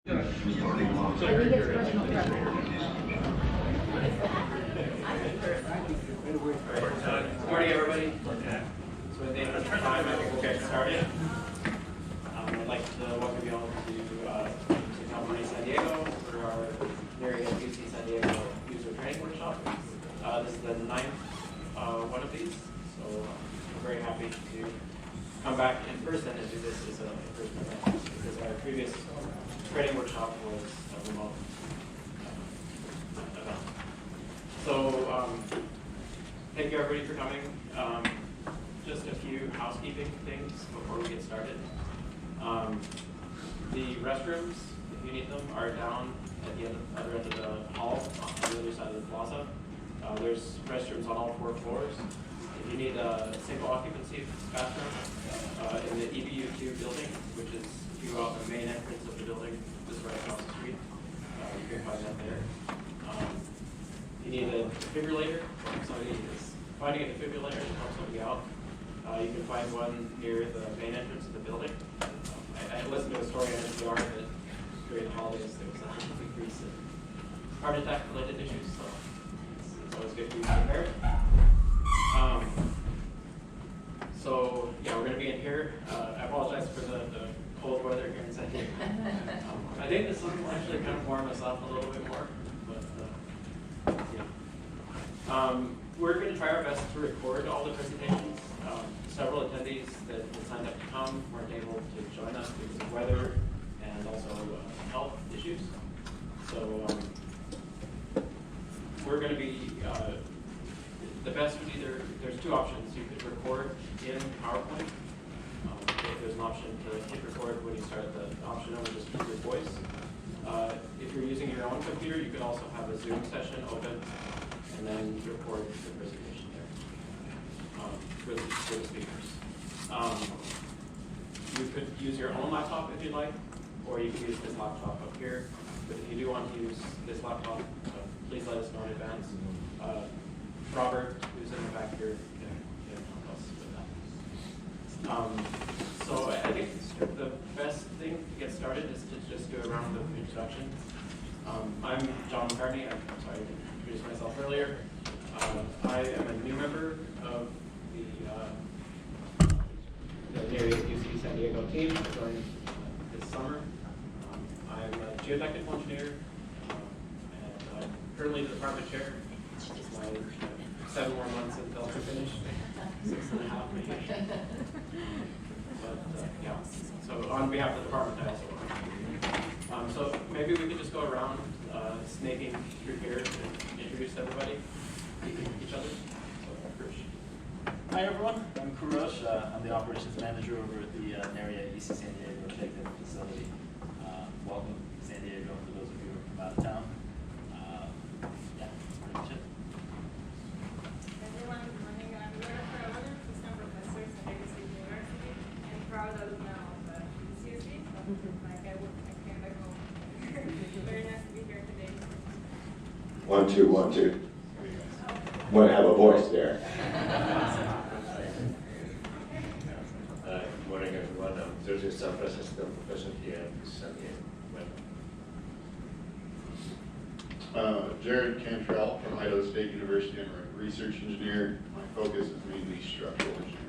And he gets personal preference. Good morning, everybody. So in the interest of time, I think we'll get started. I'd like to welcome you all to California, San Diego for our NHERI at UC San Diego user training workshop. This is the ninth one of these, so I'm very happy to come back in person and do this as a in-person event, because our previous training workshop was a remote event. So thank you everybody for coming. Just a few housekeeping things before we get started. The restrooms, if you need them, are down at the other end of the hall on the other side of the plaza. There's restrooms on all 4 floors. If you need a single occupancy bathroom in the EBU2 building, which is if you go out the main entrance of the building, just right across the street, you can find that there. If you need a defibrillator, if somebody is finding a defibrillator to help somebody out, you can find one near the main entrance of the building. I listened to a story on NPR that during the holidays there was a increase in heart attack related issues, so it's always good to be prepared. So yeah, we're going to be in here. I apologize for the cold weather here in San Diego. I think this will actually kind of warm us up a little bit more, but yeah. We're going to try our best to record all the presentations. Several attendees that signed up to come weren't able to join us because of weather and also health issues. So we're going to be, the best would either, there's 2 options. You could record in PowerPoint. There's an option to hit record when you start the option would just keep your voice. If you're using your own computer, you could also have a Zoom session open and then record the presentation there for the speakers. You could use your own laptop if you'd like, or you could use this laptop up here. But if you do want to use this laptop, please let us know in advance. Robert, who's in the back here, can help us with that. So I think the best thing to get started is to just do a round of introductions. I'm John McCartney. I'm sorry, I didn't introduce myself earlier. I am a new member of the NHERI UC San Diego team. I joined this summer. I'm a geotechnical engineer, and I'm currently the department chair. It's my 7 more months until I finish, 6.5 maybe. But yeah, so on behalf of the department, I also work. So maybe we could just go around snaking through here and introduce everybody, each other. So, hi everyone, I'm Kurosh. I'm the operations manager over at the NHERI at UC San Diego Technical Facility. Welcome to San Diego for those of you who are from out of town. Yeah, that's pretty much it. Everyone, good morning. I'm Laura Ferrara, assistant professor at San Diego State University, and proud alumna of the CSD. So, like I came back home. Very nice to be here today. 1, 2, 1, 2. Want to have a voice there. Good morning, everyone. I'm Sergio Sampras, assistant professor here at San Diego. Jared Cantrell from Idaho State University. I'm a research engineer. My focus is mainly structural engineering.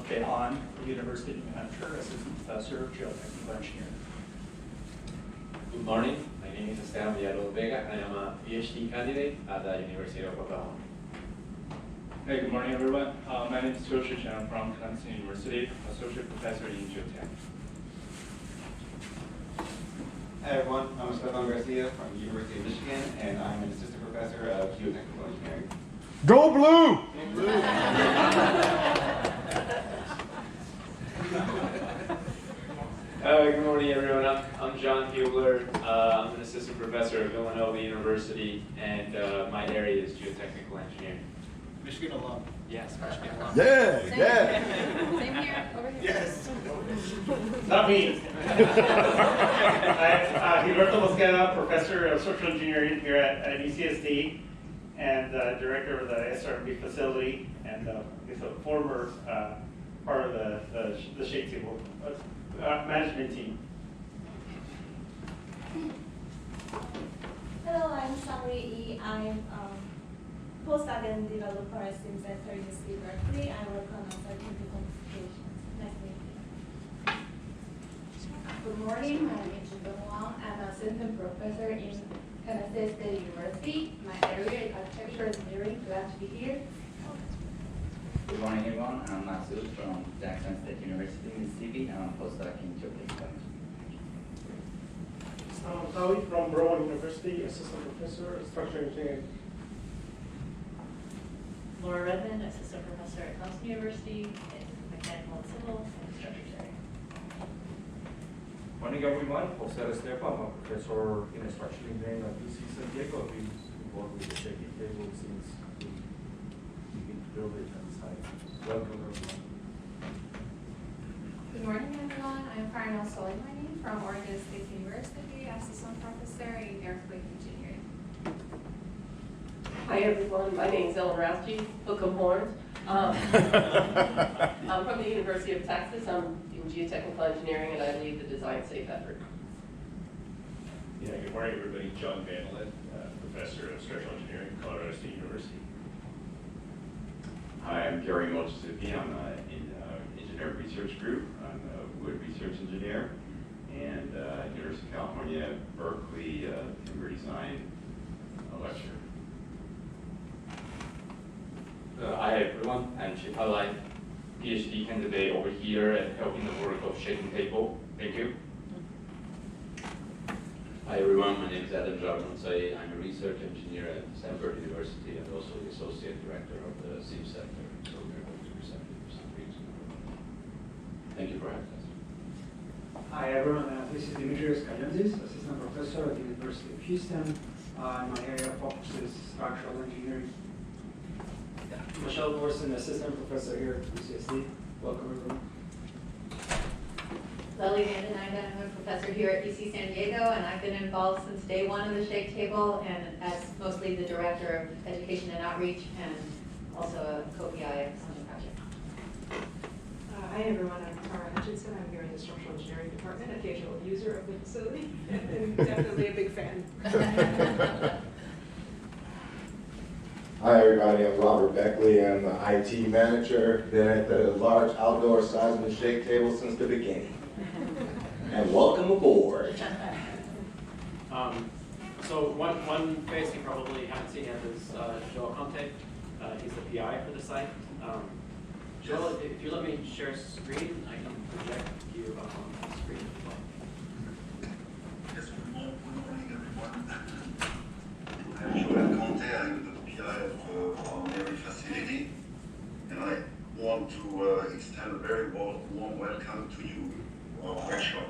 Ben Hahn, University of New Hampshire, assistant professor of geotechnical engineering. Good morning. My name is Esteban Villalobos Vega. I am a PhD candidate at the University of Oklahoma. Hey, good morning, everyone. My name is Toshi Chen. I'm from Clemson University, associate professor in geotech. Hi everyone, I'm Stefan Garcia from the University of Michigan, and I'm an assistant professor of geotechnical engineering. Go blue! Good morning, everyone. I'm John Hubler. I'm an assistant professor at Villanova University, and my area is geotechnical engineering. Michigan alum. Yes, Michigan alum. Yeah, Same yeah. Same here, over here. Yes. Not me. I'm Gilberto Mosqueda, professor of structural engineering here at UCSD, and director of the SRB facility, and is a former part of the Shake Table management team. I'm postdoc developer at Sim Center in UC Berkeley. I work on uncertainty complications. Nice to meet you. Good morning, my name is Dong Wang. I'm an assistant professor in Kansas State University. My area is architectural engineering. Glad to be here. Good morning, everyone. I'm Masood from Jackson State University, Mississippi. I'm a postdoc in geotechnical engineering. Howie from Brown University, assistant professor, structural engineering. Laura Redmond, assistant professor at Clemson University in mechanical and civil and structure engineering. Morning, everyone. Jose Estepa, I'm a professor in structural engineering at UC San Diego. I've been involved with the shaking table since we began to build it and site. Welcome, everyone. Good morning, everyone. I'm Farnell Soleimani from Oregon State University, assistant professor in earthquake engineering. Hi, everyone. My name is Ellen Rasky, Hook 'em Horns. I'm from the University of Texas. I'm in geotechnical engineering, and I lead the design safe effort. Yeah, good morning, everybody. John Vandelet, professor of structural engineering at Colorado State University. Hi, I'm Gary Mochisuki. I'm in engineering research group. I'm a wood research engineer, and University of California, Berkeley, timber design lecturer. Hi everyone, I'm Chip Halai, PhD candidate over here and helping the work of shaking table. Thank you. Hi everyone, my name is Adam Jarmonsai. I'm a research engineer at Stanford University and also the associate director of the SIM Center. So we're going to present you some things. Thank you for having us. Hi everyone, this is Dimitrios Kalyontis, assistant professor at the University of Houston. My area focuses structural engineering. Michelle Borson, assistant professor here at UCSD. Welcome, everyone. Lily Vandenheim, I'm a professor here at UC San Diego, and I've been involved since day one of the Shake Table, and as mostly the director of education and outreach, and also a co-PI on the project. Hi everyone, I'm Tara Hutchinson. I'm here in the structural engineering department, occasional user of the facility, and definitely a big fan. Hi everybody, I'm Robert Beckley. I'm the IT manager. Been at the large outdoor seismic shake table since the beginning. And welcome aboard. So one face you probably haven't seen yet is Joel Conte. He's the PI for the site. Joel, if you let me share screen, I can project you on the screen as well. Yes, good morning everyone. I'm Joel Conte. I'm the PI of our NHERI facility, and I want to extend a very warm welcome to you to our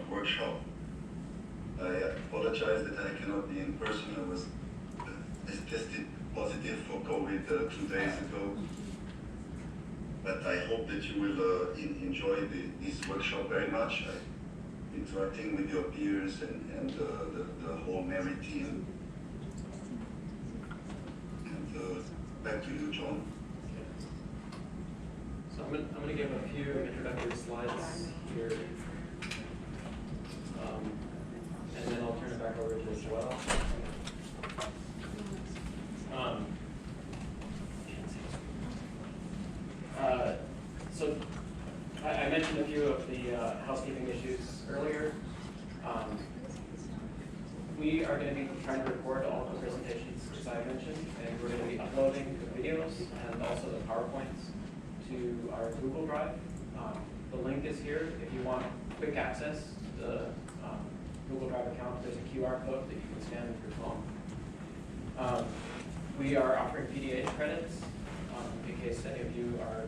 workshop. I apologize that I cannot be in person. I was tested positive for COVID 2 days ago. But I hope that you will enjoy this workshop very much. Interacting with your peers and the whole NHERI team. And back to you, John. So I'm going to give a few introductory slides here. And then I'll turn it back over to Joel. So I mentioned a few of the housekeeping issues earlier. We are going to be trying to record all the presentations, as I mentioned, and we're going to be uploading the videos and also the PowerPoints to our Google Drive. The link is here. If you want quick access to the Google Drive account, there's a QR code that you can scan with your phone. We are offering PDH credits in case any of you are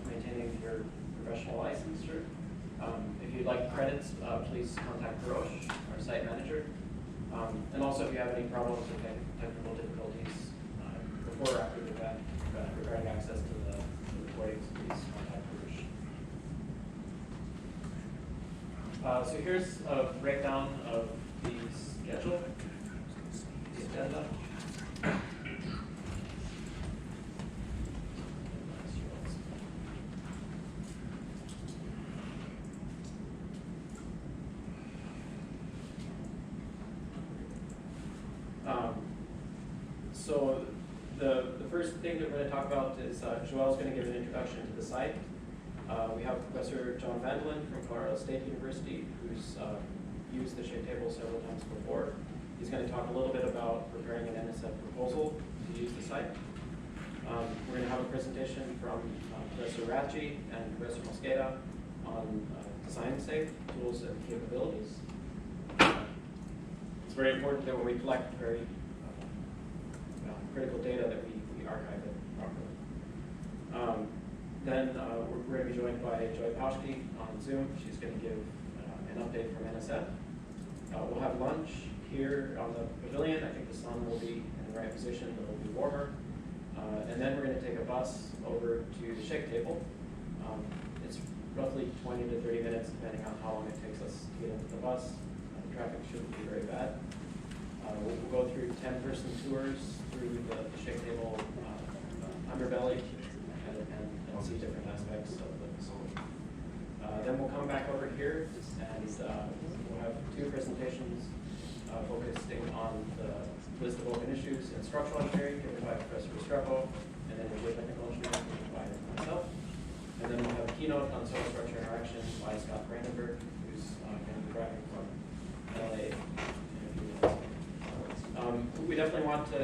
maintaining your professional licensure. If you'd like credits, please contact Hirosh, our site manager. And also, if you have any problems or technical difficulties before or after the event regarding access to the recordings, please contact Hirosh. So here's a breakdown of the schedule, the agenda. So first thing that we're going to talk about is Joelle's going to give an introduction to the site. We have Professor John Vandelin from Colorado State University, who's used the shake table several times before. He's going to talk a little bit about preparing an NSF proposal to use the site. We're going to have a presentation from Professor Ratchi and Professor Mosqueda on design safe tools and capabilities. It's very important that when we collect very critical data that we archive it properly. Then we're going to be joined by Joy Pauschke on Zoom. She's going to give an update from NSF. We'll have lunch here on the pavilion. I think the sun will be in the right position, but it'll be warmer. And then we're going to take a bus over to the shake table. It's roughly 20 to 30 minutes, depending on how long it takes us to get into the bus. The traffic shouldn't be very bad. We'll go through 10-person tours through the shake table underbelly and see different aspects of the facility. Then we'll come back over here and we'll have two presentations focusing on the list of open issues in structural engineering given by Professor Restrepo, and then in geotechnical engineering given by myself. And then we'll have a keynote on soil structure interaction by Scott Brandenburg, who's going to be driving from LA. We definitely want to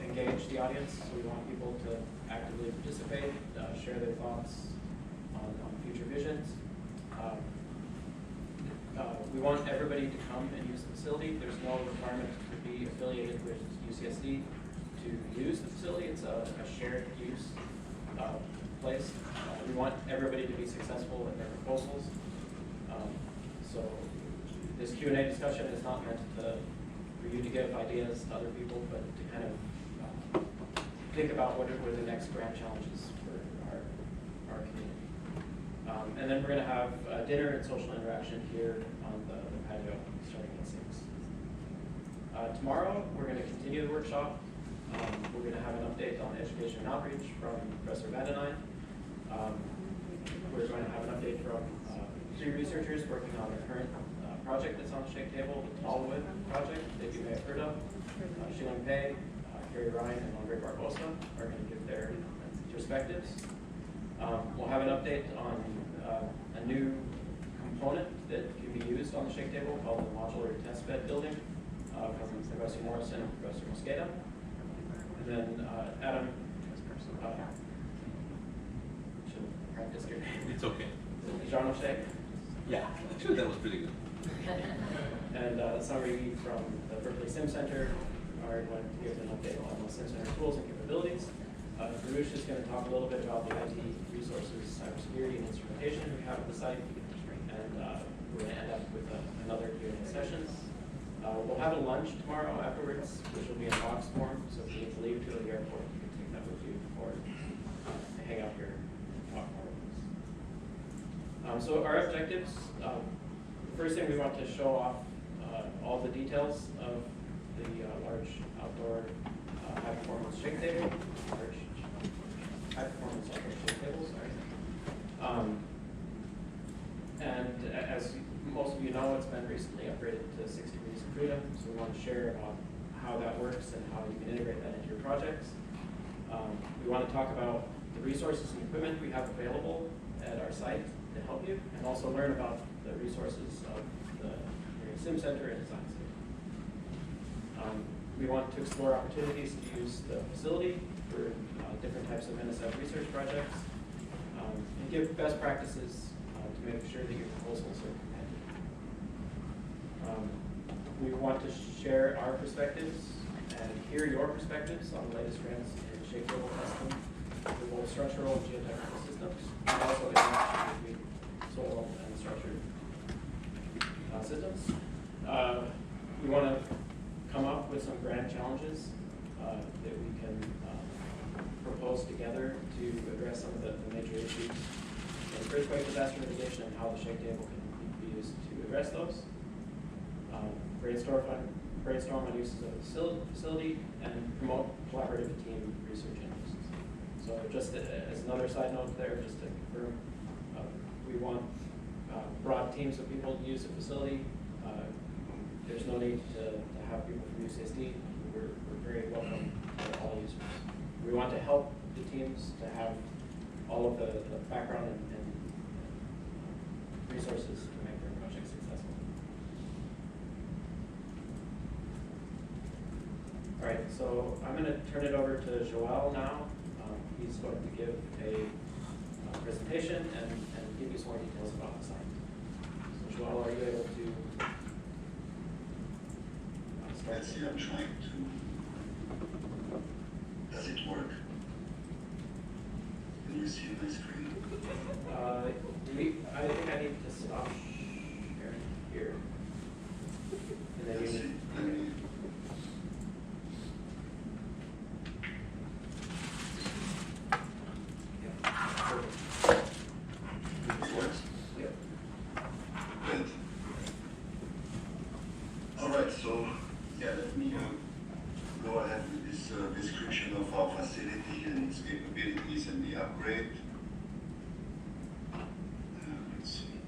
engage the audience, so we want people to actively participate, share their thoughts on future visions. We want everybody to come and use the facility. There's no requirement to be affiliated with UCSD to use the facility. It's a shared use place. We want everybody to be successful in their proposals. So this Q&A discussion is not meant for you to give ideas to other people, but to kind of think about what are the next grand challenges for our community. And then we're going to have dinner and social interaction here on the patio starting at 6. Tomorrow, we're going to continue the workshop. We're going to have an update on education and outreach from Professor Vandenine. We're going to have an update from 3 researchers working on the current project that's on the shake table, the Tallwood project that you may have heard of. Shilin Pei, Carrie Ryan, and Andre Barbosa are going to give their perspectives. We'll have an update on a new component that can be used on the shake table called the modular test bed building from Professor Morrison and Professor Mosqueda. And then Adam, should practice your name. It's okay. Jean O'Shea. Yeah, actually that was pretty good. And Sangri from the Berkeley Sim Center are going to give an update on the Sim Center tools and capabilities. Farouche is going to talk a little bit about the IT resources, cybersecurity, and instrumentation we have at the site. And we're going to end up with another Q&A session. We'll have a lunch tomorrow afterwards, which will be in box form. So if you need to leave to the airport, you can take that with you or hang out here and talk more with us. So our objectives. First thing, we want to show off all the details of the large outdoor high-performance shake table, high-performance outdoor shake tables, sorry. And as most of you know, it's been recently upgraded to 6 degrees of freedom, so we want to share about how that works and how you can integrate that into your projects. We want to talk about the resources and equipment we have available at our site to help you, and also learn about the resources of the Sim Center and Design Safe. We want to explore opportunities to use the facility for different types of NSF research projects, and give best practices to make sure that your proposals are competitive. We want to share our perspectives and hear your perspectives on the latest trends in shake table testing for both structural and geotechnical systems, and also interaction between soil and structured systems. We want to come up with some grand challenges that we can propose together to address some of the major issues in earthquake disaster mitigation and how the shake table can be used to address those. Brainstorm on uses of the facility and promote collaborative team research interests. So just as another side note there, just to confirm, we want broad teams of people to use the facility. There's no need to have people from UCSD. We're very welcome to all users. We want to help the teams to have all of the background and resources to make their project successful. All right, so I'm going to turn it over to Joel now. He's going to give a presentation and give you some more details about the site. So Joel, are you able to start? Let's see, I'm trying to. Does it work? Can you see my screen? I think I need to stop sharing here. And then you Let's see. Let me. It works? Yep. Good. All right, so yeah, let me go ahead with this description of our facility and its capabilities and the upgrade. Let's see.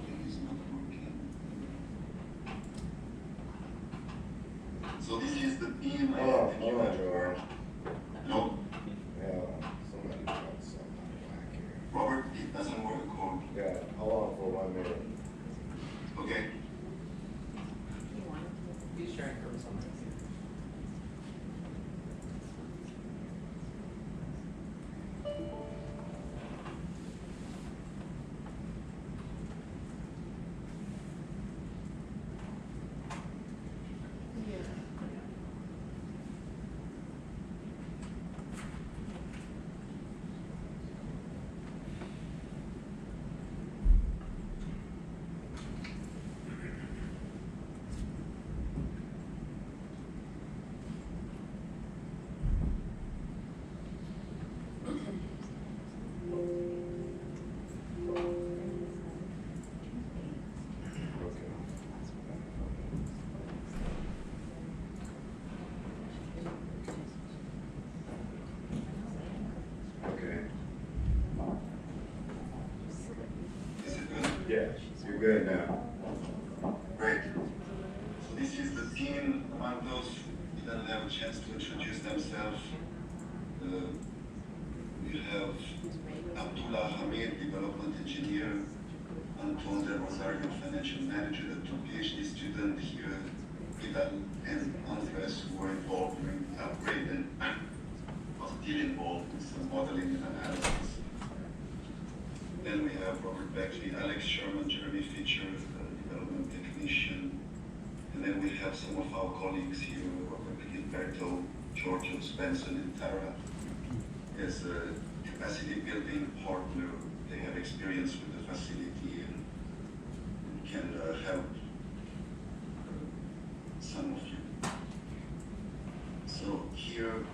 It is not working. So this is the beam. Hold on, Joel. No, Yeah, somebody got something back here. Robert, it doesn't work. Or, Yeah, hold on for 1 minute. okay. He's sharing from something. Okay. Is it good? Yeah, you're good now. Great. So this is the team. Among those who didn't have a chance to introduce themselves, we have Abdullah Hamid, development engineer, Anton de Rosario, financial manager, the two PhD students here, Vidal and Andres, who were involved during the upgrade and are still involved with some modeling and analysis. Then we have Robert Beckley, Alex Sherman, Jeremy Fischer, development technician. And then we have some of our colleagues here, Robert Gilberto, Giorgio Spencer, and Tara. As a capacity building partner, they have experience with the facility and can help some of you. So here,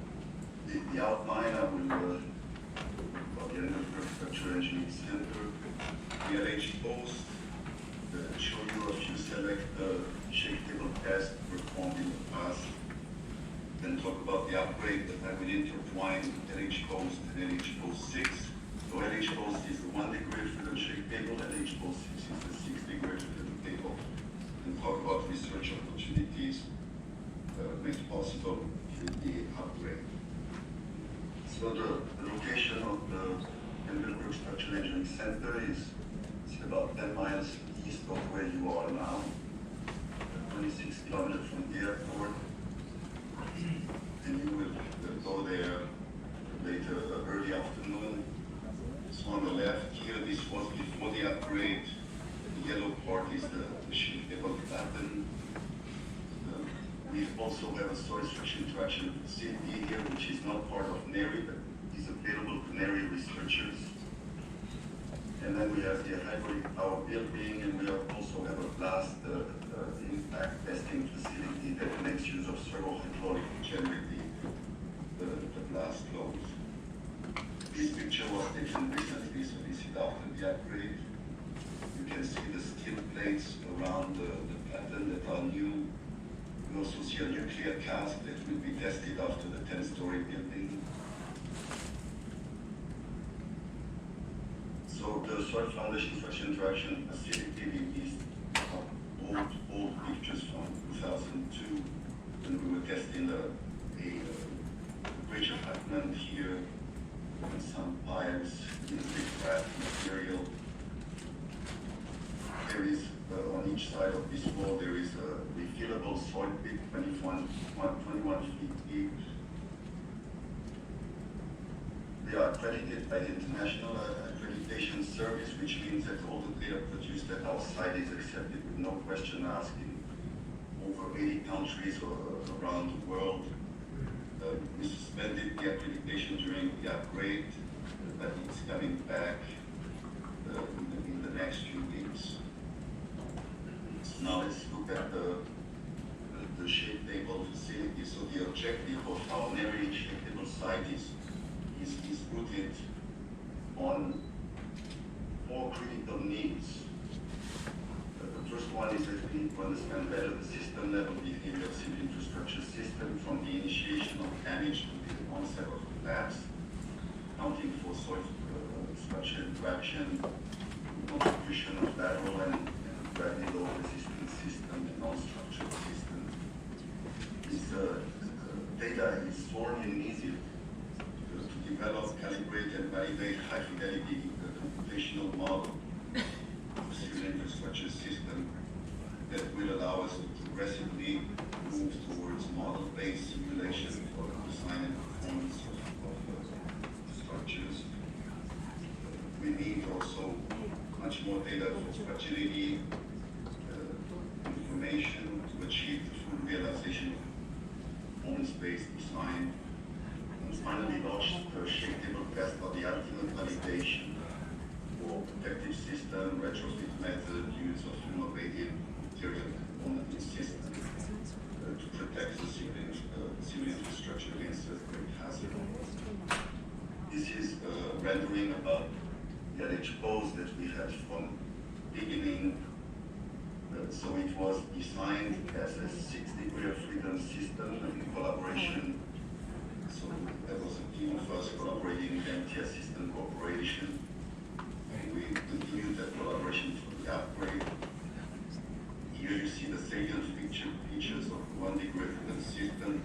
the outline I will of the Infrastructure Engineering Center. We are HPOs, show you a few select shake table tests performed in the past, then talk about the upgrade that I will intertwine LH Post and LH Post 6. So LH Post is the 1 degree freedom shake table, LH Post 6 is the 6 degree freedom table, and talk about research opportunities made possible with the upgrade. So the location of the Denver Structural Engineering Center is about 10 miles east of where you are now, 26 kilometers from the airport. And you will go there later, early afternoon. So on the left here, this was before the upgrade. The yellow part is the shiftable pattern. We also have a storage structure interaction facility here, which is not part of NHERI, but is available to NHERI researchers. And then we have the hydraulic power building, and we also have a blast impact testing facility that makes use of servo-hydraulic to generate the blast flows. This picture was taken recently, so this is after the upgrade. You can see the steel plates around the pattern that are new. You also see a nuclear cask that will be tested after the 10-story building. So the soil foundation structure interaction facility is old pictures from 2002 when we were testing a bridge of equipment here, and some piles in brick material. There is, on each side of this wall, there is a refillable soil pit, 21 feet deep. They are accredited by the International Accreditation Service, which means that all the data produced at our site is accepted with no question asked in over 80 countries around the world. We suspended the accreditation during the upgrade, but it's coming back in the next few weeks. So now let's look at the shake table facility. So the objective of our NHERI shake table site is rooted on 4 critical needs. The first one is that we need to understand better the system level behavior of civil infrastructure system, from the initiation of damage to the onset of collapse, accounting for soil structure interaction, contribution of lateral and gravity load resistant system and non-structural system. This data is stored in easy to develop, calibrate, and validate high-fidelity computational model of civil infrastructure system that will allow us to progressively move towards model-based simulation for the design and performance of structures. We need also much more data for fragility information to achieve the full realization of performance-based design. And finally, launch the shake table test for the ultimate validation for protective system, retrofit method, use of innovative material component system to protect the civil infrastructure against earthquake hazard. This is a rendering about the LH pose that we had from beginning. So it was designed as a 6-degree of freedom system in collaboration. So there was a team of us collaborating with MTS System Corporation. And we continued that collaboration for the upgrade. Here you see the salient features of 1-degree freedom system.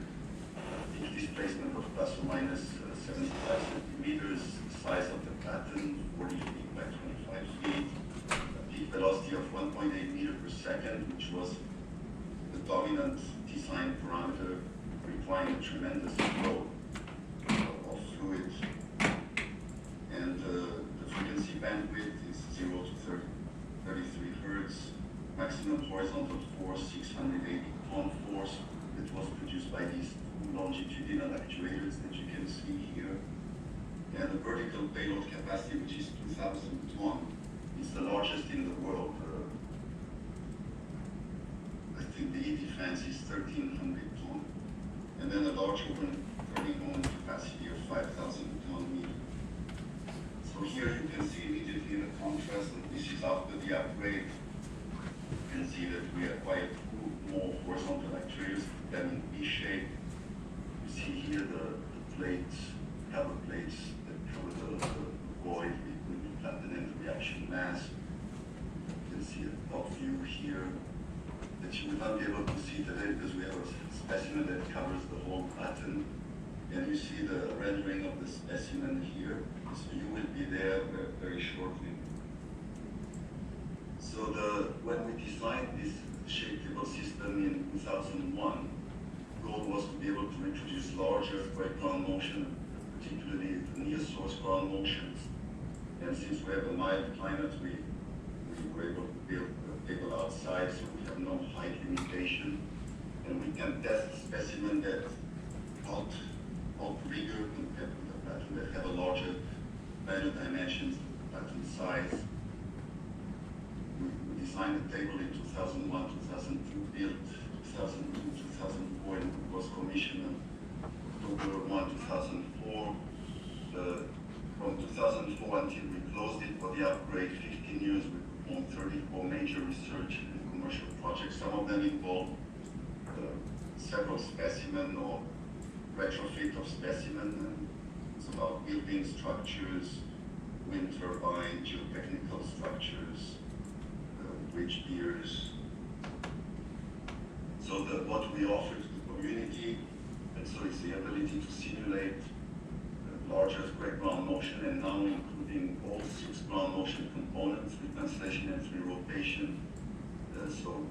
Peak displacement of plus or minus 75 centimeters, size of the pattern 40 feet by 25 feet, a peak velocity of 1.8 meters per second, which was the dominant design parameter requiring a tremendous flow of fluid. And the frequency bandwidth is 0 to 33 hertz, maximum horizontal force 680 ton force that was produced by these longitudinal actuators that you can see here. And the vertical payload capacity, which is 2,000 ton, is the largest in the world. I think the E-Defense is 1,300 ton. And then a large open turning moment capacity of 5,000 ton meter. So here you can see immediately the contrast, and this is after the upgrade. You can see that we acquired 2 more horizontal actuators, them in V shape. You see here the plates, cover plates that cover the void between the platen and the reaction mass. You can see a top view here that you will not be able to see today because we have a specimen that covers the whole platen. And you see the rendering of the specimen here. So you will be there very shortly. So when we designed this shake table system in 2001, the goal was to be able to introduce large earthquake ground motion, particularly the near source ground motions. And since we have a mild climate, we were able to build a table outside, so we have no height limitation. And we can test specimens that are bigger compared to the pattern, that have a larger value dimensions, pattern size. We designed the table in 2001, 2002, built 2002, 2004, and it was commissioned October 1, 2004. From 2004 until we closed it for the upgrade, 15 years, we performed 34 major research and commercial projects. Some of them involved several specimen or retrofit of specimen. And it's about building structures, wind turbine, geotechnical structures, bridge piers. So what we offer to the community, and so it's the ability to simulate large earthquake ground motion, and now including all 6 ground motion components, retranslation and free rotation. So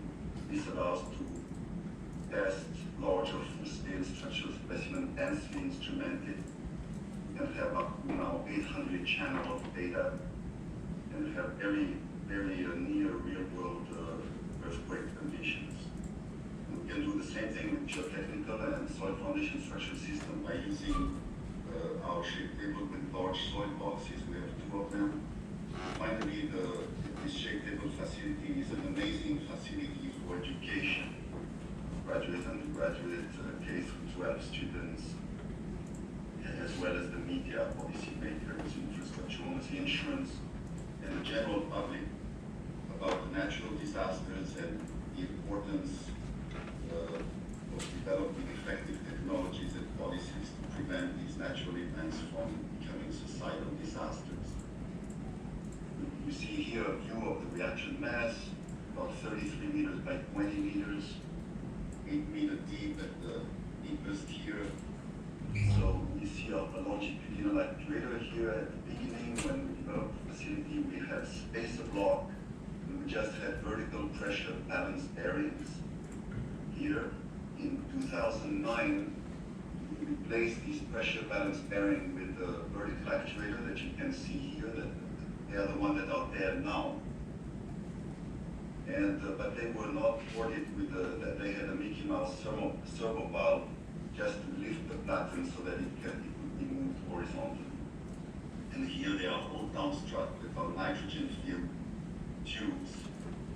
this allows to test large or full-scale structural specimen densely instrumented. We can have up to now 800 channels of data, and have very near real-world earthquake conditions. And we can do the same thing with geotechnical and soil foundation structural system by using our shake table with large soil boxes. We have 2 of them. Finally, this shake table facility is an amazing facility for education, graduate, undergraduate, K-12 students, as well as the media, policymakers, infrastructure owners, insurance, and the general public about the natural disasters and the importance of developing effective technologies and policies to prevent these natural events from becoming societal disasters. You see here a view of the reaction mass, about 33 meters by 20 meters, 8 meter deep at the deepest here. So we see a longitudinal actuator here at the beginning. When we developed the facility, we had spacer block, and we just had vertical pressure balance bearings here. In 2009, we replaced this pressure balance bearing with the vertical actuator that you can see here. They are the ones that are there now. And but they were not ported with that they had a Mickey Mouse servo valve just to lift the platen so that it could be moved horizontally. And here they are all downstruck with our nitrogen-filled tubes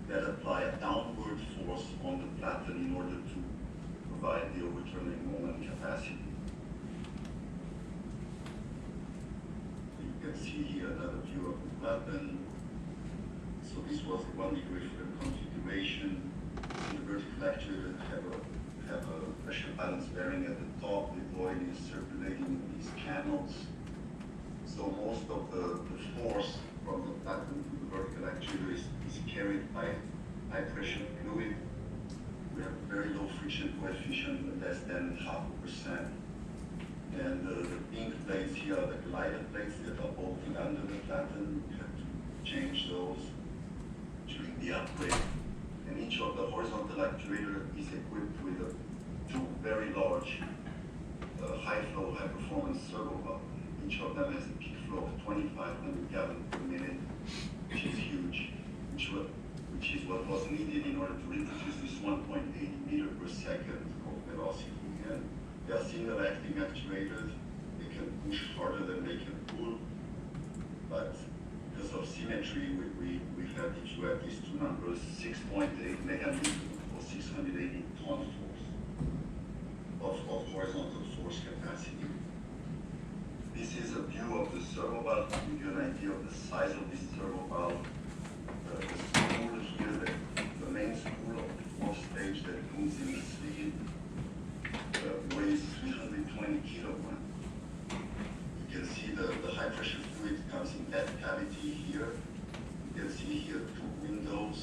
that apply a downward force on the platen in order to provide the overturning moment capacity. You can see here another view of the platen. So this was the 1 degree freedom configuration. The vertical actuator have a pressure balance bearing at the top. The oil is circulating in these channels. So most of the force from the platen to the vertical actuator is carried by high pressure fluid. We have a very low friction coefficient, less than 0.5%. And the pink plates here are the glider plates that are bolting under the platen. We have to change those during the upgrade. And each of the horizontal actuator is equipped with 2 very large high flow, high performance servo valves. Each of them has a peak flow of 2,500 gallons per minute, which is huge, which is what was needed in order to reproduce this 1.8 meter per second of velocity. And they are single acting actuators. They can push harder than they can pull, but because of symmetry, we have, if you add these 2 numbers, 6.8 meganewton or 680 ton force of horizontal force capacity. This is a view of the servo valve to give you an idea of the size of this servo valve. The spool here, the main spool of the 4th stage that moves in the sleeve weighs 320 kilograms. You can see the high pressure fluid comes in that cavity here. You can see here 2 windows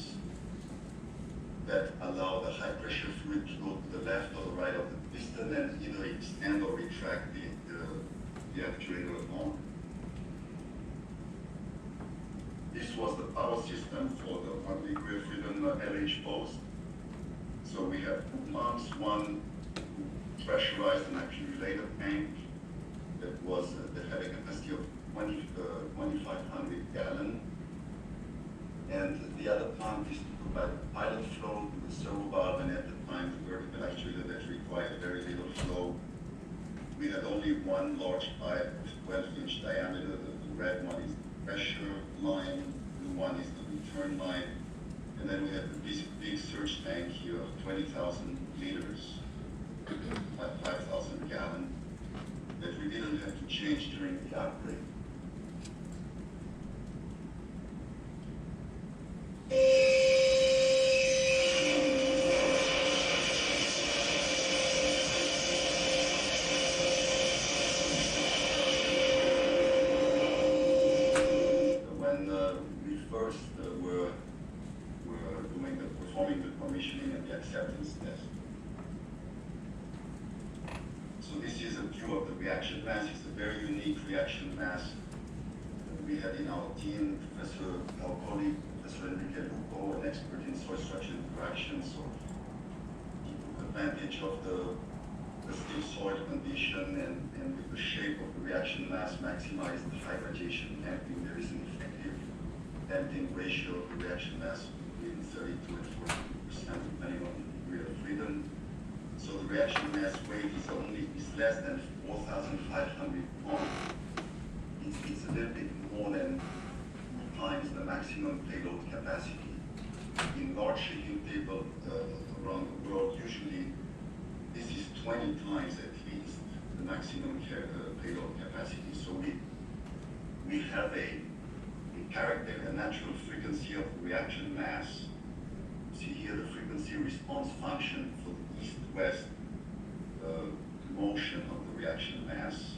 that allow the high pressure fluid to go to the left or the right of the piston and either extend or retract the actuator along. This was the power system for the 1 degree freedom LH post. So we have 2 pumps, one pressurized and accumulator tank that had a capacity of 2,500 gallons. And the other pump is to provide pilot flow to the servo valve, and at the time the vertical actuator that required very little flow. We had only 1 large pipe of 12-inch diameter. The red one is the pressure line, the blue one is the return line. And then we had the big surge tank here of 20,000 liters, 5,000 gallons, that we didn't have to change during the upgrade. When we first were performing the commissioning and the acceptance test. So this is a view of the reaction mass. It's a very unique reaction mass. We had in our team our colleague, Professor Enrique Luco, an expert in soil structure interactions. So he took advantage of the stiff soil condition and with the shape of the reaction mass maximized the high radiation damping. There is an effective damping ratio of the reaction mass between 32 and 42%, depending on the degree of freedom. So the reaction mass weight is less than 4,500 pounds. It's a little bit more than 2 times the maximum payload capacity. In large shaking table around the world, usually this is 20 times at least the maximum payload capacity. So we have a character, a natural frequency of the reaction mass. See here the frequency response function for the east-west motion of the reaction mass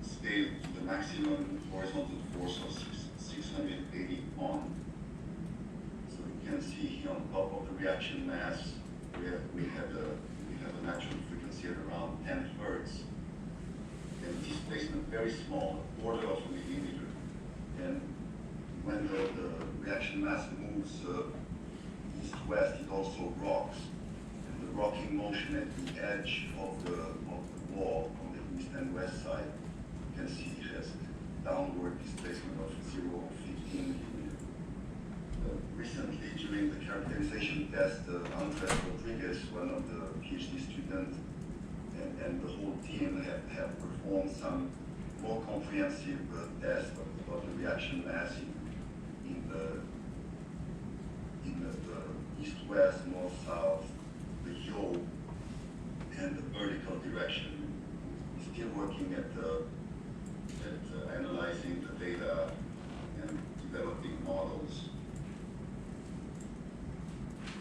scaled to the maximum horizontal force of 680 on. So you can see here on top of the reaction mass, we have a natural frequency at around 10 hertz. And displacement very small, a quarter of a millimeter. And when the reaction mass moves east-west, it also rocks. And the rocking motion at the edge of the wall on the east and west side, you can see it has a downward displacement of 0 or 15 millimeters. Recently, during the characterization test, Andres Rodriguez, one of the PhD students, and the whole team have performed some more comprehensive tests of the reaction mass in the east-west, north-south, the yaw, and the vertical direction. We're still working at analyzing the data and developing models.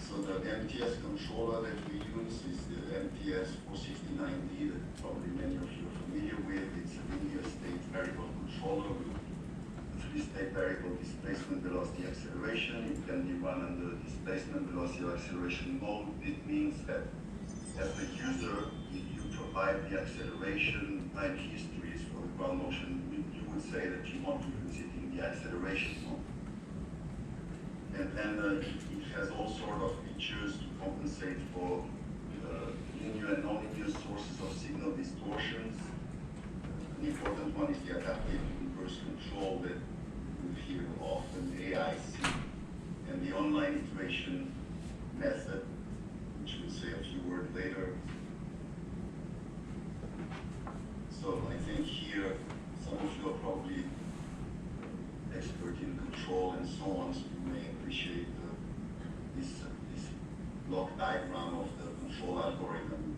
So the MTS controller that we use is the MTS 469D that probably many of you are familiar with. It's a linear state variable controller with a 3-state variable displacement, velocity, acceleration. It can be run under displacement, velocity, or acceleration mode. It means that as the user, if you provide the acceleration time histories for the ground motion, you would say that you want to use it in the acceleration mode. And then it has all sort of features to compensate for linear and non-linear sources of signal distortions. An important one is the adaptive inverse control that we hear often, AIC, and the online iteration method, which we'll say a few words later. So I think here, some of you are probably expert in control and so on, so you may appreciate this block diagram of the control algorithm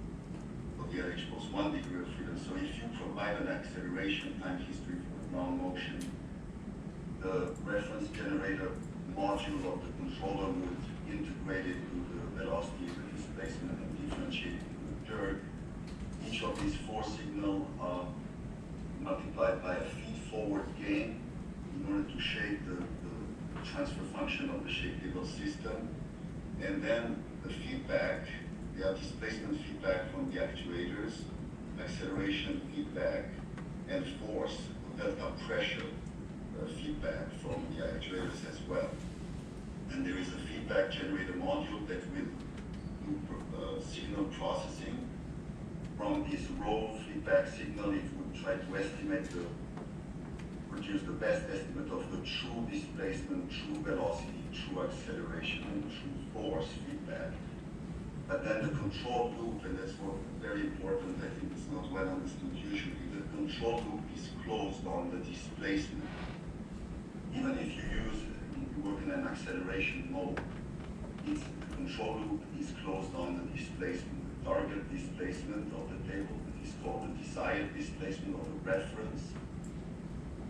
for the LH plus 1 degree of freedom. So if you provide an acceleration time history for the ground motion, the reference generator module of the controller would integrate it to the velocity, the displacement, and differentiate it into a jerk. Each of these 4 signals are multiplied by a feed-forward gain in order to shape the transfer function of the shape table system. And then the feedback, the displacement feedback from the actuators, acceleration feedback, and force, delta pressure feedback from the actuators as well. And there is a feedback generator module that will do signal processing. From this raw feedback signal, it would try to estimate produce the best estimate of the true displacement, true velocity, true acceleration, and true force feedback. But then the control loop, and that's what very important, I think it's not well understood usually, the control loop is closed on the displacement. Even if you work in an acceleration mode, the control loop is closed on the displacement, the target displacement of the table, that is called the desired displacement or the reference,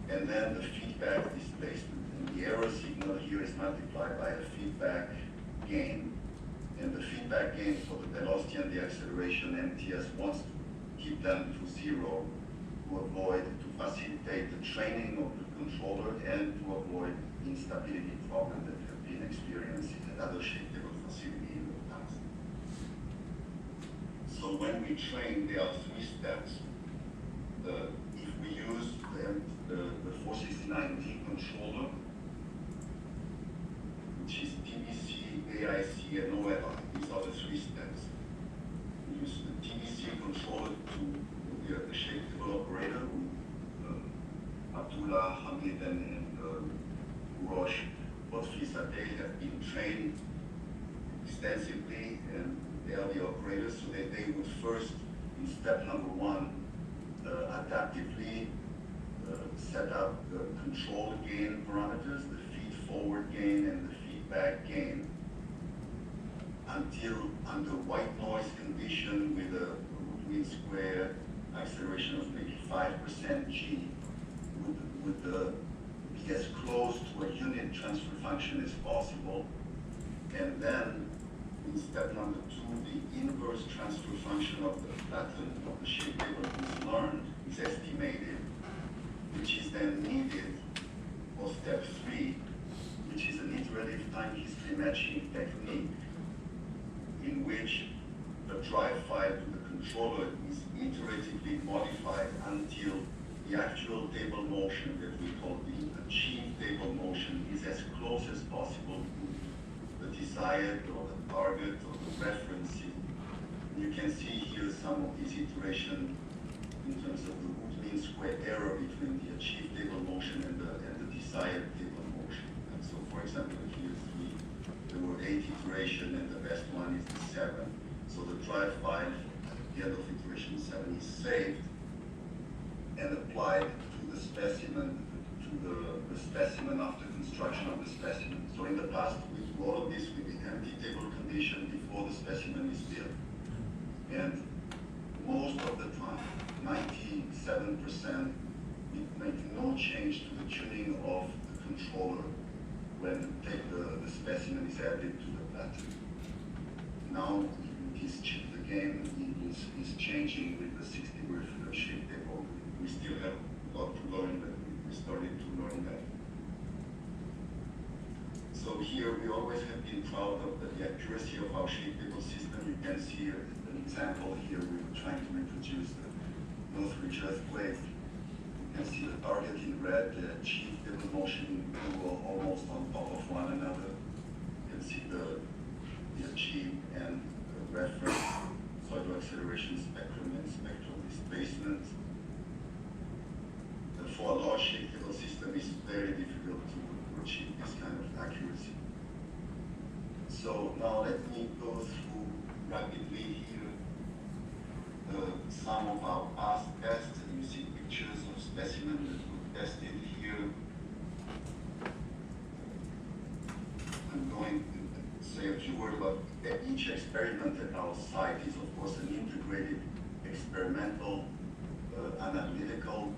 and then the feedback displacement. And the error signal here is multiplied by a feedback gain. And the feedback gain for the velocity and the acceleration, MTS wants to keep them to 0 to facilitate the training of the controller and to avoid instability problems that have been experienced in another shape table facility in the past. So when we train, there are 3 steps. if we use the 469D controller, which is TBC, AIC, and OLI, these are the 3 steps. We use the TBC controller to the shape table operator, Abdullah, Hamid, and Roche, both Fisate have been trained extensively, and they are the operators, so they would first, in step number 1, adaptively set up the control gain parameters, the feed forward gain and the feedback gain, until under white noise condition with a root mean square acceleration of maybe 5% g would be as close to a unit transfer function as possible. And then in step number 2, the inverse transfer function of the pattern of the shape table is learned, is estimated, which is then needed for step 3, which is an iterative time history matching technique in which the drive file to the controller is iteratively modified until the actual table motion that we call the achieved table motion is as close as possible to the desired or the target or the reference. You can see here some of these iterations in terms of the root mean square error between the achieved table motion and the desired table motion. And so, for example, here 3, there were 8 iterations, and the best one is the 7. So the drive file at the end of iteration 7 is saved and applied to the specimen, to the specimen after construction of the specimen. So in the past, we do all of this with the empty table condition before the specimen is built. And most of the time, 97%, we make no change to the tuning of the controller when the specimen is added to the pattern. Now, the game is changing with the 60 version of shape table. We still have a lot to learn, but we started to learn that. So here, we always have been proud of the accuracy of our shape table system. You can see an example here. We're trying to reproduce the Northridge earthquake. You can see the target in red, the achieved table motion in blue, almost on top of one another. You can see the achieved and the reference pseudo-acceleration spectrum and spectral displacement. For a large shape table system, it's very difficult to achieve this kind of accuracy. So now let me go through rapidly here some of our past tests. You see pictures of specimens that were tested here. I'm going to say a few words about each experiment at our site is of course an integrated experimental, analytical,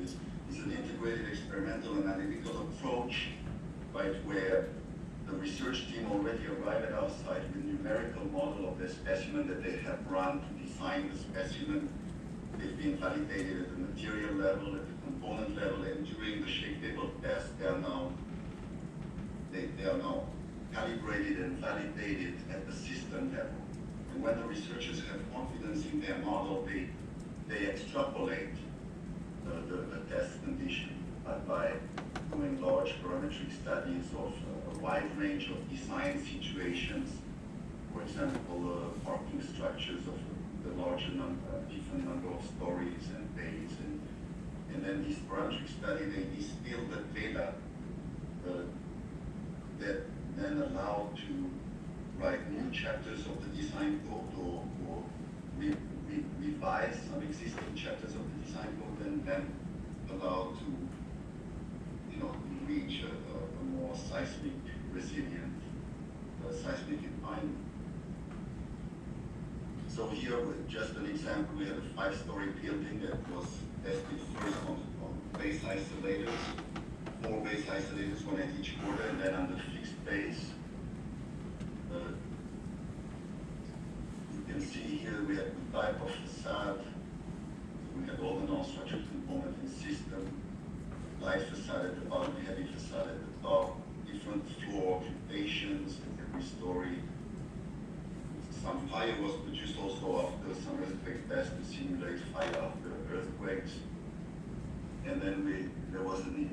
is an integrated experimental analytical approach, right, where the research team already arrived at our site with a numerical model of the specimen that they have run to design the specimen. They've been validated at the material level, at the component level, and during the shape table test, they are now calibrated and validated at the system level. And when the researchers have confidence in their model, they extrapolate the test condition by doing large parametric studies of a wide range of design situations. For example, parking structures of the larger different number of stories and bays. And then this parametric study, they distill the data that then allow to write new chapters of the design code or revise some existing chapters of the design code and then allow to reach a more seismic resilient seismic environment. So here, with just an example, we had a 5-story building that was tested first on base isolators, 4 base isolators, 1 at each quarter, and then on the fixed base. You can see here we have the type of facade. We have all the non-structural component and system, light facade at the bottom, heavy facade at the top, different floor occupations at every story, some fire was produced also after some earthquake tests to simulate fire after earthquakes. And then there was an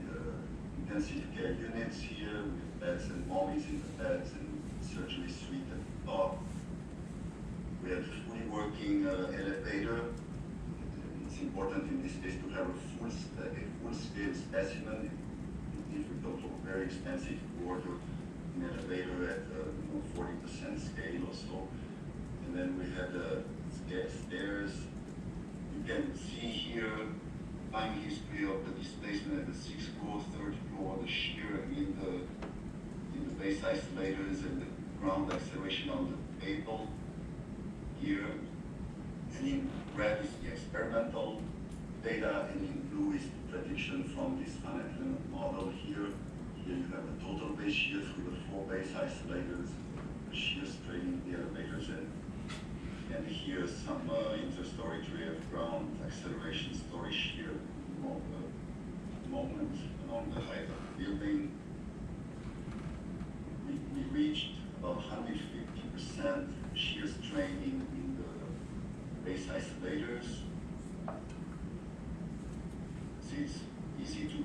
intensive care units here with beds and mummies in the beds and surgery suite at the top. We had a fully working elevator. It's important in this case to have a full-scale specimen. It's difficult or very expensive to order an elevator at 40% scale or so. And then we had stairs. You can see here time history of the displacement at the 6th floor, 3rd floor, the shear in the base isolators and the ground acceleration on the table here. And in red is the experimental data, and in blue is the prediction from this finite element model here. Here you have the total base shear through the 4 base isolators, the shear straining the elevators, and here's some interstory drift, ground acceleration, story shear moment along the height of the building. We reached about 150% shear straining in the base isolators. See, it's easy to,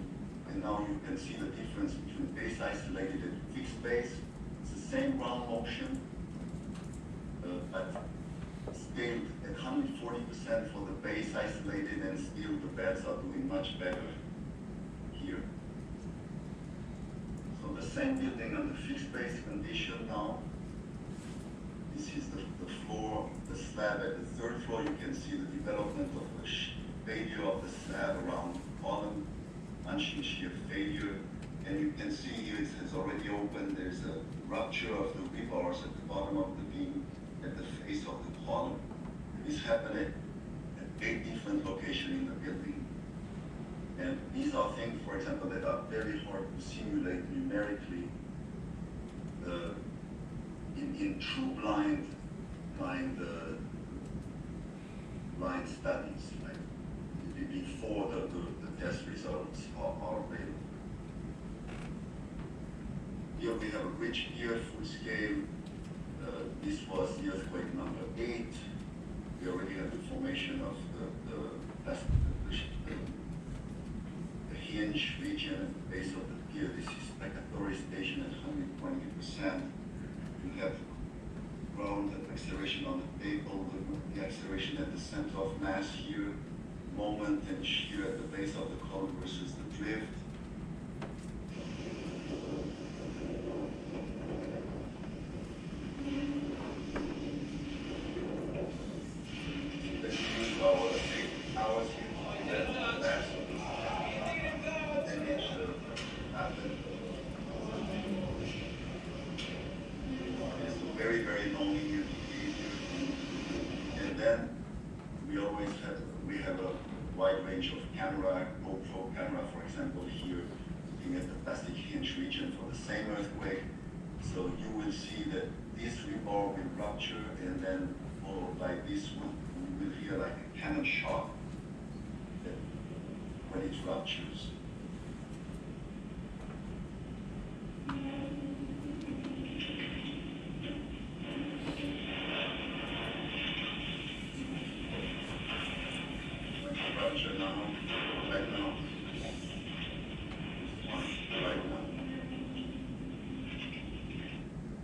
and now you can see the difference between base isolated and fixed base. It's the same ground motion, but scaled at 140% for the base isolated, and still the beds are doing much better here. So the same building under fixed base condition now. This is the floor, the slab at the 3rd floor. You can see the development of the failure of the slab around the column, unching shear failure. And you can see here it has already opened. There's a rupture of the rebars at the bottom of the beam at the face of the column. This happened at 8 different locations in the building. And these are things, for example, that are very hard to simulate numerically in true blind studies, like before the test results are available. Here we have a bridge here, full scale. This was the earthquake number 8. We already have the formation of the hinge region at the base of the pier. This is spectatory station at 120%. You have ground acceleration on the table, the acceleration at the center of mass here, moment and shear at the base of the column versus the drift. Same earthquake, so you will see that this rebar will rupture, and then followed by this one, you will hear like a cannon shot when it ruptures. Rupture now, right now. Right now.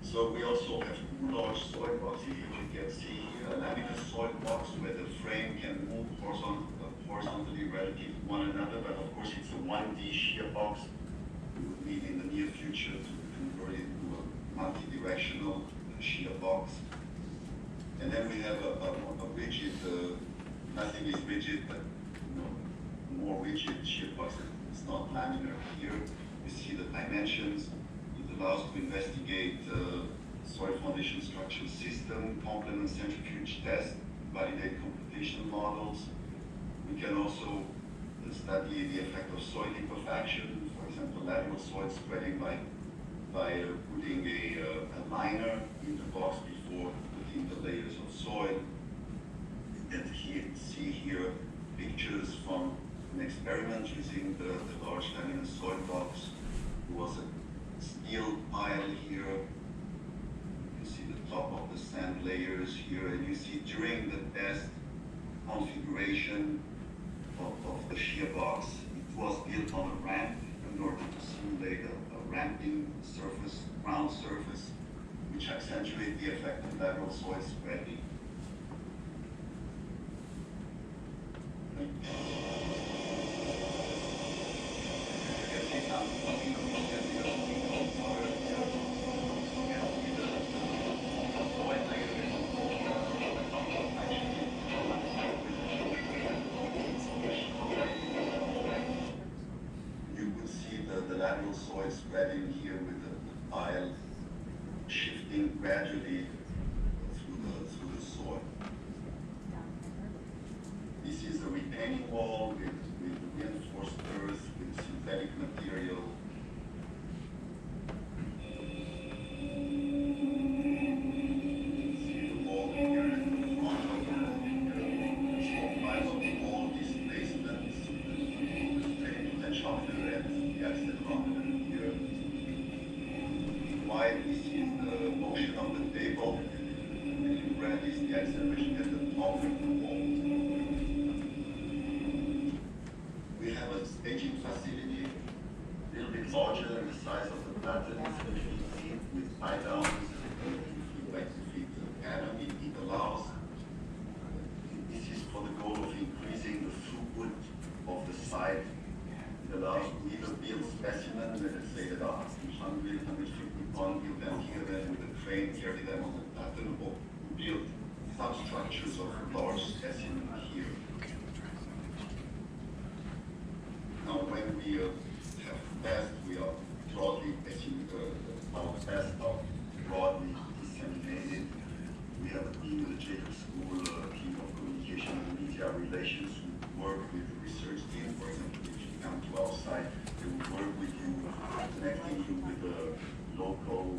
So we also have 2 large soil blocks here. You can see here a laminar soil box where the frame can move horizontally relative to one another, but of course it's a 1D shear box. We would need in the near future to convert it to a multi-directional shear box. And then we have a rigid, nothing is rigid, but more rigid shear box. It's not laminar here. You see the dimensions. It allows to investigate soil foundation structural system, complement centrifuge test, validate computational models. We can also study the effect of soil liquefaction, for example, lateral soil spreading by putting a liner in the box before putting the layers of soil. And here, see here pictures from an experiment using the large laminar soil box. There was a steel pile here. You see the top of the sand different layers here, and you see during the test configuration of the shear box, it was built on a ramp in order to simulate a ramping surface, ground surface, which accentuate the effect of lateral soil spreading. You could see the lateral soil spreading here with the pile shifting gradually through the soil. This is a retaining wall with reinforced earth, with synthetic material. See the wall here in front of the small piles of the wall displacement, the potentiometer and the accelerometer here. White, this is the motion of the table, and in red is the acceleration at the top of the wall. We have a staging facility, a little bit larger than the size of the platen, 7 feet with tie downs, 2 feet by 2 feet pattern. It allows, this is for the goal of increasing the throughput of the site. It allows to either build specimens, let's say that are 200, 150 pounds, build them here, then with a crane carry them on the pattern, or build substructures of large specimen here. Now, when we have tests, we are broadly our tests are broadly disseminated. We have a team at the Jacob School, a team of communication and media relations who work with the research team. For example, if you come to our site, they will work with you, connecting you with the local,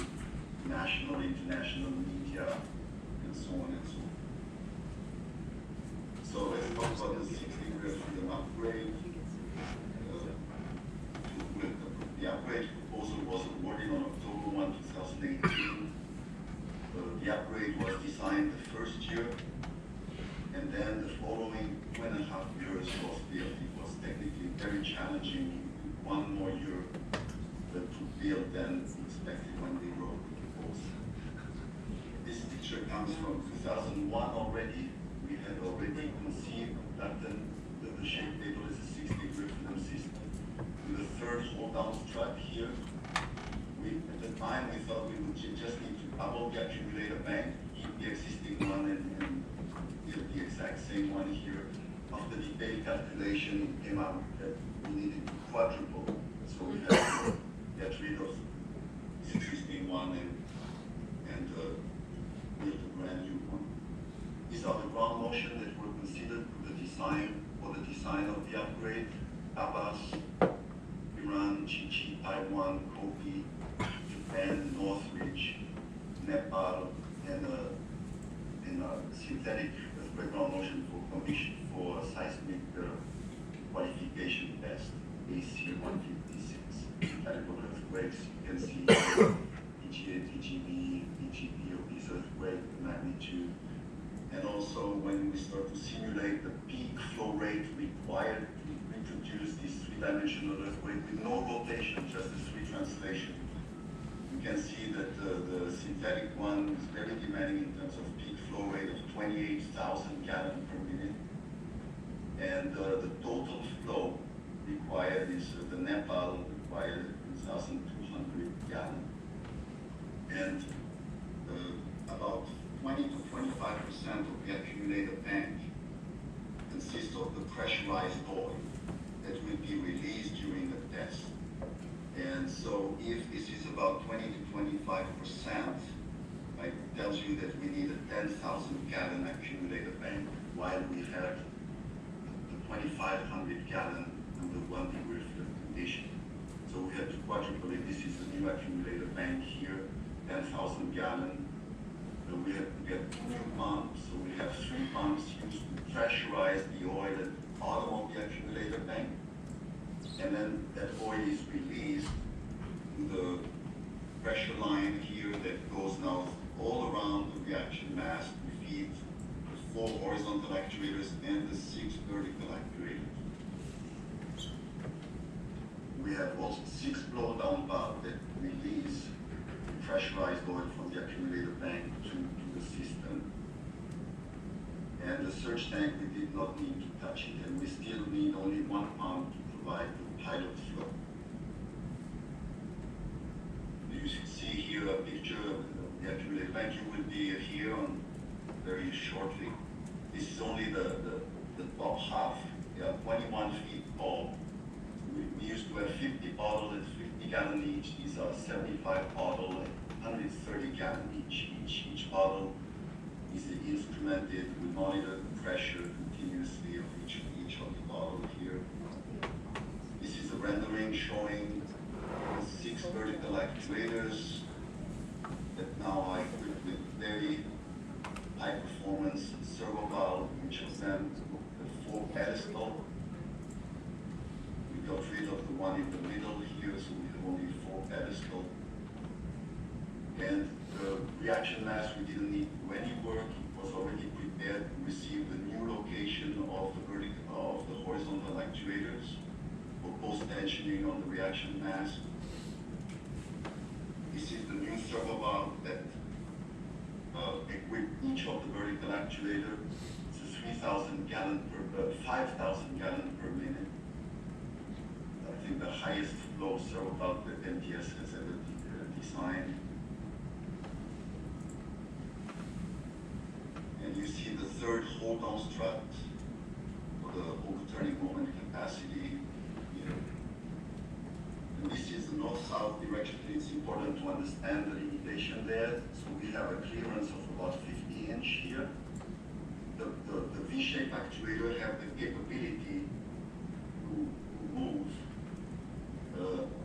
national, international media, and so on and so on. So let's talk about the 6-degree freedom upgrade. The upgrade proposal was awarded on October 1, 2018. The upgrade was designed the first year, and then the following 2.5 years was built. It was technically very challenging, 1 more year to build than expected when they wrote the proposal. This picture comes from 2001 already. We had already conceived that the shape table is a 6-degree freedom system. With the third hold-down strut here, at the time we thought we would just need to double the accumulator bank, keep the existing one, and build the exact same one here. After detailed calculation, it came out that we needed to quadruple, so we had to get rid of the existing one and build a brand new one. These are the ground motion that were considered for the design of the upgrade. Abbas, Iran, Chichi, Taiwan, Kobe, Japan, Northridge, Nepal, and synthetic earthquake ground motion for seismic qualification test, AC 156. Typical earthquakes, you can see EGA, TGB, EGP of this earthquake, the magnitude. And also when we start to simulate the peak flow rate required to reproduce this 3-dimensional earthquake with no rotation, just a 3 translation. You can see that the synthetic one is very demanding in terms of peak flow rate of 28,000 gallons per minute. And the total flow required is, the Nepal required 1,200 gallons. And about 20 to 25% of the accumulator bank consists of the pressurized oil that will be released during the test. And so if this is about 20 to 25%, it tells you that we need a 10,000 gallon accumulator bank, while we had the 2,500 gallon under 1-degree freedom condition. So we had to quadruple it. This is the new accumulator bank here, 10,000 gallon. We have to get 2 pumps, so we have 3 pumps used to pressurize the oil at the bottom of the accumulator bank. And then that oil is released to the pressure line here that goes now all around the reaction mass to feed the 4 horizontal actuators and the 6 vertical actuators. We have also 6 blowdown valves that release pressurized oil from the accumulator bank to the system. And the surge tank, we did not need to touch it, and we still need only 1 pump to provide the pilot flow. You see here a picture of the accumulator bank. You will be here on very shortly. This is only the top half. They are 21 feet tall. We used to have 50 bottles at 50 gallon each. These are 75 bottles at 130 gallon each. Each bottle is instrumented. We monitor the pressure continuously of each of the bottles here. This is a rendering showing 6 vertical actuators that now are equipped with very high performance servo valve, each of them a 4 pedestal. We got rid of the one in the middle here, so we have only 4 pedestal. And the reaction mass, we didn't need to do any work. It was already prepared to receive the new location of the horizontal actuators for post-tensioning on the reaction mass. This is the new servo valve that equip each of the vertical actuator. It's a 5,000 gallon per minute. I think the highest flow servo valve that MTS has ever designed. And you see the third hold-on strut for the overturning moment capacity here. And this is the north-south direction. It's important to understand the limitation there. So we have a clearance of about 50 inch here. The V-shaped actuator have the capability to move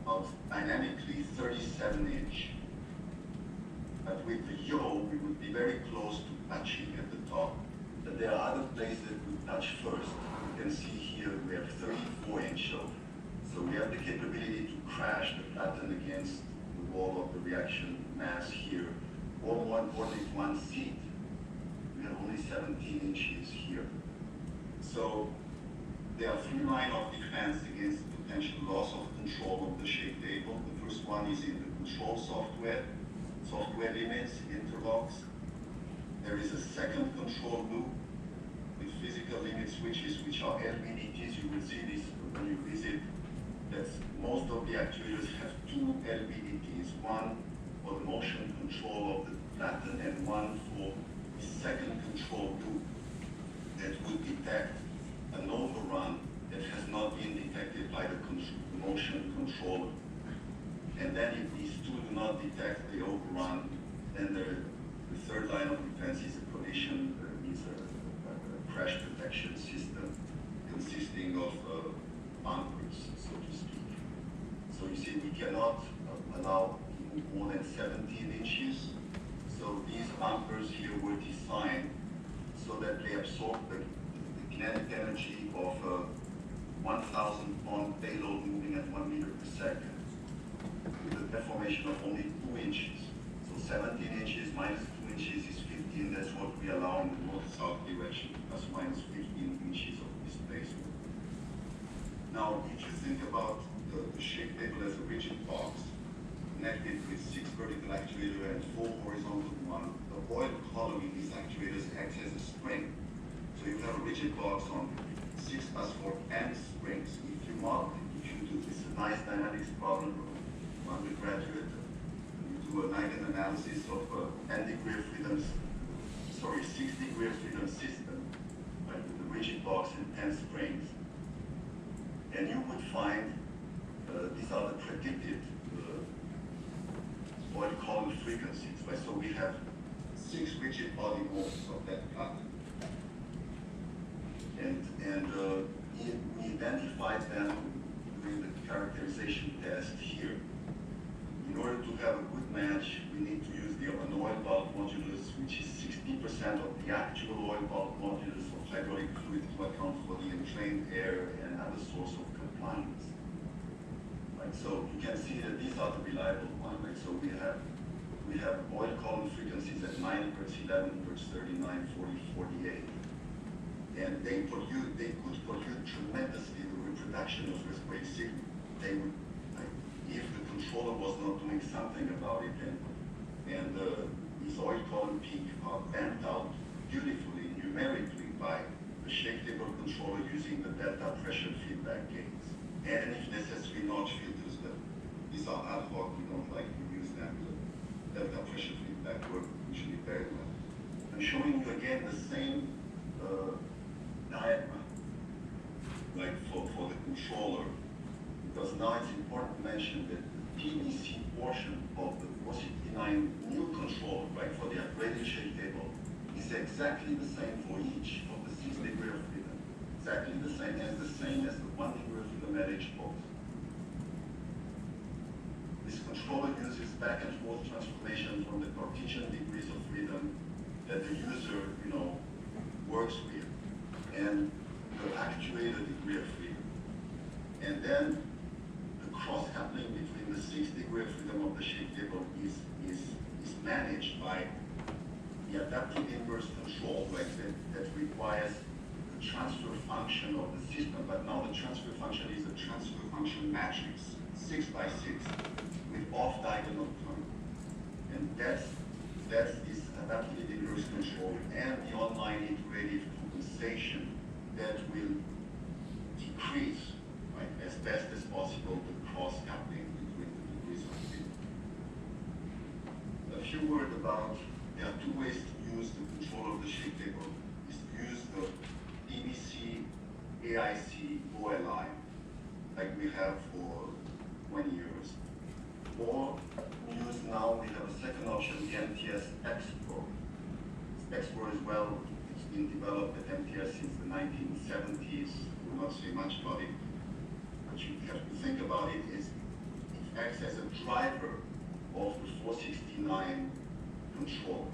about dynamically 37 inch. But with the yaw, we would be very close to touching at the top. But there are other places that we touch first. You can see here we have 34 inch so we have the capability to crash the platen against the wall of the reaction mass here. Or more importantly, to unseat. We have only 17 inches here. So there are 3 lines of defense against potential loss of control of the shake table. The first one is in the control software limits, interlocks. There is a second control loop with physical limit switches, which are LVDTs. You will see this when you visit. That most of the actuators have 2 LVDTs, one for the motion control of the platen and one for the second control loop that would detect an overrun that has not been detected by the motion controller. And then if these 2 do not detect the overrun, then the third line of defense is a collision, is a crash protection system consisting of bumpers, so to speak. So you see, we cannot allow more than 17 inches. So these bumpers here were designed so that they absorb the kinetic energy of a 1,000-pound payload moving at 1 meter per second with a deformation of only 2 inches. So 17 inches minus 2 inches is 15. That's what we allow in the north-south direction, plus minus 15 inches of displacement. Now, if you think about the shake table as a rigid box, connected with 6 vertical actuators and 4 horizontal ones, the oil column in these actuators acts as a spring. So you have a rigid box on 6 plus 4 and springs. If you model it, if you do this nice dynamics problem, undergraduate, you do a Eigen-analysis of 6-degree of freedom system, right, with a rigid box and 10 springs. And you would find these are the predicted oil column frequencies, right? So we have 6 rigid body modes of that platen. And we identified them during the characterization test here. In order to have a good match, we need to use an oil bulk modulus, which is 60% of the actual oil bulk modulus of hydraulic fluid to account for the entrained air and other source of compliance. Right, so you can see that these are the reliable ones. Right? So we have we have oil column frequencies at 9 Hz, 11 Hz, 39, 40, 48. And they could pollute tremendously the reproduction of this wave signal. They would, if the controller was not doing something about it, and these oil column peaks are bent out beautifully, numerically, by the shake table controller using the delta pressure feedback gates. And if necessary, notch filters, but these are ad hoc, we don't like to use them. The delta pressure feedback work usually very well. I'm showing you again the same diagram, like for the controller, because now it's important to mention that the PDC portion of the 469 new controller, right, for the upgraded shake table, is exactly the same for each of the 6 degrees of freedom. Exactly the same as the 1 degree of freedom at each port. This controller uses back and forth transformation from the Cartesian degrees of freedom that the user, works with, and the actuator degree of freedom. And then the cross-coupling between the 6 degree of freedom of the shake table is managed by the adaptive inverse control, right, that requires the transfer function of the system. But now the transfer function is a transfer function matrix, 6 by 6, with off-diagonal term. And that's this adaptive inverse control and the online iterative compensation that will decrease, right, as best as possible the cross-coupling between the degrees of freedom. A few words about, there are 2 ways to use the control of the shake table. Is to use the BBC, AIC, OLI, like we have for 20 years. Or use now, we have a second option, the MTS X-Pro. X-Pro as well, it's been developed at MTS since the 1970s. We'll not say much about it. What you have to think about it is it acts as a driver of the 469 control.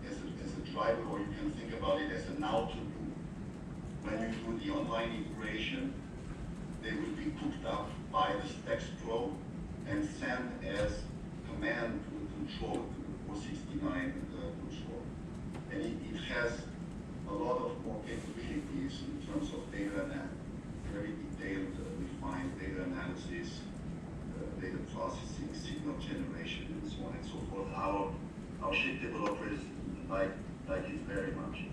As a driver, or you can think about it as a now to do. When you do the online iteration, they will be cooked up by the Specs Pro and sent as command to the control, to the 469 control. And it has a lot of more capabilities in terms of data very detailed, refined data analysis, data processing, signal generation, and so on and so forth. Our shake table operators like it very much.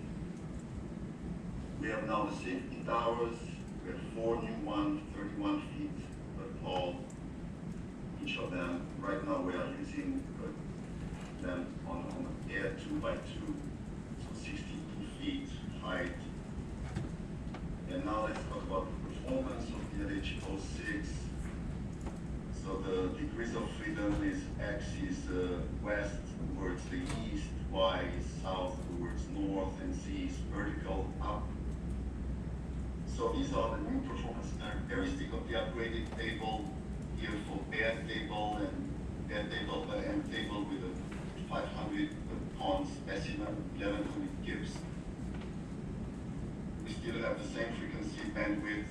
We have now the safety towers. We have 4 new ones, 31 feet tall, each of them. Right now we are using them on an air 2x2, so 62 feet height. And now let's talk about the performance of the LH06. So the degrees of freedom is X is west towards the east, Y is south towards north, and Z is vertical up. So these are the new performance characteristics of the upgraded table here for paired table and paired table and table with a 500 pound specimen, 1100 gibbs. We still have the same frequency bandwidth,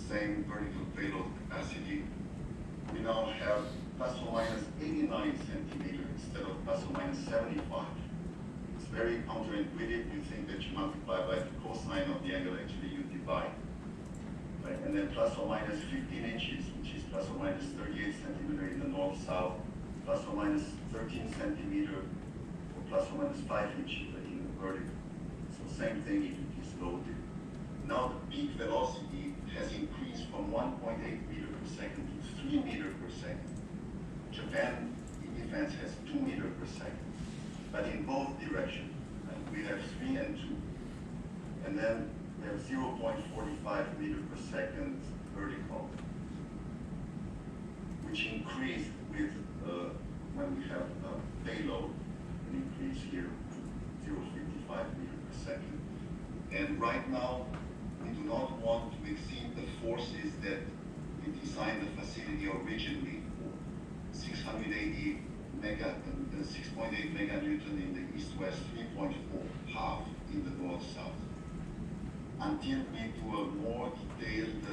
same vertical payload capacity. We now have plus or minus 89 centimeters instead of plus or minus 75. It's very counterintuitive. You think that you multiply by the cosine of the angle, actually you divide. Right? And then plus or minus 15 inches, which is plus or minus 38 centimeters in the north-south, plus or minus 13 centimeters, or plus or minus 5 inches in the vertical. So same thing if it is loaded. Now the peak velocity has increased from 1.8 meters per second to 3 meters per second. Japan in defense has 2 meters per second, but in both directions. We have 3 and 2. And then we have 0.45 meters per second vertical, which increased with when we have payload, an increase here to 0.55 meters per second. And right now, we do not want to exceed the forces that we designed the facility originally for. 680 mega, 6.8 meganewton in the east-west, 3.4, half in the north-south. Until we do a more detailed,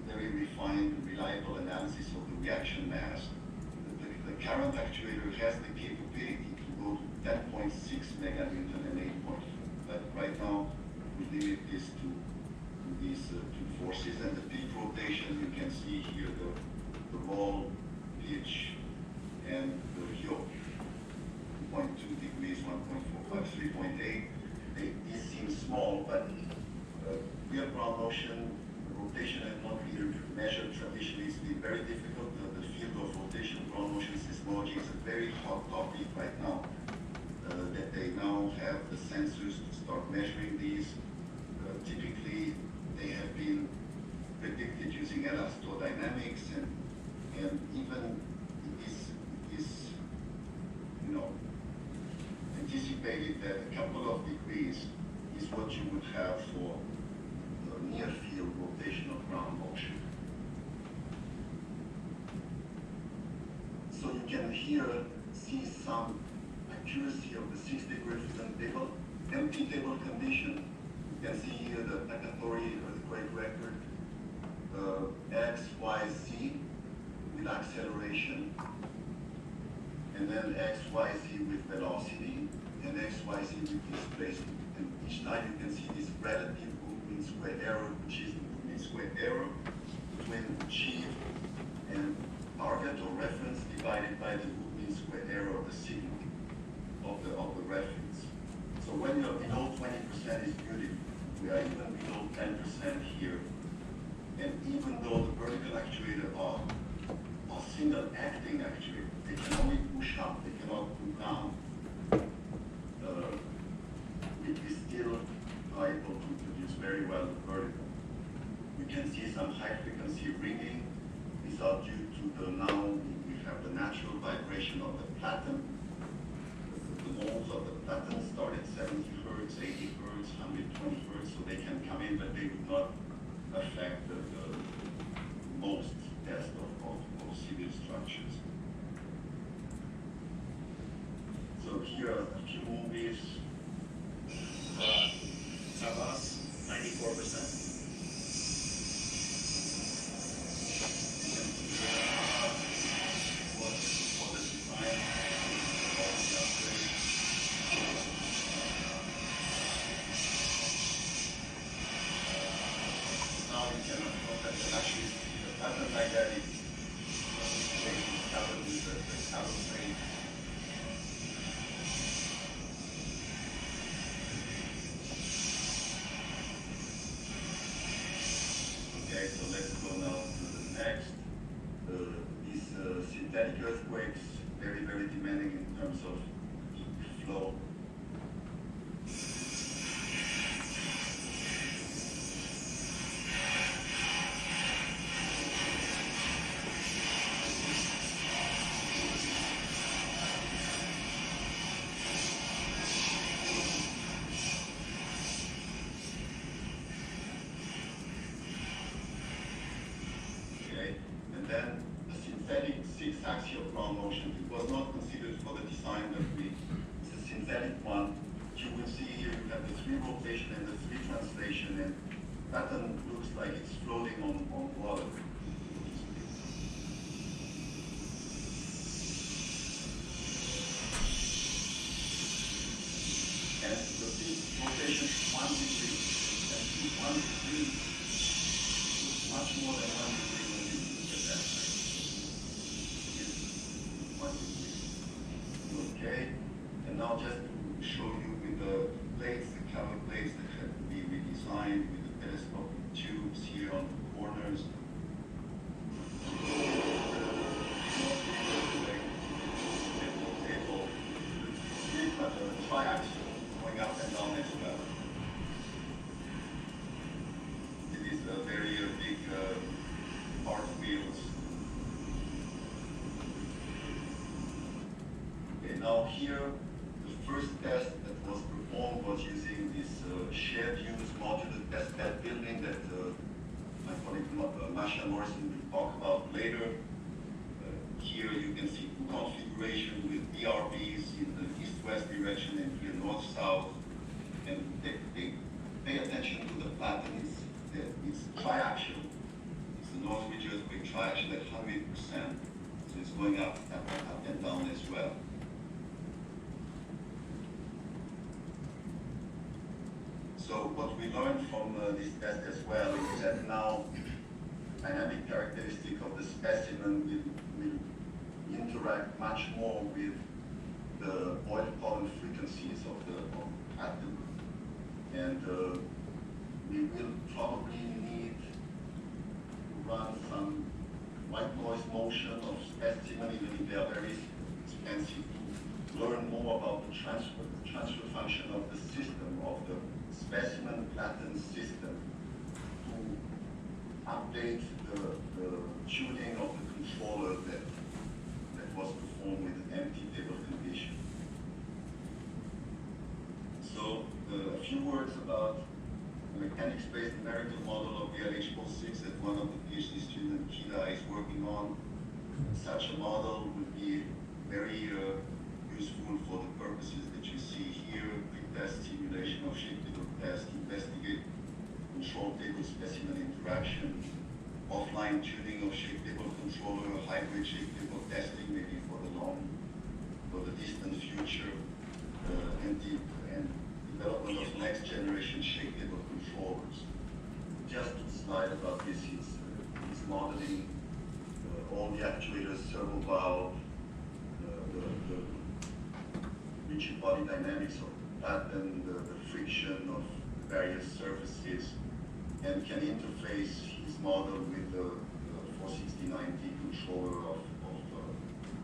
very refined, reliable analysis of the reaction mass, the current actuator has the capability to go to 10.6 meganewton and 8.4. But right now, we limit this to these two forces. And the peak rotation, you can see here the roll, pitch, and the yoke. 2.2 degrees, 1.45, 3.8. These seem small, but real ground motion, rotation and non-linear measure traditionally has been very difficult. The field of rotation, ground motion seismology is a very hot topic right now. That they now have the sensors to start measuring these. Typically, they have been predicted using elastodynamics, and even it is anticipated that a couple of degrees is what you would have for near field rotational ground motion. So you can here see some accuracy of the 6-degree freedom table, empty table condition. You can see here the placatory earthquake record, X, Y, Z with acceleration, and then X, Y, Z with velocity, and X, Y, Z with displacement. And each time you can see this relative movement square error, which is the movement square error between achieved and target or reference divided by the movement square error of the signal of the reference. So when you're below 20% is beautiful. We are even below 10% here. And even though the vertical actuators are single acting actuators, they can only push up, they cannot pull down. We still are able to produce very well the vertical. You can see some high frequency ringing. These are due to the now we have the natural vibration of the platen. The moles of the platen start at 70 hertz, 80 hertz, 120 hertz, so they can come in, but they would not affect the most test of civil structures. So here are a few movies. Tavas, 94%. Now we cannot look at the actually the pattern like that is covered with the carbon plate. Okay, so let's go now to the next. These synthetic earthquakes, very, very demanding in terms of heat flow. And then the synthetic 6-axial ground motion, it was not considered for the design that it's a synthetic one. You will see here you have the 3 rotation and the 3 translation, and pattern looks like it's floating on water. And the rotation is 1 degree, and 1 degree is much more than 1 degree. Okay, and now just to show you with the plates, the cover plates that have to be redesigned with the telescopic tubes here on the corners. Triaxial, going up and down as well. It is a very big part wheels. Okay, now here, the first test that was performed was using this shared use modular test bed building that my colleague Masha Morrison will talk about later. Here you can see 2 configurations with BRBs in the east-west direction and here north-south. And they pay attention to the pattern. It's triaxial. It's the North Ridge earthquake triaxial at 100%. So it's going up and down as well. So what we learned from this test as well is that now dynamic characteristic of the specimen will interact much more with the oil pollen frequencies of the atom. And we will probably need to run some white noise motion of specimen, even if they are very expensive, to learn more about the transfer function of the system, of the specimen pattern system, to update the tuning of the controller that was performed with an empty table condition. So a few words about the mechanics-based numerical model of the LH06 that one of the PhD students, Kida, is working on. Such a model would be very useful for the purposes that you see here: pre-test simulation of shape table test, investigate control table specimen interaction, offline tuning of shape table controller, hybrid shape table testing, maybe for the distant future, and development of next generation shape table controllers. Just a slide about this is modeling all the actuators, servo valve, the rigid body dynamics of the pattern, the friction of various surfaces, and can interface his model with the 469D controller of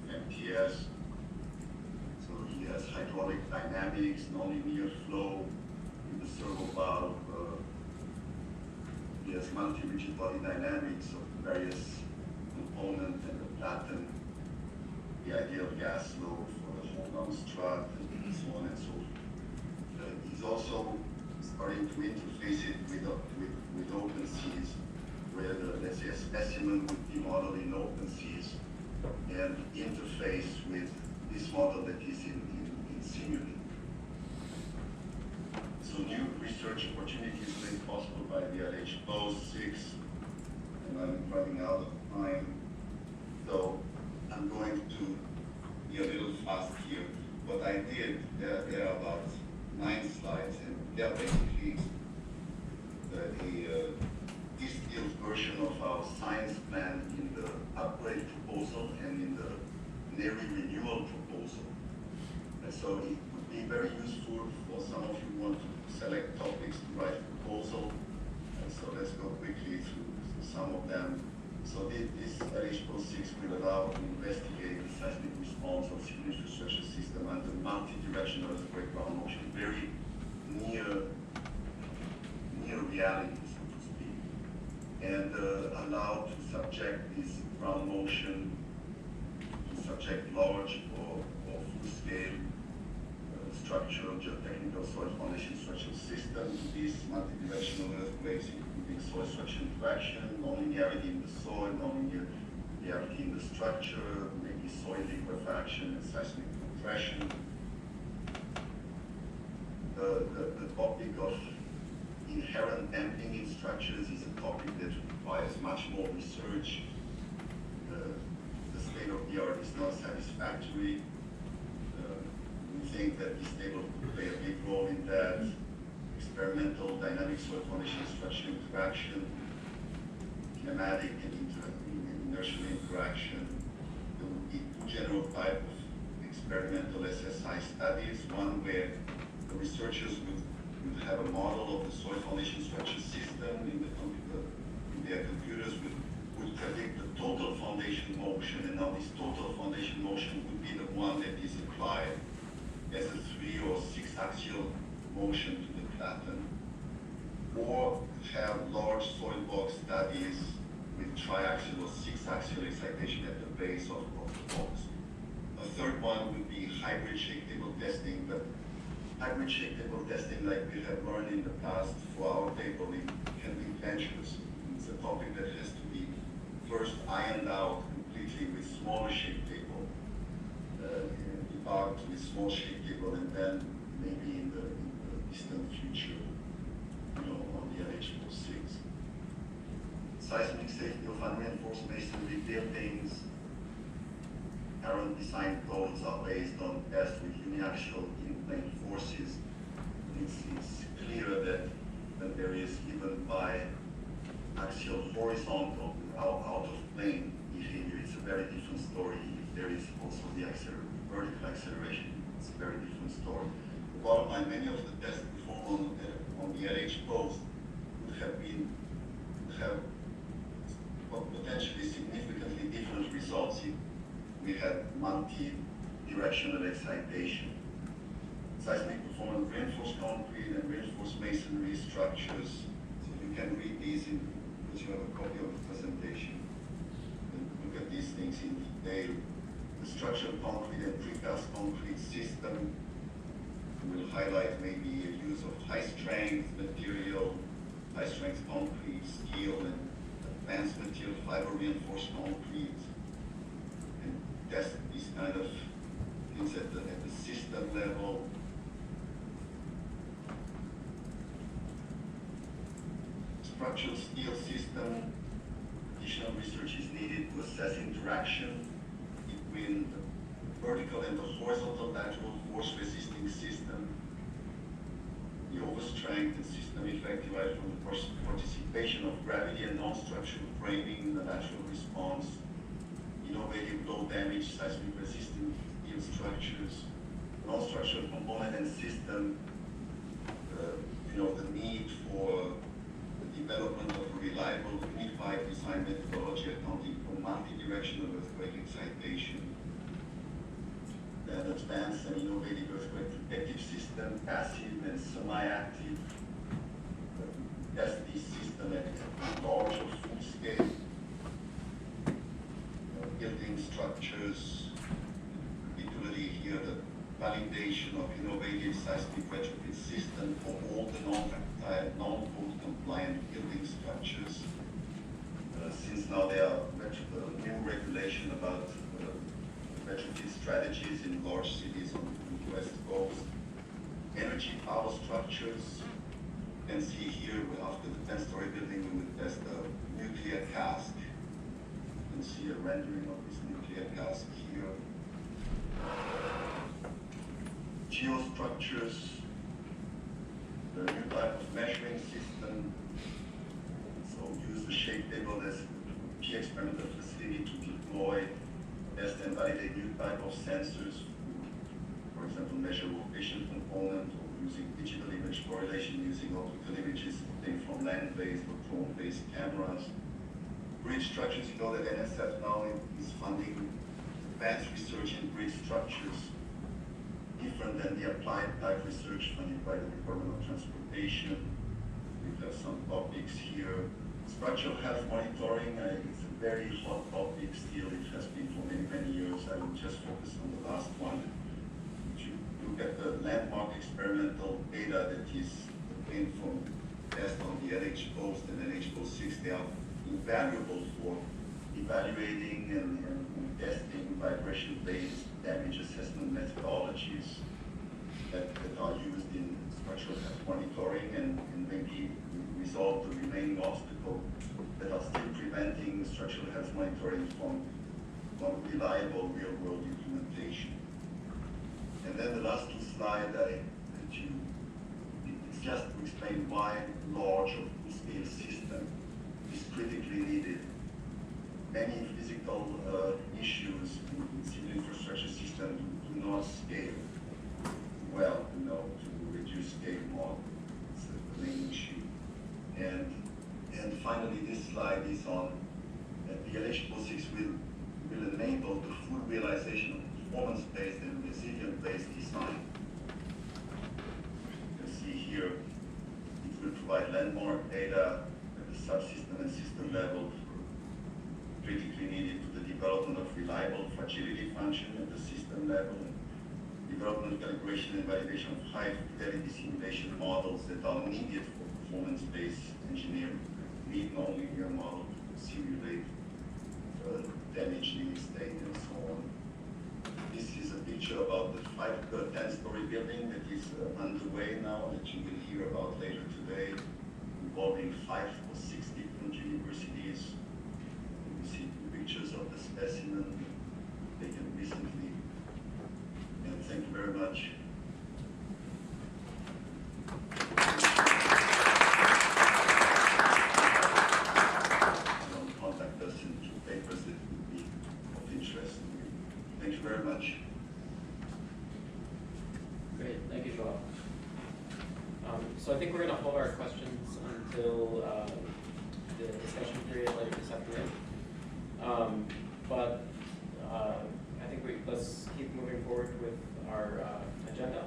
MTS. So he has hydraulic dynamics, nonlinear flow in the servo valve. He has multi-rigid body dynamics of various components and the pattern, the ideal gas flow for the hold-on strut, and so on and so forth. He's also starting to interface it with open seas, where let's say a specimen would be modeled in open seas and interface with this model that is in Simulink. So new research opportunities made possible by the LH06, and I'm running out of time, so I'm going to be a little fast here. What I did, there are about 9 slides, and they're basically a distilled version of our science plan in the upgrade proposal and in the NHERI renewal proposal. And so it would be very useful for some of you who want to select topics to write a proposal. And so let's go quickly through some of them. So this LH06 will allow to investigate the seismic response of civil infrastructure system under multi-directional earthquake ground motion, very near reality, so to speak, and allow to subject this ground motion, to subject large or full-scale structural, geotechnical soil foundation structural system to these multi-directional earthquakes, including soil structure interaction, nonlinearity in the soil, nonlinearity in the structure, maybe soil liquefaction and seismic compression. The topic of inherent damping in structures is a topic that requires much more research. The state of the art is not satisfactory. We think that this table could play a big role in that. Experimental dynamic soil foundation structure interaction, kinematic and inertial interaction. There would be 2 general types of experimental SSI studies. One where the researchers would have a model of the soil foundation structure system in their computers would predict the total foundation motion, and now this total foundation motion would be the one that is applied as a 3 or 6 axial motion to the pattern, or have large soil box studies with triaxial or 6-axial excitation at the base of the box. A third one would be hybrid shake table testing, but hybrid shake table testing, like we have learned in the past for our table, it can be adventurous. It's a topic that has to be first ironed out completely with smaller shake table, debugged with small shake table, and then maybe in the distant future, on the LH06. Seismic safety of unreinforced masonry buildings, design codes are based on tests with uniaxial in-plane forces. It's clear that when there is even by axial horizontal out of plane behavior, it's a very different story. If there is also the vertical acceleration, it's a very different story. The bottom line, many of the tests performed on the LH post would have potentially significantly different results if we had multi-directional excitation. Seismic performance reinforced concrete and reinforced masonry structures. So you can read these because you have a copy of the presentation. And look at these things in detail. The structural concrete and precast concrete system will highlight maybe a use of high-strength material, high-strength concrete, steel, and advanced material fiber-reinforced concrete, and test these kind of things at the system level. Structural steel system, additional research is needed to assess interaction between the vertical and the horizontal lateral force resisting system, the overstrength and system effect derived from the participation of gravity and non-structural framing in the lateral response, innovative low damage seismic resistant steel structures, non-structural component and system, the need for the development of a reliable unified design methodology accounting for multi-directional earthquake excitation, then advanced and innovative earthquake protective system, passive and semi-active. Test this system at large or full scale. Building structures, particularly here the validation of innovative seismic retrofit system for all the non-code compliant building structures. Since now there are new regulation about retrofit strategies in large cities on the West Coast. Energy power structures. You can see here after the 10-story building we would test a nuclear cask. You can see a rendering of this nuclear cask here. Geostructures, the new type of measuring system. So use the shape table as a key experimental facility to deploy, test and validate new type of sensors. For example, measure rotation component or using digital image correlation using optical images obtained from land-based or drone-based cameras. Bridge structures, you know that NSF now is funding advanced research in bridge structures, different than the applied type research funded by the Department of Transportation. We have some topics here. Structural health monitoring, it's a very hot topic still. It has been for many, many years. I will just focus on the last one. If you look at the landmark experimental data that is obtained from tests on the LH post and LH post 6, they are invaluable for evaluating and testing vibration-based damage assessment methodologies that are used in structural health monitoring and maybe resolve the remaining obstacles that are still preventing structural health monitoring from reliable real-world implementation. And then the last two slides, it's just to explain why large or full-scale system is critically needed. Many physical issues in civil infrastructure systems do not scale well, to reduce scale model. It's the main issue. And finally, this slide is on the LH Post 6 will enable the full realization of performance-based and resilient-based design. You can see here, it will provide landmark data at the subsystem and system level critically needed to the development of reliable fragility function at the system level, and development, calibration, and validation of high-fidelity simulation models that are needed for performance-based engineering. Need non-linear model to simulate damage limit state and so on. This is a picture about the 10-story building that is underway now, that you will hear about later today, involving 5 or 6 different universities. You see pictures of the specimen. taken recently. And thank you very much. Contact us into papers that would be of interest. Thank you very much. Great, thank you, Joel. So I think we're going to hold our questions until the discussion period later this afternoon. But I think let's keep moving forward with our agenda.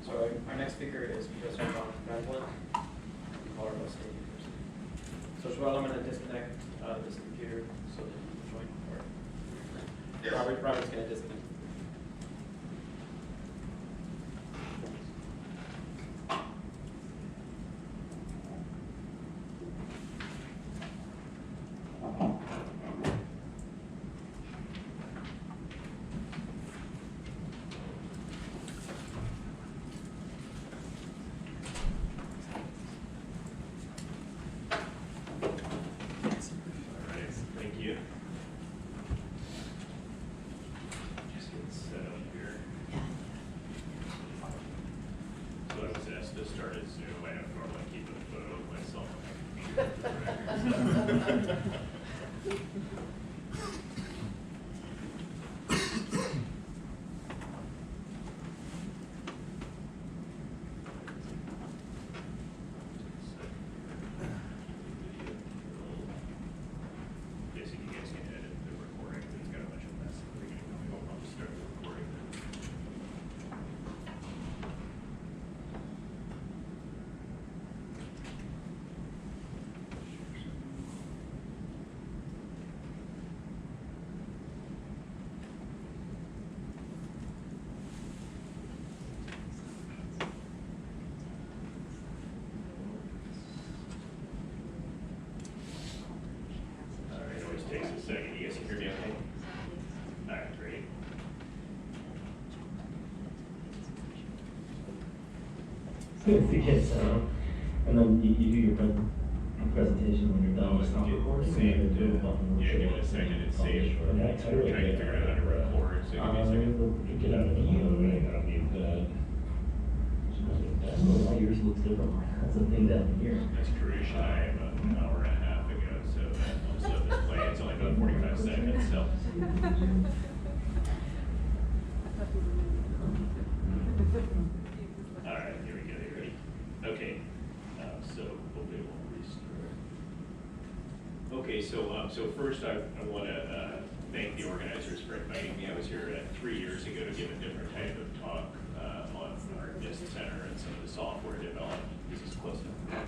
So our next speaker is Professor John Van Colorado State University. So Joel, I'm going to disconnect this computer so that you can join. Or Yes. Robert's going to disconnect. Thank you. Just get set up here. So I was asked to start at Zoom. I don't normally keep a photo of myself. Guessing you guys can edit the recording. It's got a bunch of mess at the beginning. I'll just start the recording then. All right, it always takes a second. You guys can hear me okay? All right, great. Yes, and then you do your presentation when you're done. It's not recording. Save the, yeah, give it a second. It's saved. I'm trying to figure out how to record, so give me a second. Get out of the way. I don't need that. All yours looks different. That's the thing down here. That's crucial. I am an hour and a half ago, so most of this play, it's only about 45 seconds, so. All right, here we go. You ready? Okay. So hopefully we'll restart. Okay, so first I want to thank the organizers for inviting me. I was here 3 years ago to give a different type of talk on our NIST Center and some of the software developed. This is close enough.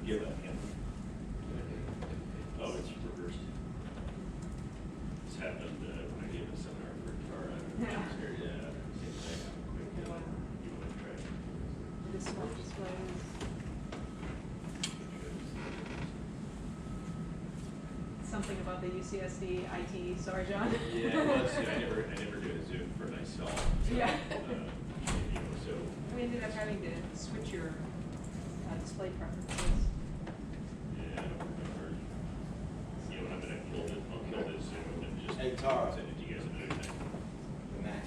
Give that hand. Oh, it's reversed. This happened when I gave a seminar for Tara. Yeah. Same thing. Quick, you want to try it? This one displays. Something about the UCSD IT, sorry, John. Yeah, well, I never do a Zoom for myself. So, Yeah. So. We ended up having to switch your display preferences. Yeah, I don't remember. You know, I'm gonna kill this Zoom and just Hey, Tara. send it to you guys another time. The Mac.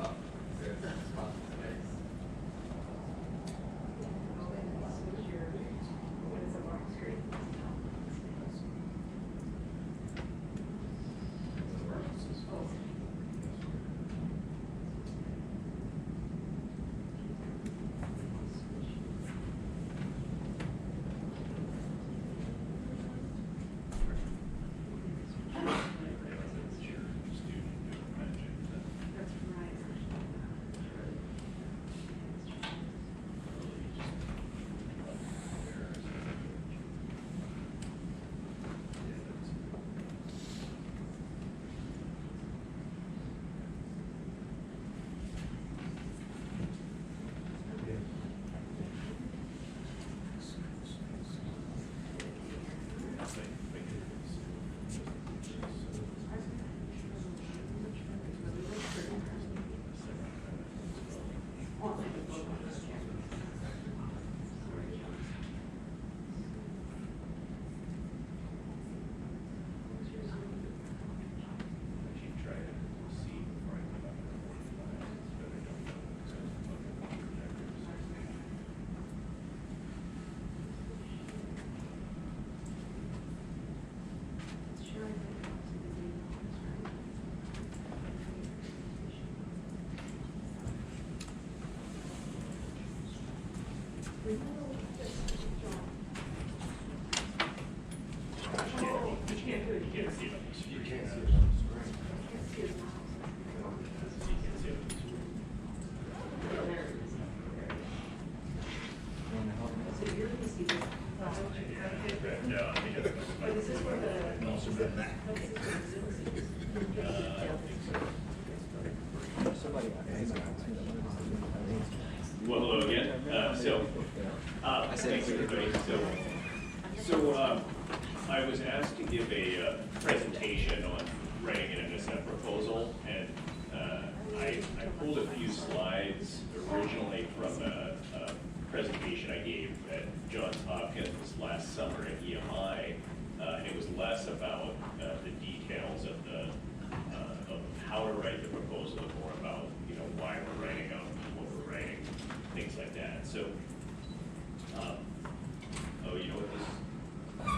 Oh, good. Switch your, what is it, lock screen? Well, hello again. Thanks everybody. I was asked to give a presentation on writing an NSF proposal, and I pulled a few slides originally from a presentation I gave at Johns Hopkins last summer at EMI, and it was less about the details of how to write the proposal, and more about why we're writing them, what we're writing, things like that. So, you know what this?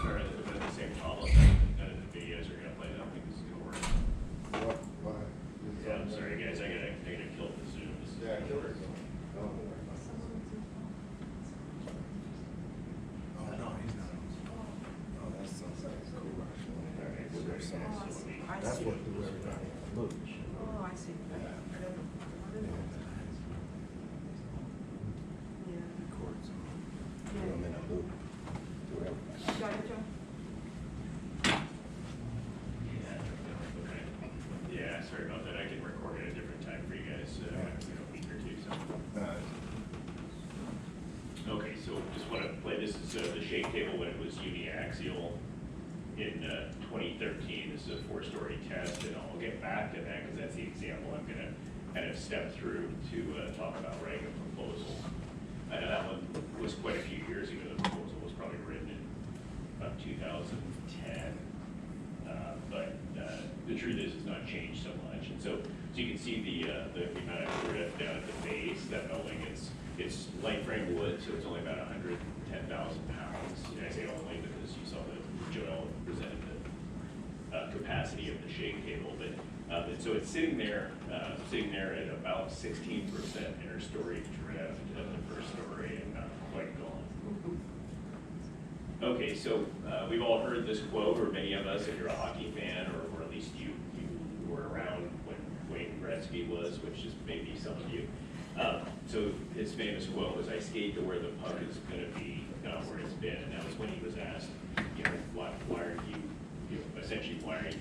Or the same problem. None of the videos are gonna play. I don't think this is gonna work. What? Yeah, I'm sorry guys. I gotta kill the Zoom. Yeah, kill it. Oh, no, he's not. Oh, that sounds like a cool rush. All right, well, there's some. That's what the way look. Oh, I see. I'm in a loop. Yeah, sorry about that. I can record at a different time for you guys, a week or two. So. Okay, so just want to play. This is the shake table when it was uniaxial in 2013. This is a 4-story test, and I'll get back to that because that's the example I'm going to kind of step through to talk about writing a proposal. I know that one was quite a few years ago. The proposal was probably written in about 2010. But the truth is, it's not changed so much. And so you can see the amount of grit down at the base. That building, it's light frame wood, so it's only about 110,000 pounds. And I say only because you saw that Joel presented the capacity of the shake table. But so it's sitting there at about 16% inner story drift at the first story, and not quite gone. Okay, so we've all heard this quote, or many of us, if you're a hockey fan, or at least you were around when Wayne Gretzky was, which is maybe some of you. So his famous quote was, "I skate to where the puck is going to be, not where it's been." And that was when he was asked, why are you, essentially, why are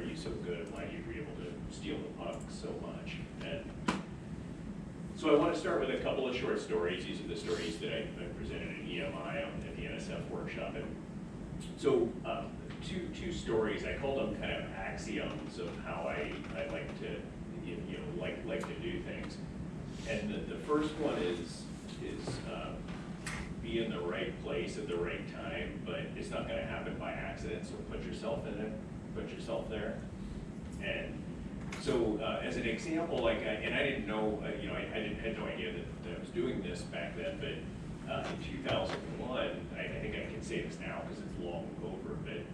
you so good? Why are you able to steal the puck so much? And so I want to start with a couple of short stories. These are the stories that I presented at EMI at the NSF workshop. And so two stories, I called them kind of axioms of how I like to like to do things. And the first one is be in the right place at the right time, but it's not going to happen by accident. So put yourself in it, put yourself there. And so as an example, I didn't know, I had no idea that I was doing this back then, but in 2001, I think I can say this now because it's long over, but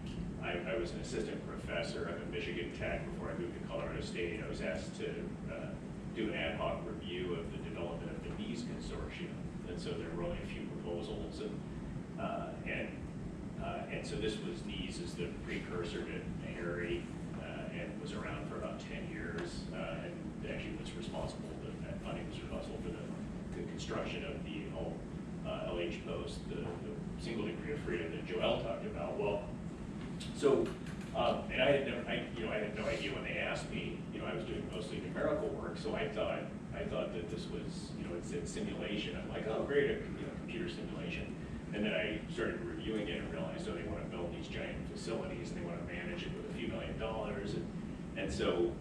I was an assistant professor up at Michigan Tech before I moved to Colorado State. I was asked to do an ad hoc review of the development of the NHERI consortium. And so there were only a few proposals, and so this was NHERI is the precursor to NHERI, and was around for about 10 years, and actually was responsible, that funding was responsible for the construction of the LH post, the single degree of freedom that Joel talked about. Well, so, and I had no idea when they asked me, I was doing mostly numerical work, so I thought that this was, it said simulation. I'm like, oh great, computer simulation. And then I started reviewing it and realized, they want to build these giant facilities and they want to manage it with a few $1 million. And so,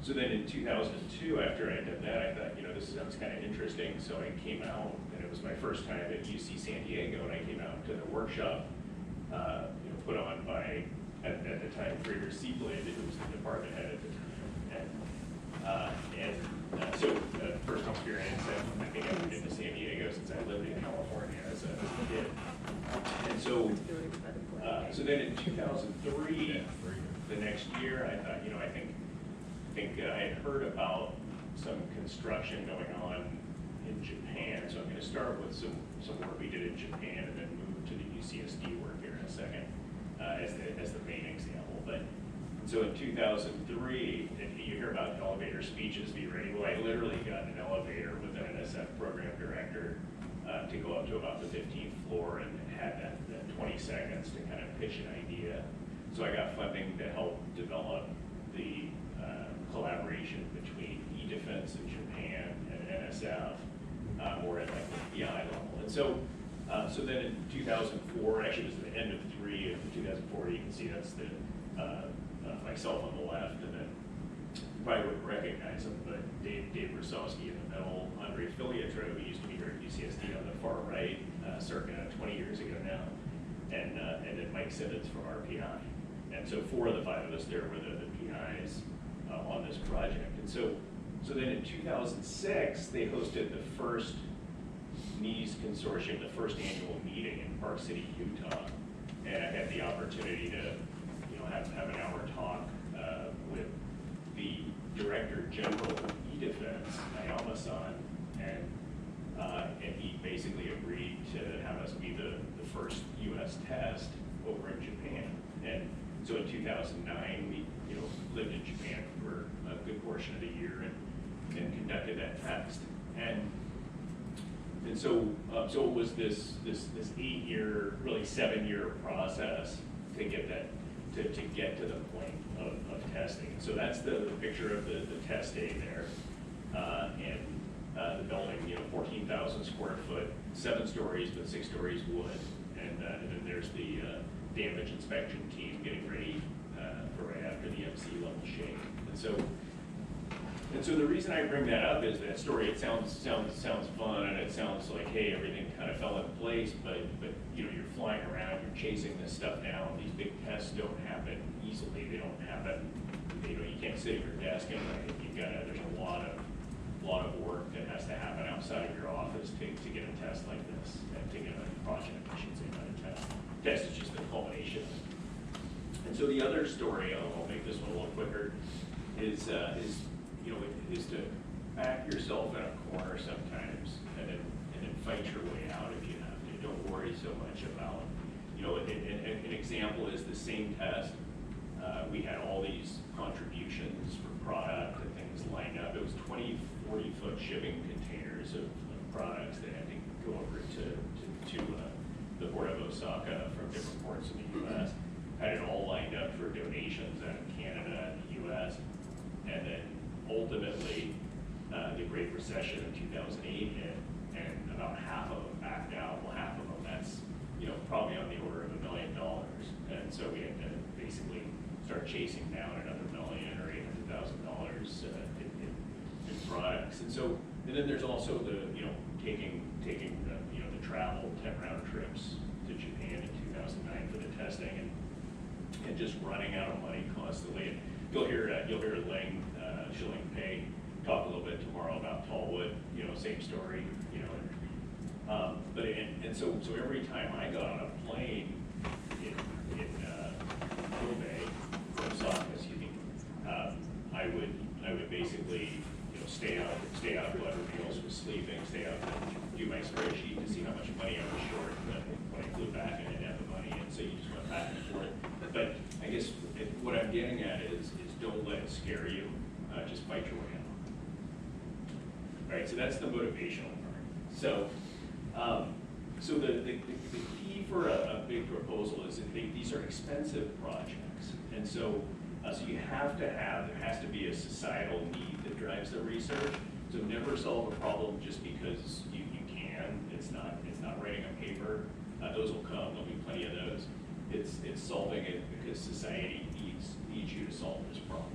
so then in 2002, after I did that, I thought, this sounds kind of interesting. So I came out, and it was my first time at UC San Diego, and I came out to the workshop, put on by, at the time, Frieder Seablade, who was the department head at the time. So first experience, I think I've been to San Diego since I lived in California as a kid. And so, so then in 2003, the next year, I thought, I think I had heard about some construction going on in Japan. So I'm going to start with some work we did in Japan and then move to the UCSD work here in a second as the main example. But so in 2003, if you hear about elevator speeches, be ready. Well, I literally got an elevator with an NSF program director to go up to about the 15th floor and had that 20 seconds to kind of pitch an idea. So I got funding to help develop the collaboration between e-defense in Japan and NSF, more at like the PI level. And so, so then in 2004, actually it was at the end of 3 of 2004, you can see that's the myself on the left, and then you probably wouldn't recognize him, but Dave Rosowski in the middle, Andre Filiatro, who used to be here at UCSD on the far right, circa 20 years ago now, and then Mike Simmons from RPI. And so 4 of the 5 of us there were the PIs on this project. And so then in 2006, they hosted the first NEES consortium, the first annual meeting in Park City, Utah. And I had the opportunity to, have an hour talk with the Director General of E-Defense, Ayama-san, and he basically agreed to have us be the first U.S. test over in Japan. And so in 2009, we lived in Japan for a good portion of the year and conducted that test. And so it was this 8-year, really 7-year process to get that to get to the point of testing. And so that's the picture of the test day there, and the building, 14,000 square foot, 7 stories, but 6 stories wood, and then there's the damage inspection team getting ready for right after the MC level shake. And so the reason I bring that up is that story. It sounds fun, and it sounds like, hey, everything kind of fell in place. But you're flying around, you're chasing this stuff down. These big tests don't happen easily. They don't happen. You can't sit at your desk and there's a lot of work that has to happen outside of your office to get a test like this, and to get a project, I should say, not a test. Test is just the culmination. And so the other story, I'll make this one a little quicker, is to back yourself in a corner sometimes and then fight your way out if you have to. Don't worry so much about, an example is the same test. We had all these contributions for product and things lined up. It was 20, 40-foot shipping containers of products that had to go over to the port of Osaka from different ports in the U.S. Had it all lined up for donations out of Canada and the U.S. And then ultimately, the Great Recession of 2008 hit, and about half of them backed out. Well, half of them, that's probably on the order of $1 million. And so we had to basically start chasing down another $1 million or $800,000 in products. And then there's also the taking the travel 10 round trips to Japan in 2009 for the testing and just running out of money constantly. And you'll hear Ling Shilling Pei talk a little bit tomorrow about Tallwood, same story, but so every time I got on a plane in Kobe, from Osaka, I would basically stay out while everybody else was sleeping, stay out and do my spreadsheet to see how much money I was short. But when I flew back, I didn't have the money, and so you just went back and forth. But I guess what I'm getting at is don't let it scare you. Just fight your way out. All right, so that's the motivational part. So, the key for a big proposal is that these are expensive projects, and so you have to have, there has to be a societal need that drives the research. So never solve a problem just because you can. It's not writing a paper. Those will come. There'll be plenty of those. It's solving it because society needs you to solve this problem.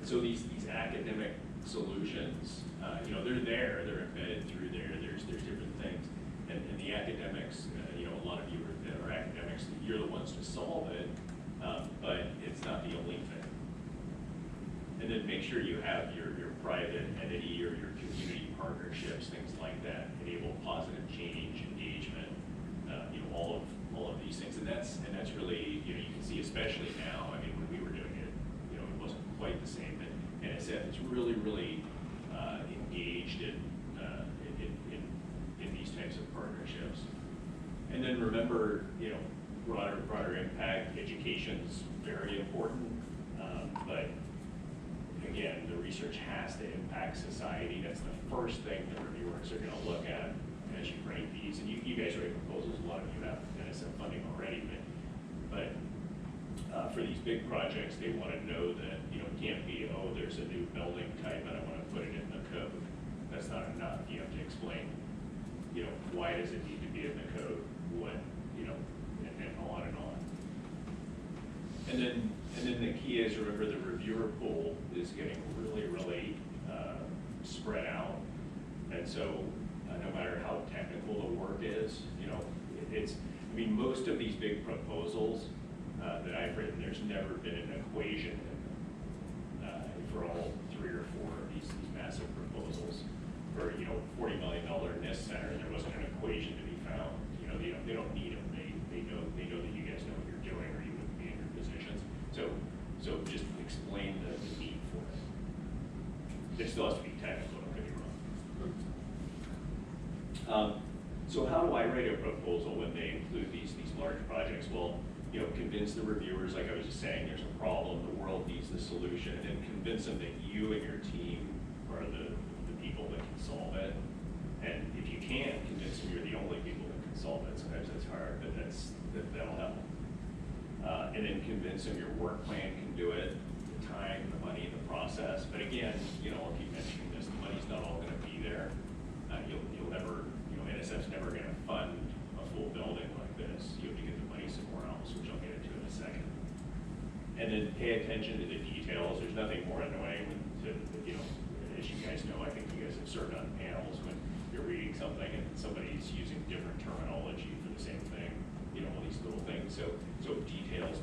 So these academic solutions, they're embedded through there. There's different things, and the academics, a lot of you are academics. You're the ones to solve it, but it's not the only thing. And then make sure you have your private entity or your community partnerships, things like that, enable positive change, engagement, all of these things, and that's really, you can see especially now. I mean, when we were doing it, it wasn't quite the same, but NSF is really engaged in types of partnerships. And then remember, you know, broader impact, education's very important, but again, the research has to impact society. That's the first thing the reviewers are gonna look at as you write these. And you guys write proposals, a lot of you have NSF funding already, but for these big projects, they wanna know that, you know, it can't be, oh, there's a new building type and I wanna put it in the code. That's not enough. You have to explain, you know, why does it need to be in the code? What, you know, and on and on. And then the key is, remember, the reviewer pool is getting really spread out. And so no matter how technical the work is, you know, I mean, most of these big proposals that I've written, there's never been an equation for all 3 or 4 of these massive proposals. For, you know, $40 million NIST center, there wasn't an equation to be found. You know, they don't need them. They know that you guys know what you're doing, or you wouldn't be in your positions. So just explain the need for it. It still has to be technical, don't get me wrong. So how do I write a proposal when they include these large projects? Well, you know, convince the reviewers, like I was just saying, there's a problem, the world needs the solution, and then convince them that you and your team are the people that can solve it. And if you can't convince them you're the only people that can solve it, sometimes that's hard, but that'll help. And then convince them your work plan can do it, the time, the money, the process. But again, you know, I'll keep mentioning this, the money's not all gonna be there. You'll never, you know, NSF's never gonna fund a full building like this. You have to get the money somewhere else, which I'll get into in a second. And then pay attention to the details. There's nothing more annoying than you know, as you guys know, I think you guys have served on panels when you're reading something and somebody's using different terminology for the same thing, you know, all these little things. So details.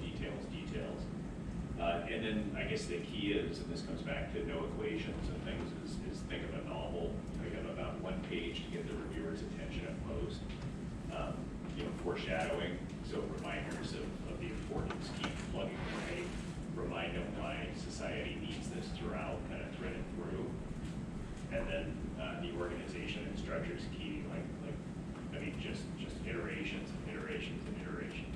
And then I guess the key is, and this comes back to no equations and things, is think of a novel. You have about 1 page to get the reviewer's attention at most. You know, foreshadowing, so reminders of the importance, keep plugging away, remind them why society needs this throughout, kind of thread it through. And then the organization and structure is key, I mean, just iterations and iterations and iterations.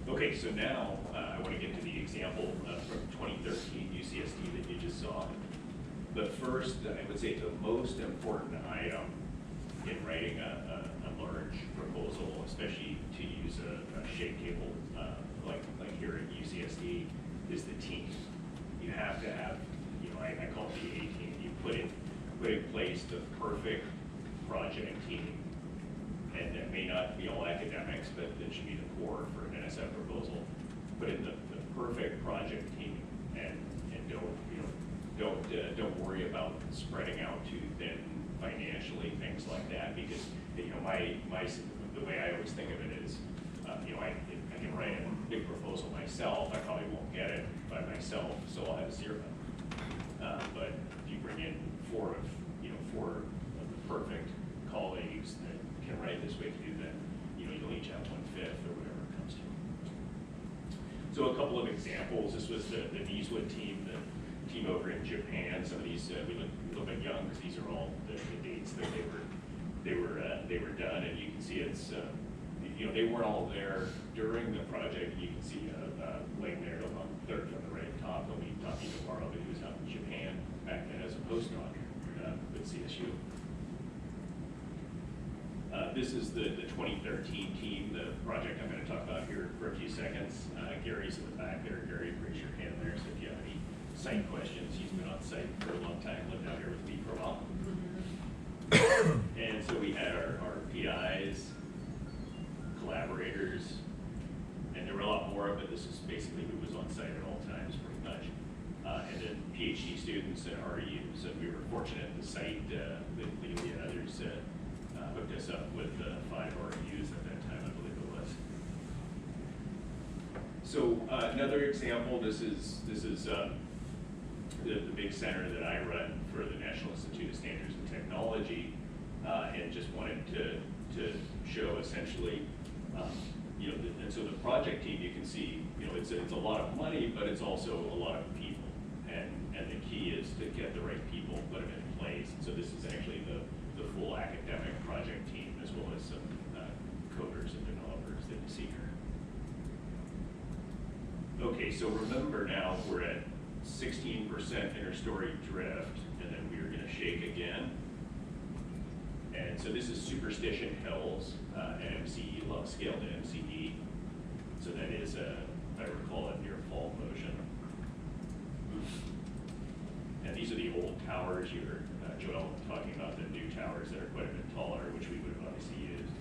Okay, so now I want to get to the example from 2013 UCSD that you just saw. But first, I would say the most important item in writing a large proposal, especially to use a shake table like here at UCSD, is the team. You have to have, you know, I call it the A team. You put in place the perfect project team. And that may not be all academics, but it should be the core for an NSF proposal. Put in the perfect project team, and don't worry about spreading out too thin financially, things like that, because you know the way I always think of it is, you know, I can write a big proposal myself. I probably won't get it by myself, so I'll have 0. But if you bring in 4 of the perfect colleagues that can write this way too, then you know you'll each have 1/5 or whatever it comes to. So a couple of examples. This was the Nieswood team, the team over in Japan. Some of these we look a little bit young because these are all the dates that they were done, and you can see it's you know, they weren't all there during the project. You can see a link there on third from the right top. He'll be talking tomorrow, but he was out in Japan back then as a postdoc with CSU. This is the 2013 team, the project I'm going to talk about here for a few seconds. Gary's in the back there. Gary, raise your hand there. So if you have any site questions, he's been on site for a long time, lived out here with me for a while. And so we had our PIs, collaborators, and there were a lot more, but this is basically who was on site at all times, pretty much. And then PhD students and REUs, and we were fortunate the site that Lily and others hooked us up with 5 REUs at that time, I believe it was. So another example, this is the big center that I run for the National Institute of Standards and Technology, and just wanted to show essentially, you know, and so the project team, you can see, you know, it's a lot of money, but it's also a lot of people, and the key is to get the right people, put them in place. And so this is actually the full academic project team, as well as some coders and developers that you see here. Okay, so remember now we're at 16% interstory drift, and then we are going to shake again. And so this is Superstition Hills, MCE, scale to MCE. So that is, if I recall, a near fault motion. And these are the old towers. You heard Joel talking about the new towers that are quite a bit taller, which we would have obviously used.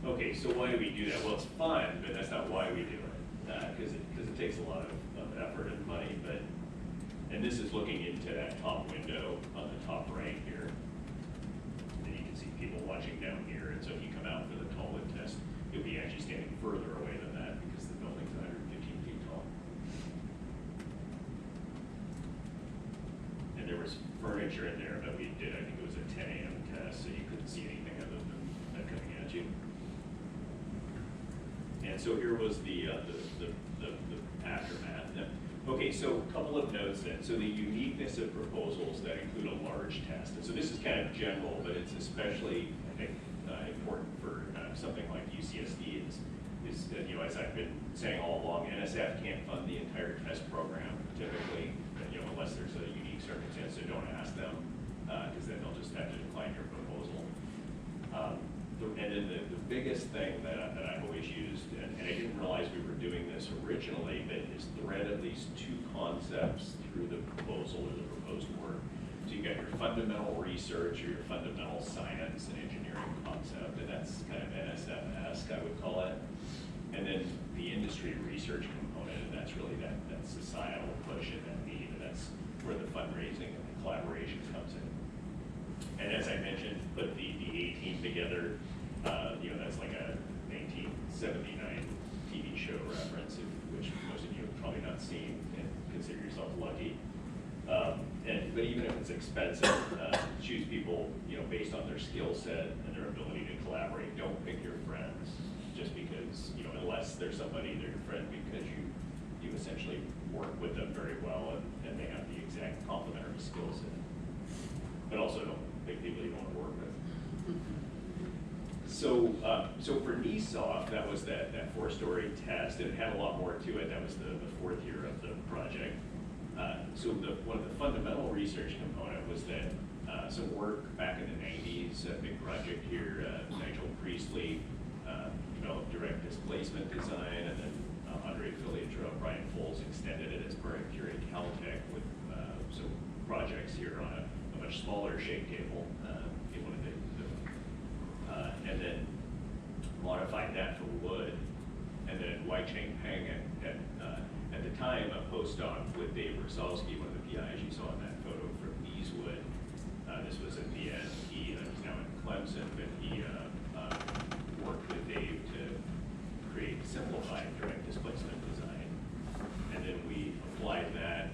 Okay, so why do we do that? Well, it's fun, but that's not why we do it, because it takes a lot of effort and money. And this is looking into that top window on the top right here. And you can see people watching down here. And so if you come out for the tall wood test, you'll be actually standing further away than that because the building's 115 feet tall. And there was furniture in there, but we did, I think it was a 10 a.m. test, so you couldn't see anything other than that coming at you. And so here was the aftermath. Okay, so a couple of notes then. So the uniqueness of proposals that include a large test. And so this is kind of general, but it's especially, I think, important for something like UCSD is you know, as I've been saying all along, NSF can't fund the entire test program typically, you know, unless there's a unique circumstance, so don't ask them, because then they'll just have to decline your proposal. And then the biggest thing that I've always used, and I didn't realize we were doing this originally, but is thread at least two concepts through the proposal or the proposed work. So you've got your fundamental research or your fundamental science and engineering concept, and that's kind of NSF-esque, I would call it. And then the industry research component, and that's really that societal push and that need, and that's where the fundraising and the collaboration comes in. And as I mentioned, put the A team together. You know, that's like a 1979 TV show reference, which most of you have probably not seen, and consider yourself lucky. But even if it's expensive, choose people, you know, based on their skill set and their ability to collaborate. Don't pick your friends just because, you know, unless there's somebody they're your friend because you essentially work with them very well and they have the exact complementary skill set. But also don't pick people you don't want to work with. So for NESOF, that was that 4-story test, and it had a lot more to it. That was the fourth year of the project. So one of the fundamental research component was that some work back in the 90s, a big project here, Nigel Priestley developed direct displacement design, and then Andre Filiatro, Brian Foles extended it as part of NHERI Caltech with some projects here on a much smaller shake table. And then modified that for wood. And then Wai Chang Peng, at the time, a postdoc with Dave Rosowski, one of the PIs you saw in that photo from Eastwood. This was at the end. He was now in Clemson, but he worked with Dave to create simplified direct displacement design. And then we applied that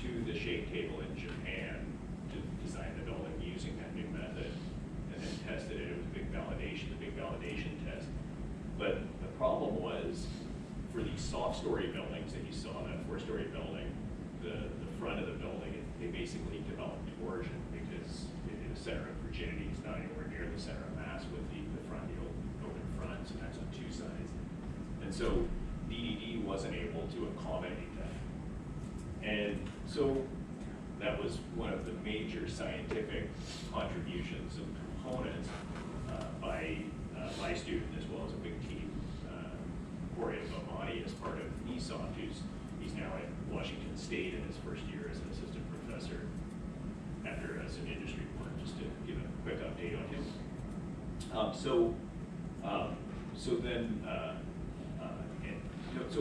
to the shake table in Japan to design the building using that new method. And then tested it. It was a big validation test. But the problem was, for these soft-story buildings that you saw, that 4-story building, the front of the building, they basically developed torsion because the center of rigidity is not anywhere near the center of mass with the front, the open front, so that's on two sides. And so DDD wasn't able to accommodate that. And so that was one of the major scientific contributions and components by my student, as well as a big team. Jorge Bomani is part of NESOF, he's now at Washington State in his first year as an assistant professor after some industry work, just to give a quick update on him. So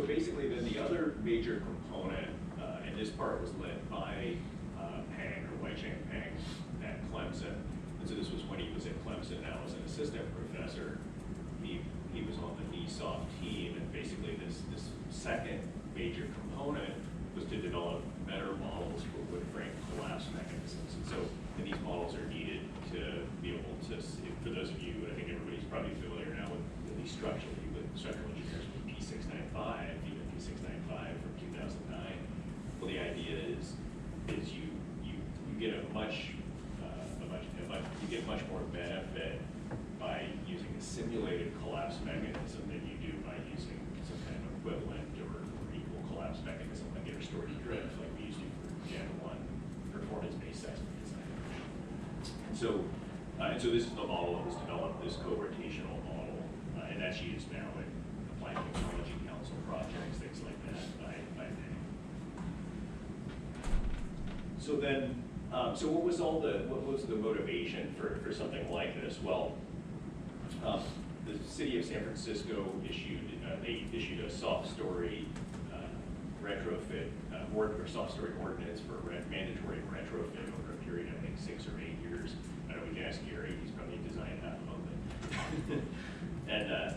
basically then the other major component, and this part was led by Peng, or Wai Chang Peng, at Clemson. And so this was when he was at Clemson now as an assistant professor. He was on the NESOF team, and basically this second major component was to develop better models for wood frame collapse mechanisms. And so these models are needed to be able to, for those of you, I think everybody's probably familiar now with at least structural engineers with P695, even P695 from 2009. Well, the idea is you get a story drift like we used to for Gen 1 performance-based seismic design. And so this is the model that was developed, this co-rotational model, and that's used now in Applied Technology Council projects, things like that by many. So then, so what was the motivation for something like this? Well, the city of San Francisco issued a soft story retrofit or soft story ordinance for mandatory retrofit over a period of, I think, 6 or 8 years. I know we can ask Gary, he's probably designed half of it. And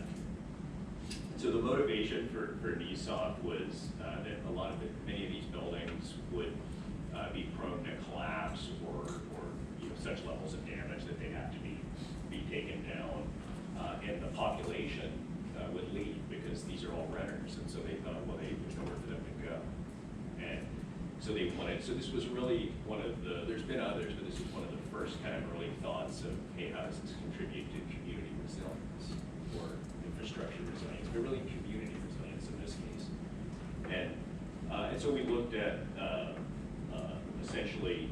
so the motivation for NESOF was that many of these buildings would be prone to collapse or such levels of damage that they have to be taken down, and the population would leave because these are all renters, and so they thought, well, there's nowhere for them to go, and so they wanted. So this was really one of the. There's been others, but this was one of the first kind of early thoughts of, hey, how does this contribute to community resilience or infrastructure resilience, but really community resilience in this case, and so we looked at essentially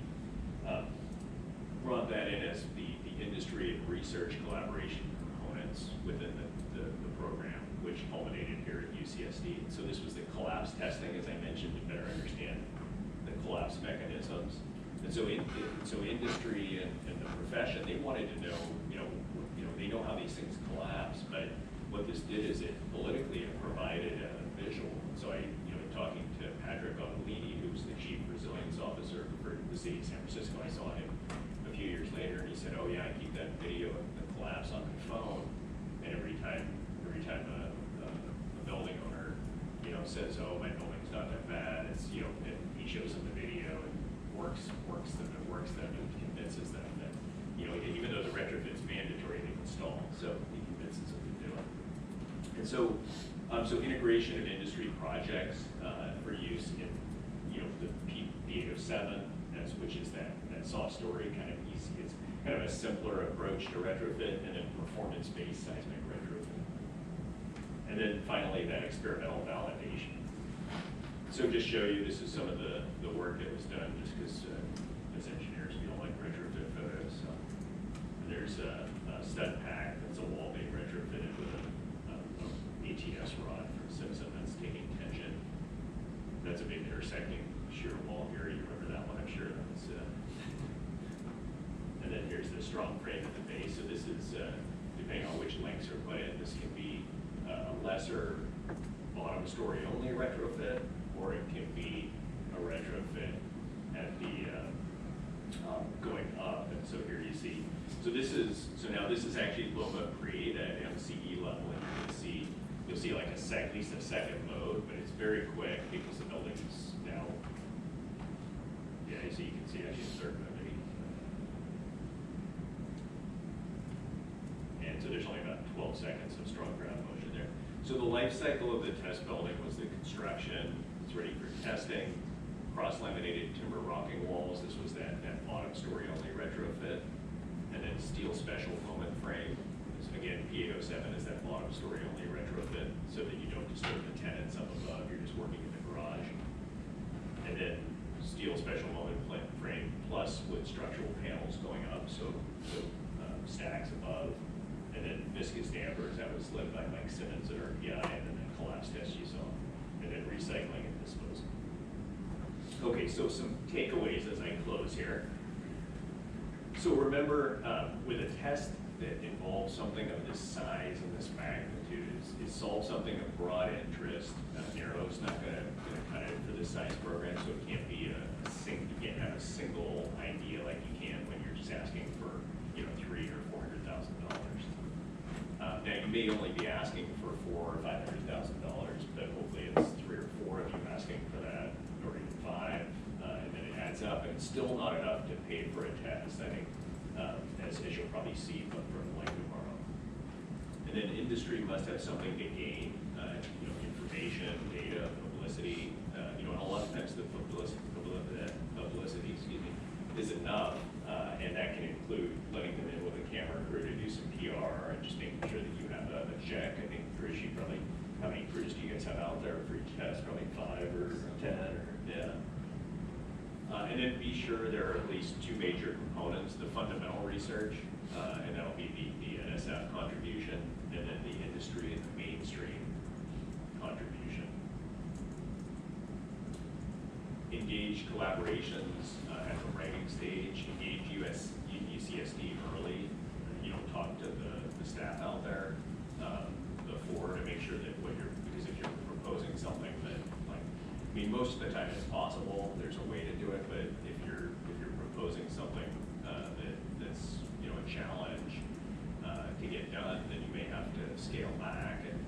brought that in as the industry and research collaboration components within the program, which culminated here at UCSD. So this was the collapse testing, as I mentioned, to better understand the collapse mechanisms. And so industry and the profession, they wanted to know, they know how these things collapse, but what this did is it politically provided a visual. So talking to Patrick Ottolini, who's the Chief Resilience Officer for the city of San Francisco, I saw him a few years later, and he said, "Oh yeah, I keep that video of the collapse on my phone, and every time a building owner, says, oh, my building's not that bad, it's and he shows them the video and works them and convinces them that even though the retrofit's mandatory, they install, so he convinces them to do it." And so integration of industry projects for use in the P807, which is that soft story kind of easy. It's kind of a simpler approach to retrofit, and then performance-based seismic retrofit. And then finally, that experimental validation. So just show you, this is some of the work that was done, just because as engineers, we don't like retrofit photos. So there's a stud pack, that's a wall being retrofitted with an ATS rod from Simpson that's taking tension. That's a big intersecting shear wall here. You remember that one, I'm sure. That's, and then here's the strong frame at the base. So this is, depending on which lengths are put in, this can be a lesser bottom story only retrofit, or it can be a retrofit at the going up. And so here you see, now this is actually Loma Pre at MCE level, and you can see, you'll see like at least a second mode, but it's very quick because the building's now, so you can see actually certain movie. And so there's only about 12 seconds of strong ground motion there. So the life cycle of the test building was the construction, it's ready for testing, cross-laminated timber rocking walls, this was that bottom story only retrofit, and then steel special moment frame. So again, P807 is that bottom story only retrofit, so that you don't disturb the tenants up above, you're just working in the garage. And then steel special moment frame plus with structural panels going up, so stacks above. And then viscous dampers, that was led by Mike Simmons at RPI, and then the collapse test you saw. And then recycling and disposal. Okay, so some takeaways as I close here. So remember, with a test that involves something of this size and this magnitude, is solve something of broad interest. Narrow is not going to cut it for this size program, so it can't be you can't have a single idea like you can when you're just asking for $300,000 or $400,000. Now you may only be asking for $400,000 or $500,000, but hopefully it's 3 or 4 of you asking for that, or even 5, and then it adds up, and it's still not enough to pay for a test. I think, as you'll probably see from like tomorrow. And then industry must have something to gain, information, data, publicity. And a lot of times the publicity, is enough, and that can include letting them in with a camera crew to do some PR and just making sure that you have a check. I think crews, how many crews do you guys have out there for each test? Probably 5 or 10, or Yeah. And then be sure there are at least two major components, the fundamental research, and that'll be the NSF contribution, and then the industry and the mainstream contribution. Engage collaborations at the writing stage, engage UCSD early, talk to the staff out there before to make sure that because if you're proposing something that, most of the time it's possible, there's a way to do it, but if you're proposing something that's a challenge to get done, then you may have to scale back and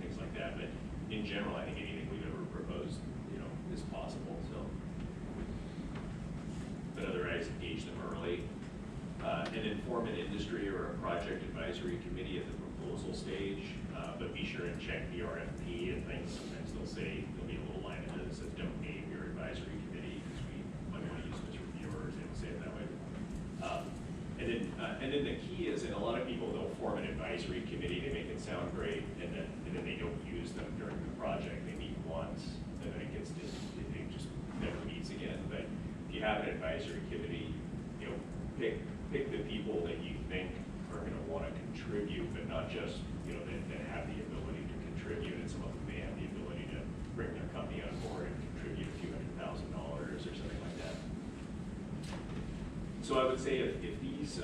things like that. But in general, I think anything we've ever proposed, is possible. So, but otherwise, engage them early, and then form an industry or a project advisory committee at the proposal stage. But be sure and check the RFP and things. Sometimes there'll be a little line in it that says don't name your advisory committee because we might want to use them as reviewers. They don't say it that way. And then the key is, and a lot of people they'll form an advisory committee. They make it sound great, and then they don't use them during the project. They meet once, and then it just never meets again. But if you have an advisory committee, pick the people that you think are going to want to contribute, but not just that have the ability to contribute, and some of them may have the ability to bring their company on board and contribute a few $100,000 or something like that. So I would say if these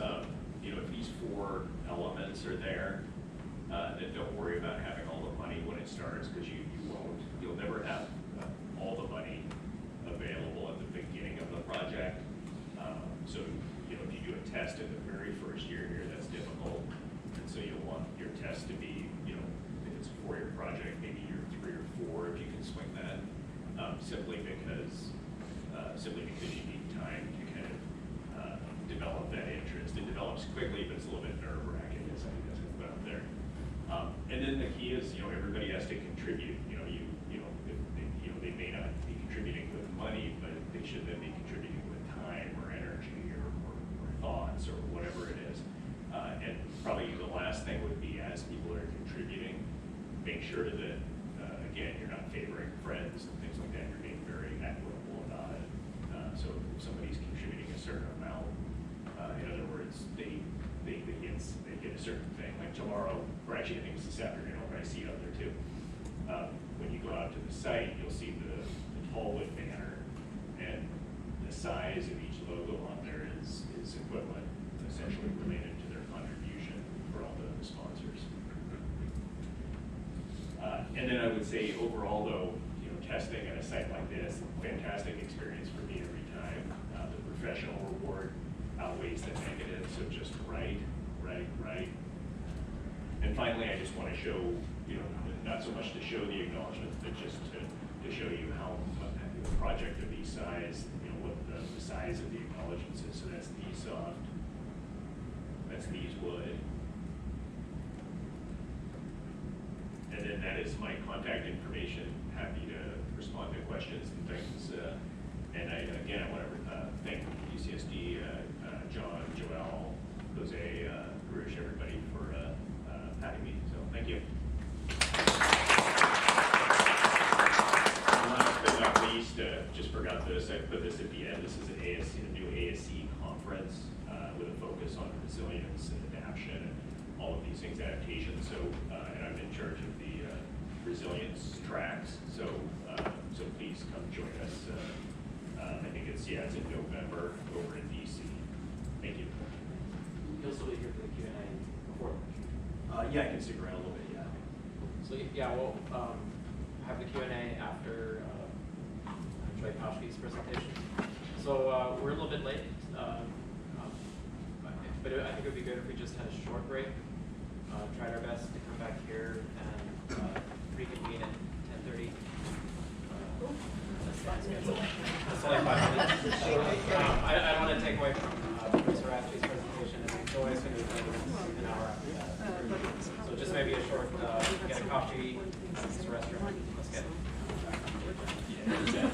if these four elements are there, then don't worry about having all the money when it starts, because you'll never have all the money available at the beginning of the project. So if you do a test in the very first year here, that's difficult, and so you'll want your test to be if it's a 4-year project, maybe year 3 or 4 if you can swing that, simply because you need time to kind of develop that interest. It develops quickly, but it's a little bit nerve-wracking as I put up there. And then the key is everybody has to contribute. They may not be contributing with money, but they should then be contributing with time or energy or thoughts or whatever it is. And probably the last thing would be, as people are contributing, make sure that again you're not favoring friends and things like that. You're being very equitable about it. So if somebody's contributing a certain amount, in other words, they get a certain thing. Like tomorrow, or actually I think it's this afternoon, I'll probably see it out there too. When you go out to the site, you'll see the Tallwood banner, and the size of each logo on there is equivalent, essentially related to their contribution for all the sponsors. And then I would say overall though, testing at a site like this, fantastic experience for me every time. The professional reward outweighs the negative, so just write. And finally, I just want to show, not so much to show the acknowledgments, but just to show you how a project of these size, what the size of the acknowledgments is. So that's these soft, that's these wood. And then that is my contact information. Happy to respond to questions and things. And I want to thank UCSD, John, Joel, Jose, Rush, everybody for having me. So thank you. Last but not least, just forgot this. I put this at the end. This is a new ASC conference with a focus on resilience and adaptation and all of these things, adaptation. So, and I'm in charge of the resilience tracks. So please come join us. I think it's in November over in DC. Thank you. You'll still be here for the Q&A before lunch? Yeah, I can stick around a little bit, yeah. So yeah, we'll have the Q&A after Troy Koshke's presentation. So we're a little bit late, but I think it would be good if we just had a short break. Tried our best to come back here and reconvene at 10:30. That's only 5 minutes. I don't want to take away from Professor Ratchey's presentation. It's always going to be an hour after that. So just maybe a short, get a coffee, it's a restroom. Let's get it.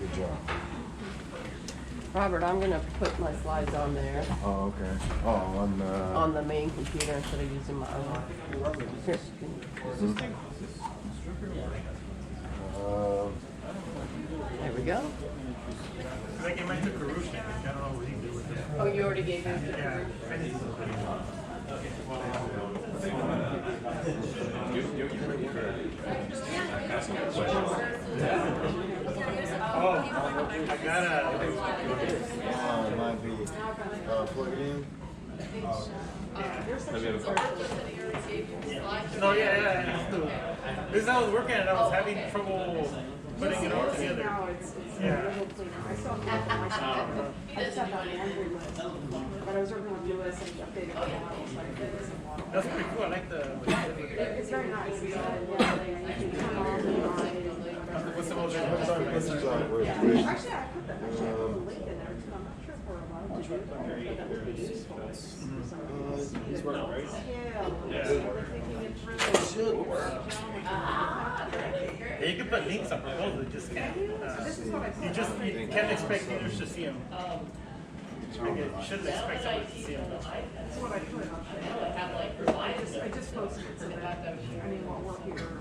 Good job. Robert, I'm going to put my slides on there. Oh, okay. Oh, on the main computer instead of using my own. Here. go. I gave mine to Karush, I don't know what he did with it. Oh, you already gave him the Yeah. Oh, I gotta. It might be plug it in. No, yeah. This is how I was working and I was having trouble putting it all together. Yeah. I still have I just have that Android list, but I was working with Lewis and updating the models like this and model. That's pretty cool. I like the. It's very nice. You can turn on and on. What's the most? Yeah. Actually, I put the link in there too. I'm not sure if we're allowed to do that, but that would be useful. He's working, right? Yeah. They're thinking it's really Yeah, you can put links on proposals, you just can't. You can't expect users to see them. You shouldn't expect somebody to see them. That's what I put up there. I just posted it so that, what work here.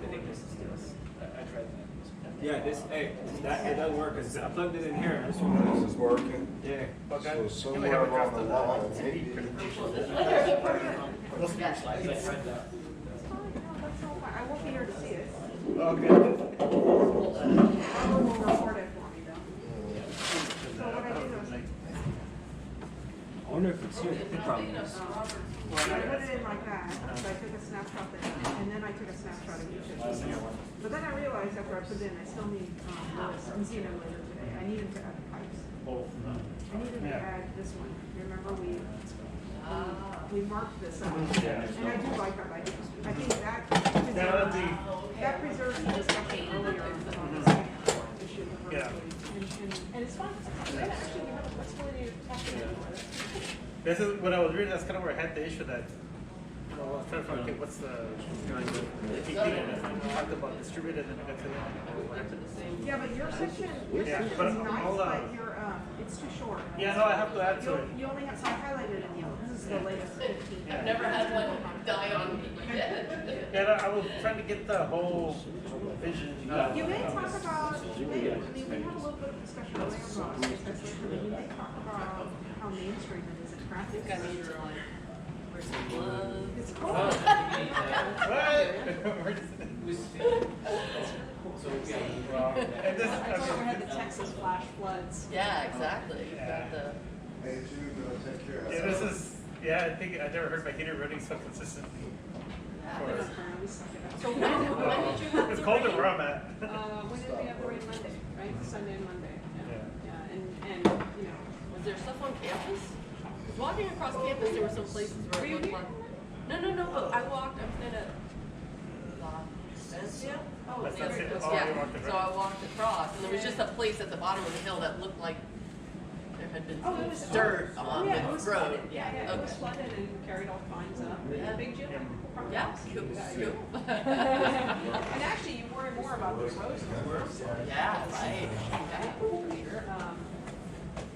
I think this is I tried that. Yeah, it doesn't work. I plugged it in here. This one This is working. Yeah. So somewhere along the line, maybe. I won't be here to see it. Okay. I will record it for me though. So what I do is, I wonder if it's here. It probably is. I put it in like that, so I took a snapshot there, and then I took a snapshot of each of these. But then I realized after I put it in, I still need, I'm seeing him later today, I need him to add the pipes. I needed to add this one. Remember we marked this up, and I do like that idea. I think that preserves the discussion earlier on the issue. Yeah. And it's fun. And actually, we have a flexibility to tap into it. This is what I was reading. That's kind of where I had the issue that I was trying to find what's the key thing, and I talked about distributed, and then I got to that. Yeah, but your section is nice, but your it's too short. Yeah, no, I have to add to it. You only have, so I highlighted it in yellow. This is the latest 15. I've never had one die on me yet. Yeah, I was trying to get the whole vision. You may talk about, we had a little bit of discussion earlier about it, you may talk about how mainstream it is in practice. Where's the glove? It's cool. What? I thought we had the Texas flash floods. Yeah, exactly. You've got the. Hey, Jude, take care of Yeah, this is. Yeah, I think I never heard my heater running so consistently. So when did you have It's the colder rain? where I'm at. When did we have the rain? Monday, right? Sunday and Monday. Yeah, and Was there stuff on campus? Walking across campus, there were some places where it looked like. No, but I walked. I'm in a. Valencia? Oh, Yeah. So I walked across, and there was just a place at the bottom of the hill that looked like there had been some dirt on it the was road. flooded. Yeah, it was flooded and carried all kinds up. Big Jim. Yeah, cool. And actually, you worry more about the roads than the roads. Yeah, right. Yeah, for sure.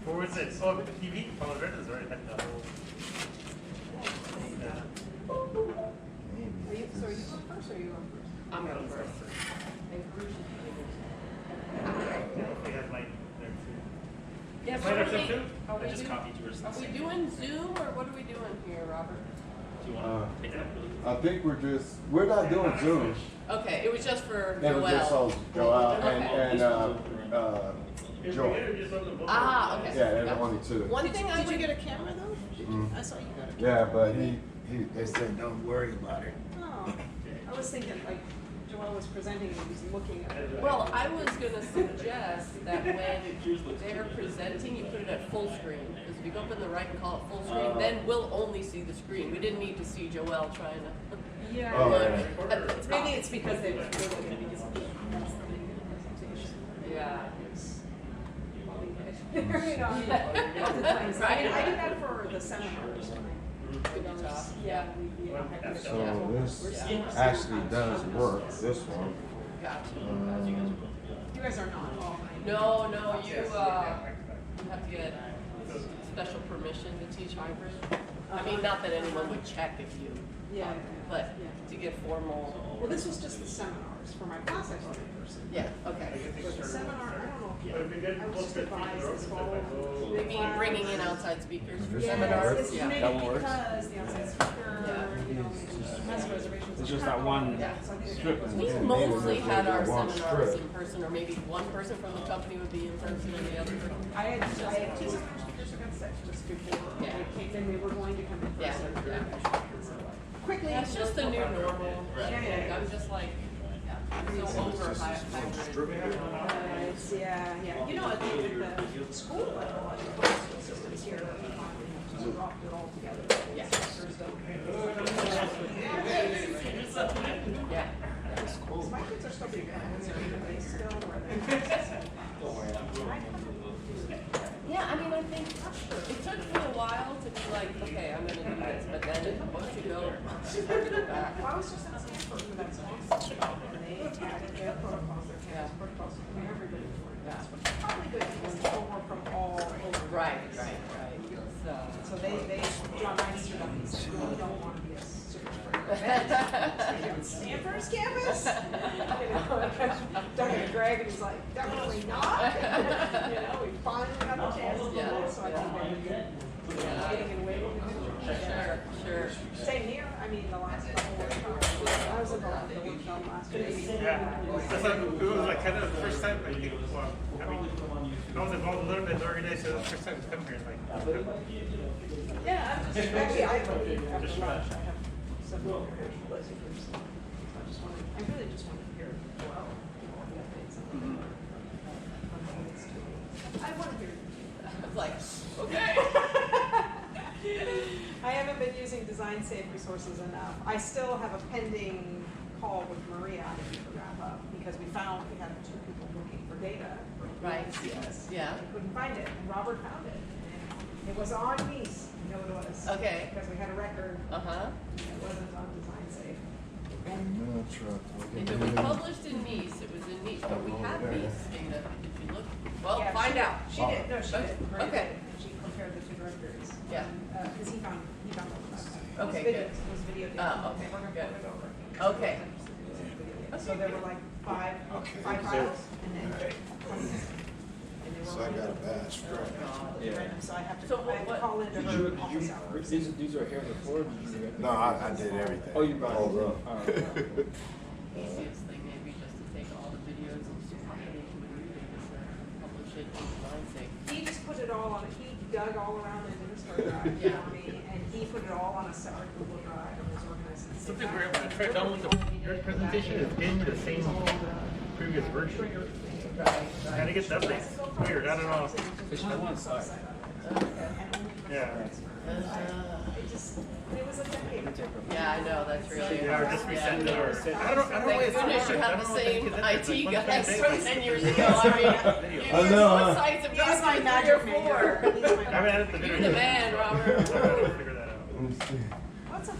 Where was it? Oh, the TV. Oh, the red is right at the whole. So are you going first or are you on first? I'm going first. We have mine there too. Yeah, Mine are there too? Are we doing Zoom or what are we doing here, Robert? Do you want to take that? we're not doing Zoom. Okay, it was just for It was just Joel. so Joel and Joel. Ah, okay. Yeah, there were only two. One thing I Did you would get a camera though? I saw you got a camera. Yeah, but they said don't worry about it. Oh, I was thinking like Joel was presenting and he was looking at it. Well, I was gonna suggest that when they're presenting, you put it at full screen. Because if you go up in the right and call it full screen, then we'll only see the screen. We didn't need to see Joel trying to Yeah. look at the top. Maybe it's because they were going to be just presentation. Yeah. Right. I did that for the seminars. Yeah. So this actually does work, this one. You guys are not all. No, you have to get special permission to teach hybrid. I mean, not that anyone would check if you, Yeah. but to get formal. Well, this was just the seminar. seminars. For my class, I taught in person. Yeah, okay. For the seminar, I don't know if But if we get I was close just to advised this fall. Maybe bringing in outside speakers for Yes, seminars. it's Yeah. maybe because the outside speaker, you know, has reservations. It's just that one strip. We mostly had our seminars in person, or maybe one person from the company would be in person and the other person. I had two seminar speakers who got sick just before Yeah. they came in. They were going to come in Yeah, person. yeah. Quickly. That's just the new normal. Yeah. I'm just like, so over hybrid. Yeah. You know, at the school level, the school systems here, we dropped it all together. Yeah. Yeah. My kids are still big. They still Yeah, I mean, I think it took me a while to be like, okay, I'm gonna do this, but then once you go, start to go back. Well, I was just at Stanford for that small session, and they added their protocols, their campus protocols, and everybody was doing that, which is probably good because people were from all over. Right. So they draw nice to them, he said, we don't want to be a super spreader. Stanford's campus? You know, talking to Greg, and he's like, definitely not. You know, we finally got a chance to do this, so I think they're getting it away with it. Sure. Same here, I mean, the last couple workshops, I was at the workshop last week. Yeah, that's like, it was like kind of the first time that you, well, I mean, I was involved a little bit in the organization, the first time to come here, like. Yeah, I'm just, actually, I voted after lunch, I have some more listeners. I really just want to hear, well, the updates on I want to hear. I was like, okay. I haven't been using design safe resources enough. I still have a pending call with Maria I need to wrap up because we found we had two people looking for data. Right. Yes. Yeah. We couldn't find it, and Robert found it. And it was on Nice. You know what it was? Okay. Because we had a record. It wasn't on design safe. If it was published in Nice, it was in Nice, but we had Nice data. Did you look? Well, Yeah, find she out. She did. No, she did. Maria Okay. did, and she compared the two directories. Yeah. Because he found all of that. Okay, It was good. videos. It was video data. Oh, okay, They were gonna good. put it over. Okay. So there were like five files, and then 20. And they were So I got a badge for it. random, so I have to, So I have to call into her office hours. These are here before? No, I did everything. Oh, you brought All it. up. Easiest thing maybe just to take all the videos and just publish it in design safe. He just put it all on, he dug all around the administrator drive for me, and he put it all on a separate Google Drive and was organized. in the same Something weird, when I fashion. tried downloading your presentation, is in the same previous version. And I guess that's like weird, I don't know. It's on one side. Yeah. It was a decade. Yeah, I know, that's really. Yeah, or just resend it, or, I don't know Thank what it's goodness you for. have the same IT guys from 10 years ago. I mean, I know, your huh? sites have He's got my like magic 3 or 4. I haven't had it the You're the man, Robert. I gotta figure that out. Let me see. What's up?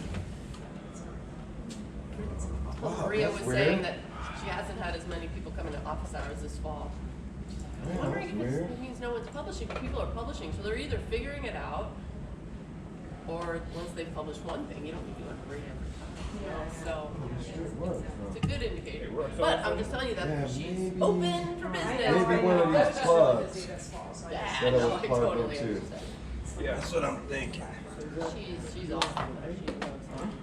Well, Wow, Maria that's was saying weird. that she hasn't had as many people come into office hours this fall. I'm Yeah, wondering that's if weird. it means no one's publishing, but people are publishing, so they're either figuring it out, or once they've published one thing, you don't need to go to read every time. You know? So it's a good indicator. But I'm just telling you that Yeah, she's maybe- open for business. Maybe one of these plugs. Yeah, That no, was I plugged totally into. understand. Yeah, that's what I'm thinking. She's awesome. She knows how to do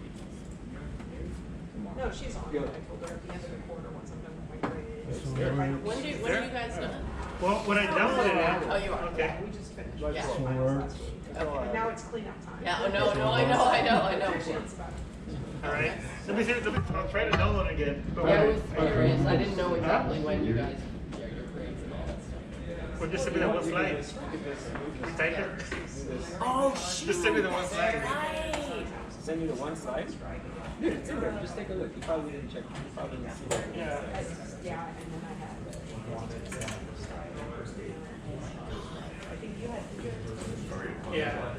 No, she's on. I told her at the end of the quarter, once I'm done with my grades. When are you guys done? Well, when I downloaded it. Oh, you are? Okay. We just finished. Yeah. Finals last week. And now it's cleanup time. Yeah, oh, no, I know. All right. Let me see, I'll try to download it again. But Yeah, I when- was curious. I didn't know exactly when you guys share your grades and all that stuff. Well, just send me the one slide. Type it. Oh, Just send me the one slide. Right. Send you the one slide? Dude, it's in there. Just take a look. You probably didn't check. You probably didn't see that. Yeah, and then I had. I think you had. Yeah.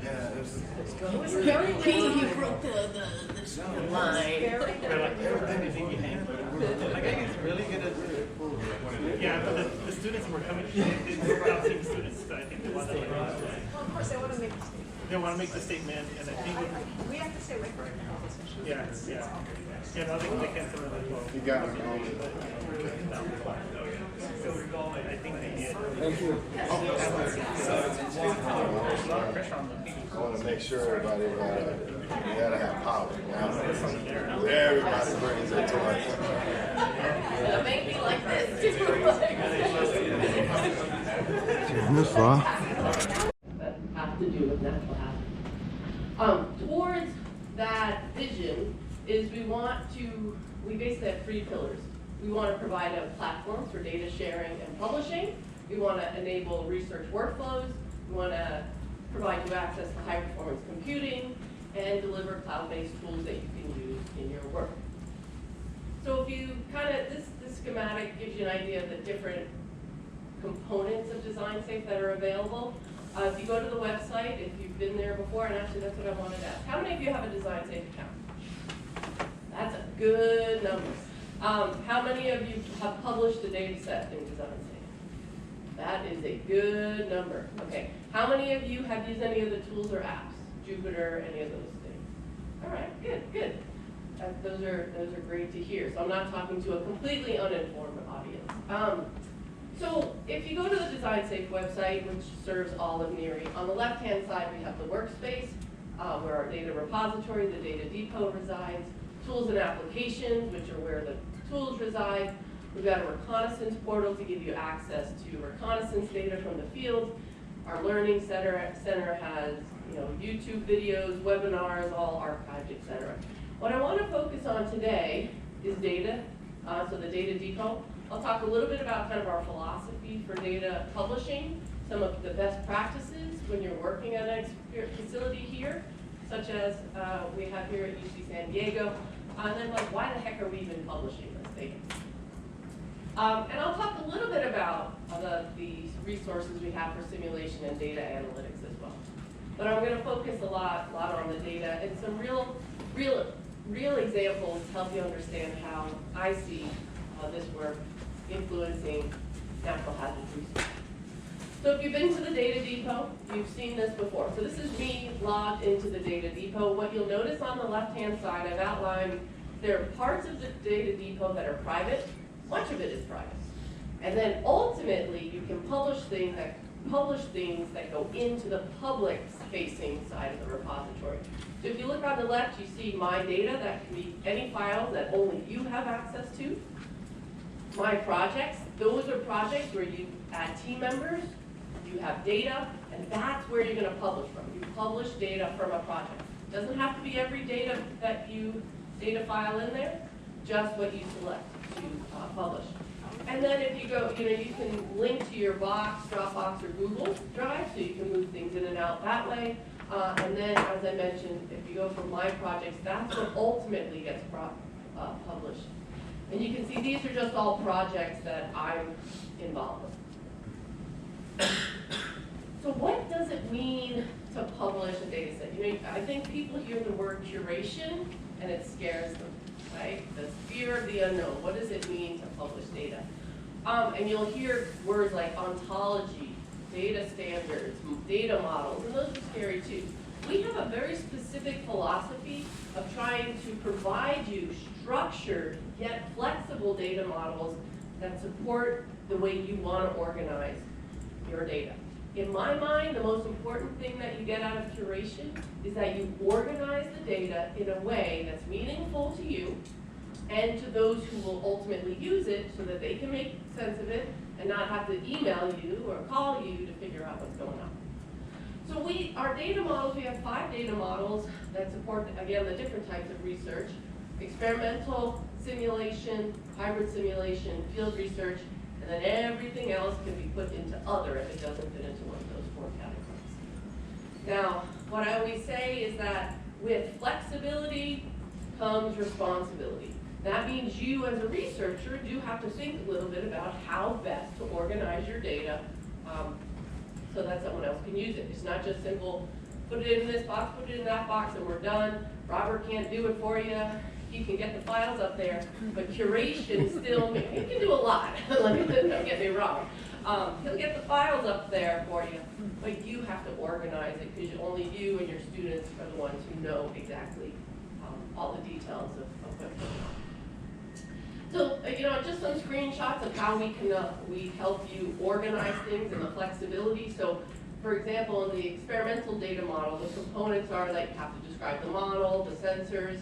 Yeah, it was. It was very You broke the line. Everything you hang. Like, I think it's really good at. Yeah, but the students were coming, they were out seeing students, but I think they wanted to. Well, of course, I want to make mistakes. they want to make the statement, and I think We have to stay away from it. yeah. And I think they can come in as well. You got it. So I think they did. Thank you. A lot of pressure on them. I want to make sure everybody gotta have power. Now, everybody brings their toys. Make me like this too. This far. That have to do with natural hazards. Towards that vision is we basically have 3 pillars. We want to provide a platform for data sharing and publishing. We want to enable research workflows. We want to provide you access to high performance computing and deliver cloud-based tools that you can use in your work. So if you this schematic gives you an idea of the different components of DesignSafe that are available. If you go to the website, if you've been there before, and actually that's what I wanted to ask. How many of you have a DesignSafe account? That's a good number. How many of you have published a data set in DesignSafe? That is a good number. Okay. How many of you have used any of the tools or apps? Jupyter, any of those things? All right, good. Those are great to hear. So I'm not talking to a completely uninformed audience. So if you go to the DesignSafe website, which serves all of NHERI, on the left-hand side we have the workspace, where our data repository, the data depot resides, tools and applications, which are where the tools reside. We've got a reconnaissance portal to give you access to reconnaissance data from the field. Our learning center has YouTube videos, webinars, all archived, etc. What I want to focus on today is data, so the data depot. I'll talk a little bit about kind of our philosophy for data publishing, some of the best practices when you're working at a facility here, such as we have here at UC San Diego, and then why the heck are we even publishing this data? And I'll talk a little bit about the resources we have for simulation and data analytics as well. But I'm going to focus a lot on the data and some real examples to help you understand how I see this work influencing natural hazard research. So if you've been to the data depot, you've seen this before. So this is me logged into the data depot. What you'll notice on the left-hand side, I've outlined there are parts of the data depot that are private. Much of it is private. And then ultimately, you can publish things that go into the public-facing side of the repository. So if you look on the left, you see my data. That can be any files that only you have access to. My projects, those are projects where you add team members, you have data, and that's where you're going to publish from. You publish data from a project. It doesn't have to be every data file in there, just what you select to publish. And then if you go, you can link to your Box, Dropbox, or Google Drive, so you can move things in and out that way. And then, as I mentioned, if you go from My Projects, that's what ultimately gets published. And you can see these are just all projects that I'm involved with. So what does it mean to publish a data set? I think people hear the word curation, and it scares them. Right? The fear of the unknown. What does it mean to publish data? And you'll hear words like ontology, data standards, data models, and those are scary too. We have a very specific philosophy of trying to provide you structured yet flexible data models that support the way you want to organize your data. In my mind, the most important thing that you get out of curation is that you organize the data in a way that's meaningful to you and to those who will ultimately use it so that they can make sense of it and not have to email you or call you to figure out what's going on. So our data models, we have 5 data models that support, again, the different types of research: experimental, simulation, hybrid simulation, field research, and then everything else can be put into other if it doesn't fit into one of those 4 categories. Now, what I always say is that with flexibility comes responsibility. That means you as a researcher do have to think a little bit about how best to organize your data so that someone else can use it. It's not just simple, put it in this box, put it in that box, and we're done. Robert can't do it for you. He can get the files up there, but curation still, he can do a lot, don't get me wrong. He'll get the files up there for you, but you have to organize it because only you and your students are the ones who know exactly all the details of what's going on. So, just some screenshots of how we help you organize things and the flexibility. So, for example, in the experimental data model, the components are that you have to describe the model, the sensors,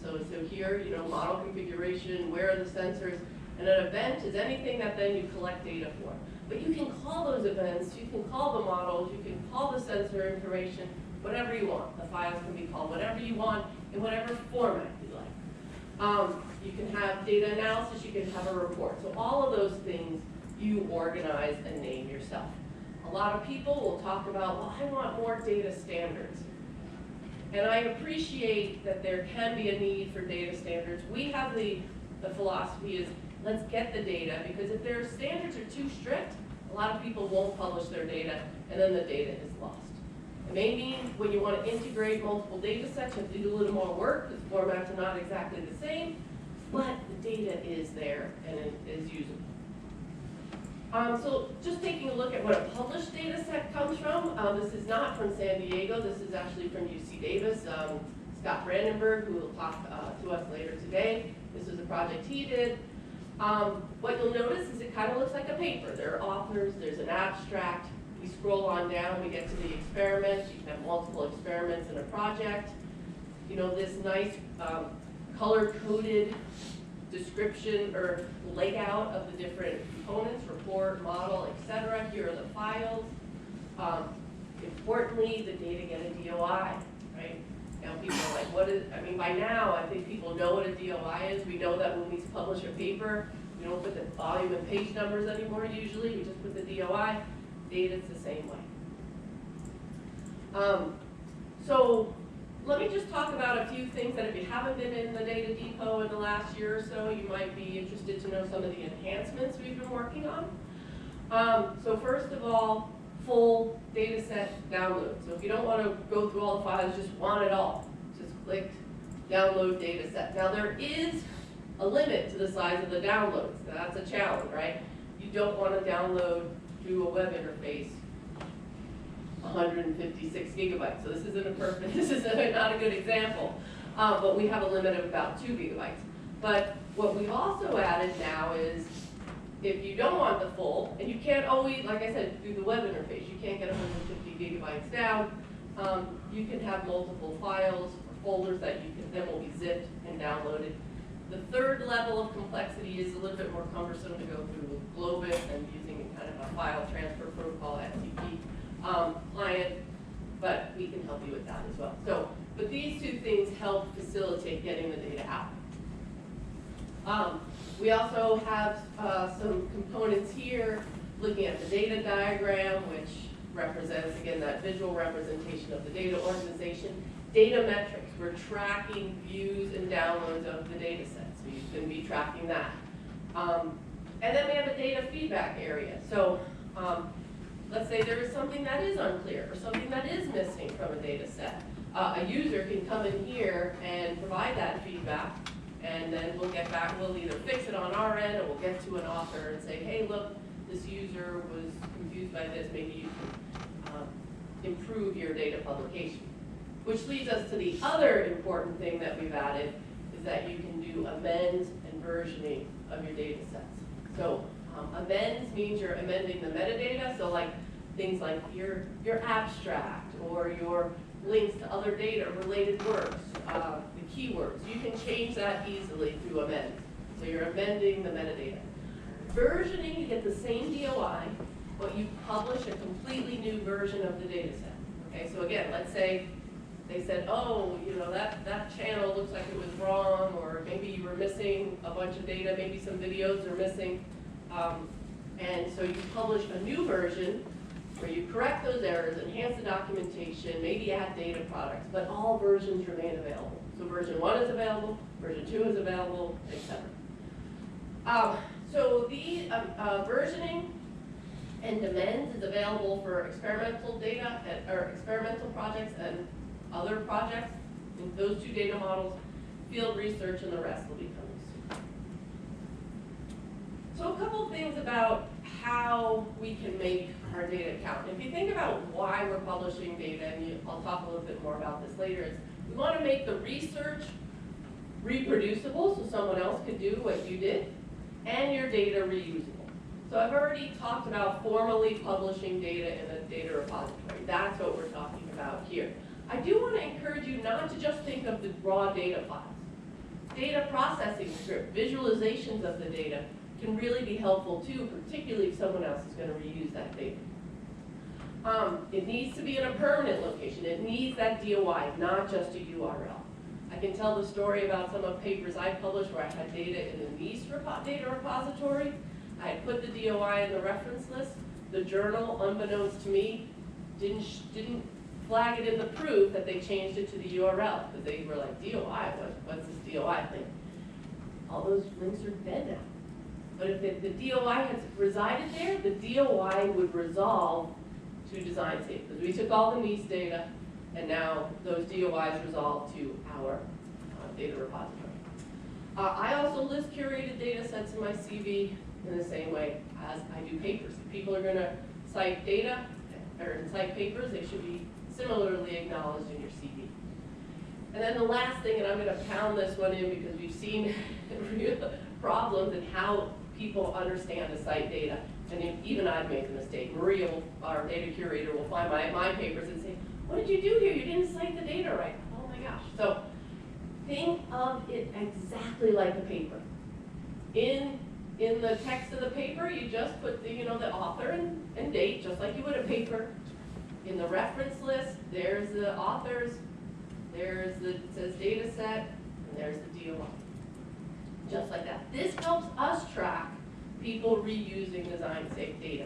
so here, model configuration, where are the sensors, and an event is anything that then you collect data for. But you can call those events, you can call the models, you can call the sensor information, whatever you want. The files can be called whatever you want in whatever format you like. You can have data analysis, you can have a report. So all of those things you organize and name yourself. A lot of people will talk about, well, I want more data standards. And I appreciate that there can be a need for data standards. We have the philosophy is, let's get the data, because if their standards are too strict, a lot of people won't publish their data, and then the data is lost. It may mean when you want to integrate multiple data sets, you have to do a little more work, because formats are not exactly the same, but the data is there and it is usable. So just taking a look at what a published data set comes from, this is not from San Diego, this is actually from UC Davis. Scott Brandenburg, who will talk to us later today. This was a project he did. What you'll notice is it kind of looks like a paper. There are authors, there's an abstract. We scroll on down, we get to the experiments. You can have multiple experiments in a project. This nice color-coded description or layout of the different components, report, model, etc. Here are the files. Importantly, the data get a DOI, right? Now people are like, by now I think people know what a DOI is. We know that when we publish a paper, we don't put the volume and page numbers anymore usually, we just put the DOI. Data's the same way. So let me just talk about a few things that if you haven't been in the Data Depot in the last year or so, you might be interested to know some of the enhancements we've been working on. So first of all, full data set download. So if you don't want to go through all the files, just want it all, just click download data set. Now there is a limit to the size of the downloads. That's a challenge, right? You don't want to download through a web interface 156 gigabytes. So this isn't a perfect, this is not a good example, but we have a limit of about 2 gigabytes. But what we've also added now is if you don't want the full, and you can't always, like I said, through the web interface, you can't get 150 gigabytes down, you can have multiple files or folders that you can then will be zipped and downloaded. The third level of complexity is a little bit more cumbersome to go through with Globus and using kind of a file transfer protocol, FTP client, but we can help you with that as well. So, but these two things help facilitate getting the data out. We also have some components here looking at the data diagram, which represents, again, that visual representation of the data organization. Data metrics, we're tracking views and downloads of the data set, so you can be tracking that. And then we have a data feedback area. So let's say there is something that is unclear or something that is missing from a data set. A user can come in here and provide that feedback, and then we'll get back, we'll either fix it on our end or we'll get to an author and say, hey, look, this user was confused by this, maybe you can improve your data publication. Which leads us to the other important thing that we've added, is that you can do amends and versioning of your data sets. So amends means you're amending the metadata, so like things like your abstract or your links to other data, related works, the keywords. You can change that easily through amend. So you're amending the metadata. Versioning, you get the same DOI, but you publish a completely new version of the data set. Okay, so again, let's say they said, oh, that channel looks like it was wrong, or maybe you were missing a bunch of data, maybe some videos are missing. And so you publish a new version where you correct those errors, enhance the documentation, maybe add data products, but all versions remain available. So version 1 is available, version 2 is available, etc. So the versioning and amends is available for experimental data or experimental projects and other projects. In those two data models, field research and the rest will be coming soon. So a couple things about how we can make our data count. If you think about why we're publishing data, and I'll talk a little bit more about this later, is we want to make the research reproducible so someone else could do what you did, and your data reusable. So I've already talked about formally publishing data in a data repository. That's what we're talking about here. I do want to encourage you not to just think of the raw data files. Data processing script, visualizations of the data can really be helpful too, particularly if someone else is going to reuse that data. It needs to be in a permanent location. It needs that DOI, not just a URL. I can tell the story about some of the papers I published where I had data in the NHERI data repository. I had put the DOI in the reference list. The journal, unbeknownst to me, didn't flag it in the proof that they changed it to the URL, because they were like, DOI, what's this DOI thing? All those links are dead now. But if the DOI had resided there, the DOI would resolve to design safe, because we took all the NHERI data, and now those DOIs resolve to our data repository. I also list curated data sets in my CV in the same way as I do papers. If people are going to cite data or cite papers, they should be similarly acknowledged in your CV. And then the last thing, and I'm going to pound this one in because we've seen real problems in how people understand to cite data. And even I've made the mistake. Maria, our data curator, will find my papers and say, what did you do here? You didn't cite the data right. Oh my gosh. So think of it exactly like a paper. In the text of the paper, you just put the author and date, just like you would a paper. In the reference list, there's the authors, it says data set, and there's the DOI. Just like that. This helps us track people reusing design safe data.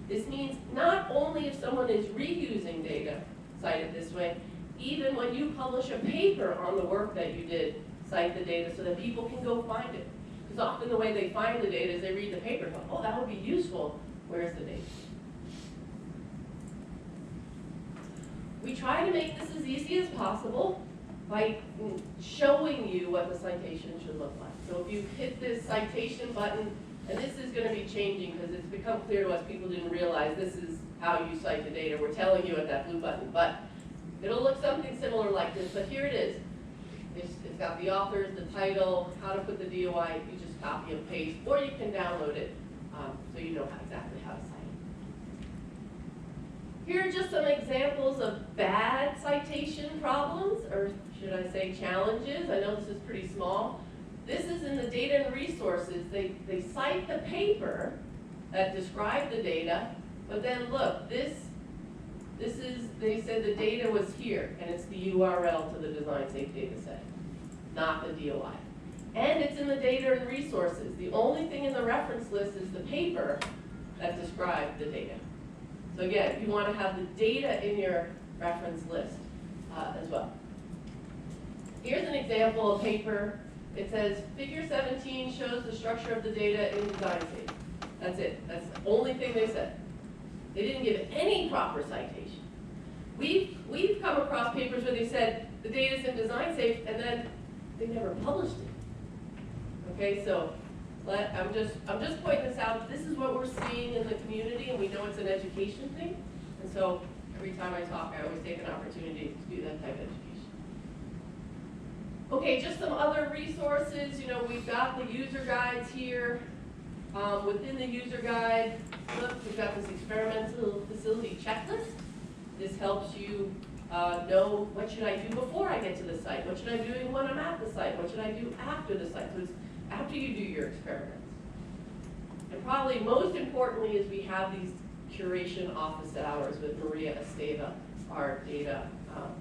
This means not only if someone is reusing data, cite it this way, even when you publish a paper on the work that you did, cite the data so that people can go find it. Because often the way they find the data is they read the paper and go, oh, that would be useful. Where's the data? We try to make this as easy as possible by showing you what the citation should look like. So if you hit this citation button, and this is going to be changing because it's become clear to us people didn't realize this is how you cite the data. We're telling you at that blue button, but it'll look something similar like this, but here it is. It's got the authors, the title, how to put the DOI. You just copy and paste, or you can download it so you know exactly how to cite it. Here are just some examples of bad citation problems, or should I say challenges. I know this is pretty small. This is in the data and resources. They cite the paper that described the data, but then look, this is, they said the data was here, and it's the URL to the design safe data set, not the DOI. And it's in the data and resources. The only thing in the reference list is the paper that described the data. So again, you want to have the data in your reference list as well. Here's an example of paper. It says, figure 17 shows the structure of the data in design safe. That's it. That's the only thing they said. They didn't give any proper citation. We've come across papers where they said the data's in design safe and then they never published it. Okay, so I'm just pointing this out. This is what we're seeing in the community, and we know it's an education thing. And so every time I talk, I always take an opportunity to do that type of education. Okay, just some other resources. We've got the user guides here. Within the user guide, look, we've got this experimental facility checklist. This helps you know what should I do before I get to the site, what should I do when I'm at the site, what should I do after the site. So it's after you do your experiments. And probably most importantly is we have these curation office hours with Maria Esteva, our data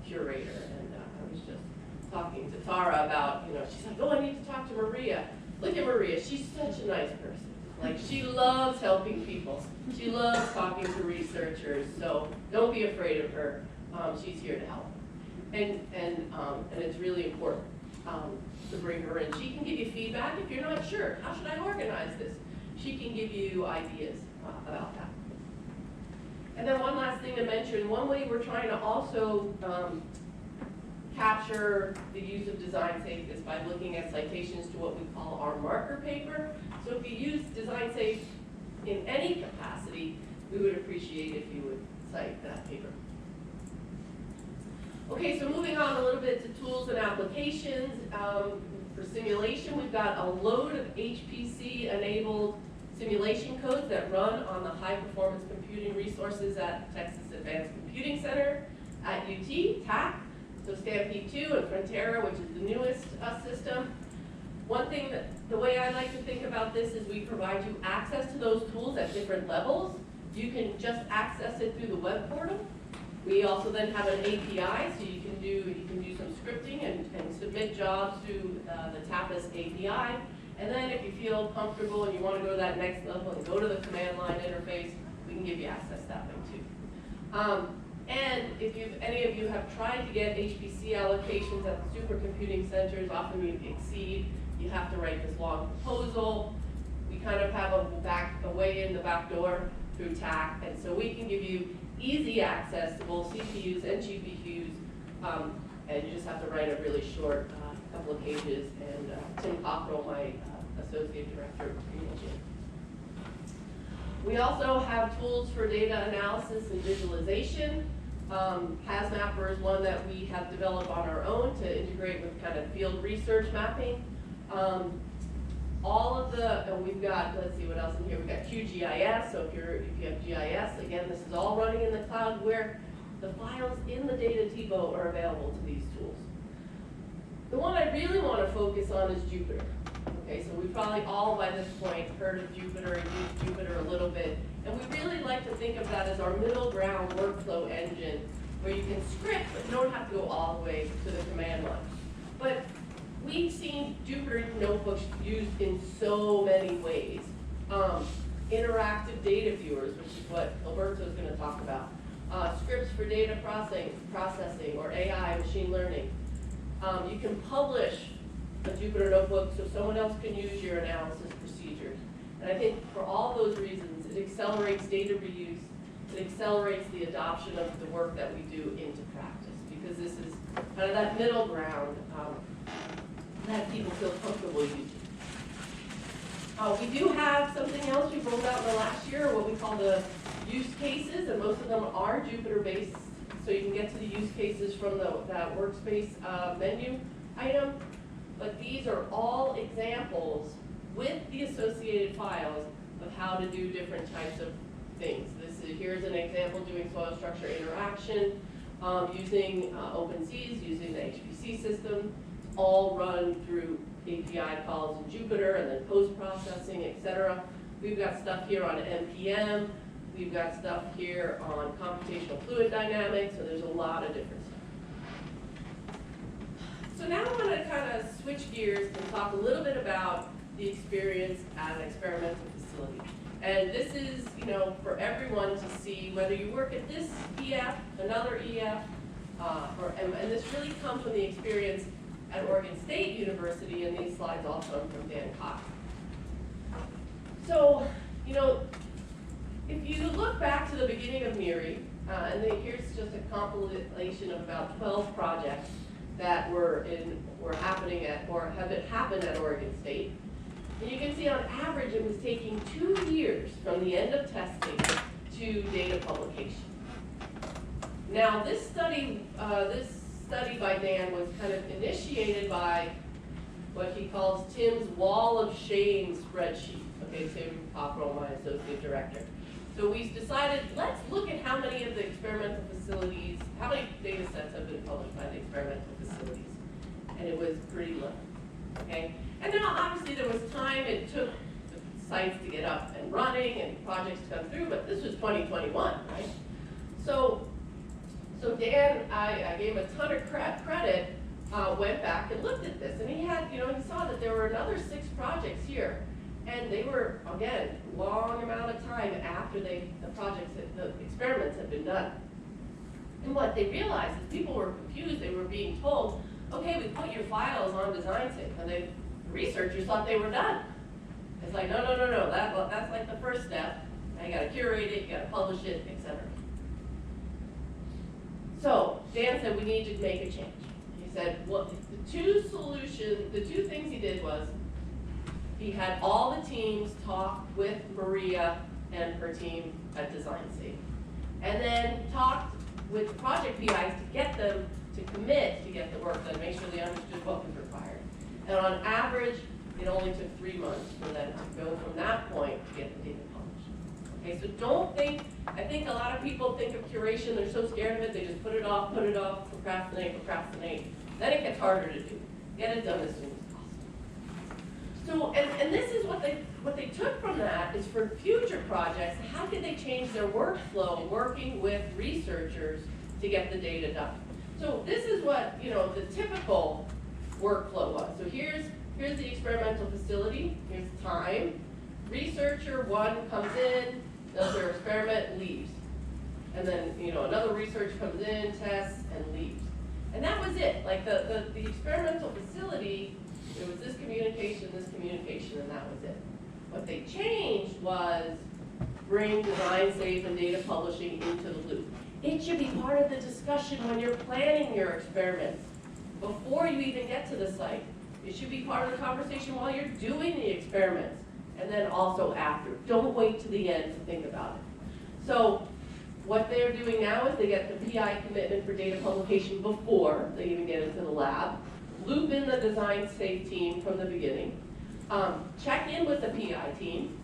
curator. And I was just talking to Tara about, she's like, oh, I need to talk to Maria. Look at Maria, she's such a nice person. Like, she loves helping people. She loves talking to researchers, so don't be afraid of her. She's here to help. And it's really important to bring her in. She can give you feedback if you're not sure. How should I organize this? She can give you ideas about that. And then one last thing to mention, one way we're trying to also capture the use of design safe is by looking at citations to what we call our marker paper. So if you use design safe in any capacity, we would appreciate if you would cite that paper. Okay, so moving on a little bit to tools and applications. For simulation, we've got a load of HPC-enabled simulation codes that run on the high-performance computing resources at Texas Advanced Computing Center at UT, TAC, so Stampede 2 and Frontera, which is the newest system. One thing that, the way I like to think about this is we provide you access to those tools at different levels. You can just access it through the web portal. We also then have an API, so you can do some scripting and submit jobs through the TAPIS API. And then if you feel comfortable and you want to go to that next level and go to the command line interface, we can give you access that way too. And if any of you have tried to get HPC allocations at the supercomputing centers, often you exceed. You have to write this long proposal. We kind of have a way in the back door through TAC, and so we can give you easy access to both CPUs and GPUs, and you just have to write a really short couple of pages. And Tim Cockrell, my associate director, emailed you. We also have tools for data analysis and visualization. HazMapper is one that we have developed on our own to integrate with kind of field research mapping. All of the, and we've got, let's see what else in here, we've got QGIS, so if you have GIS, again, this is all running in the cloud where the files in the data TiVo are available to these tools. The one I really want to focus on is Jupyter. Okay, so we probably all by this point heard of Jupyter and used Jupyter a little bit, and we really like to think of that as our middle ground workflow engine where you can script, but you don't have to go all the way to the command line. But we've seen Jupyter notebooks used in so many ways. Interactive data viewers, which is what Alberto is going to talk about. Scripts for data processing or AI, machine learning. You can publish a Jupyter notebook so someone else can use your analysis procedures. And I think for all those reasons, it accelerates data reuse, it accelerates the adoption of the work that we do into practice, because this is kind of that middle ground that people feel comfortable using. We do have something else we rolled out in the last year, what we call the use cases, and most of them are Jupyter-based, so you can get to the use cases from that workspace menu item. But these are all examples with the associated files of how to do different types of things. Here's an example doing soil structure interaction, using OpenSeas, using the HPC system, all run through API calls in Jupyter and then post-processing, etc. We've got stuff here on NPM. We've got stuff here on computational fluid dynamics, so there's a lot of different stuff. So now I want to kind of switch gears and talk a little bit about the experience at an experimental facility. And this is, for everyone to see whether you work at this EF, another EF, and this really comes from the experience at Oregon State University, and these slides all come from Dan Cox. So, if you look back to the beginning of NHERI, and then here's just a compilation of about 12 projects that were happening at, or have happened at Oregon State. And you can see on average it was taking 2 years from the end of testing to data publication. Now this study by Dan was kind of initiated by what he calls Tim's wall of shame spreadsheet. Okay, Tim Cockrell, my associate director. So we decided, let's look at how many of the experimental facilities, how many data sets have been published by the experimental facilities. And it was pretty low, okay? And now obviously there was time it took the sites to get up and running and projects to come through, but this was 2021, right? So Dan, I gave him a ton of credit, went back and looked at this, and he had, he saw that there were another 6 projects here. And they were, again, long amount of time after the experiments had been done. And what they realized is people were confused. They were being told, okay, we put your files on DesignSync. And the researchers thought they were done. It's like, no, that's like the first step. Now you gotta curate it, you gotta publish it, etc. So Dan said we need to make a change. He said, well, the two things he did was, he had all the teams talk with Maria and her team at Design Safe. And then talked with the project PIs to get them to commit to get the work done, make sure they understood what was required. And on average, it only took 3 months for them to go from that point to get the data published. Okay, so don't think, I think a lot of people think of curation, they're so scared of it, they just put it off, procrastinate. Then it gets harder to do. Get it done as soon as possible. So, and this is what they took from that is for future projects, how could they change their workflow working with researchers to get the data done? So this is what, the typical workflow was. So here's the experimental facility, here's the time. Researcher 1 comes in, does their experiment, leaves. And then, another researcher comes in, tests, and leaves. And that was it. Like the experimental facility, it was this communication, and that was it. What they changed was bring design safe and data publishing into the loop. It should be part of the discussion when you're planning your experiments. Before you even get to the site. It should be part of the conversation while you're doing the experiments. And then also after. Don't wait to the end to think about it. So what they're doing now is they get the PI commitment for data publication before they even get into the lab. Loop in the design safe team from the beginning. Check in with the PI team.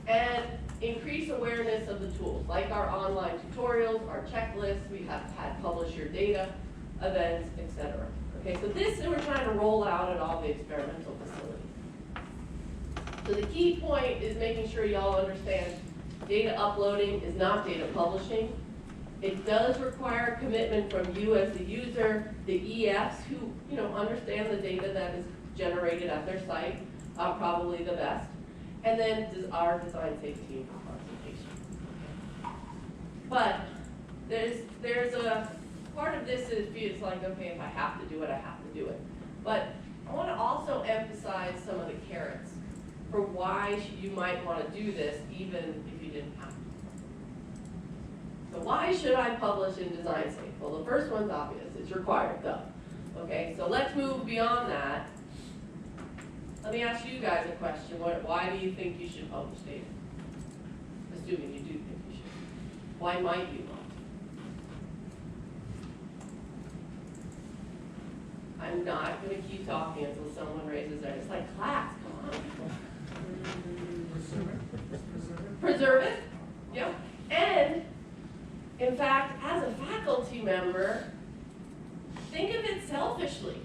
And increase awareness of the tools, like our online tutorials, our checklists, we have had publish your data, events, etc. Okay, so this we're trying to roll out at all the experimental facilities. So the key point is making sure y'all understand data uploading is not data publishing. It does require commitment from you as the user, the EFs who understand the data that is generated at their site, probably the best. And then our design safe team for consultation. But there's a part of this is feels like, okay, if I have to do it, I have to do it. But I want to also emphasize some of the carrots for why you might want to do this even if you didn't have to. So why should I publish in Design Safe? Well, the first one's obvious. It's required, though. Okay, so let's move beyond that. Let me ask you guys a question. Why do you think you should publish data? Assuming you do think you should. Why might you not? I'm not going to keep talking until someone raises their hand. It's like class, come on. Preserve it. Yep. And, in fact, as a faculty member, think of it selfishly.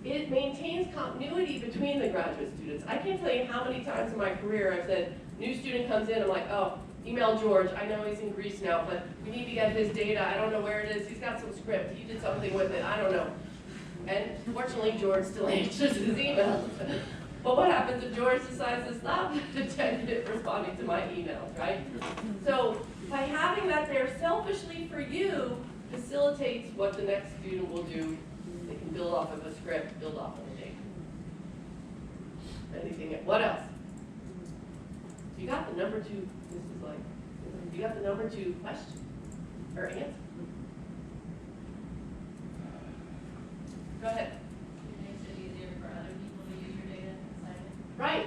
It maintains continuity between the graduate students. I can't tell you how many times in my career I've said, new student comes in, I'm like, oh, email George, I know he's in Greece now, but we need to get his data, I don't know where it is, he's got some script, he did something with it, I don't know. And fortunately, George still answers his emails. But what happens if George decides to stop responding to my emails, right? So by having that there selfishly for you, facilitates what the next student will do. They can build off of a script, build off of the data. Anything, what else? You got the number 2, this is like, you got the number 2 question, or answer. Go ahead. It makes it easier for other people to use your data inside it. Right.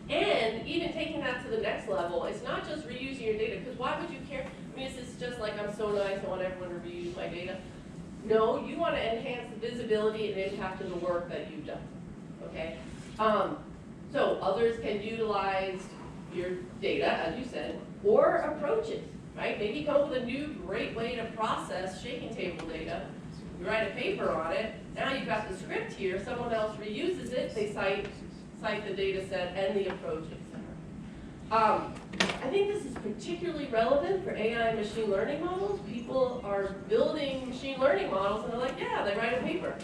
And even taking that to the next level, it's not just reusing your data, because why would you care? I mean, it's just like, I'm so nice, I want everyone to reuse my data. No, you want to enhance the visibility and impact of the work that you've done, okay? So others can utilize your data, as you said, or approaches, right? Maybe come up with a new great way to process shaking table data. You write a paper on it, now you've got the script here, someone else reuses it, they cite the data set and the approach, etc. I think this is particularly relevant for AI and machine learning models. People are building machine learning models and they're like, yeah, they write a paper,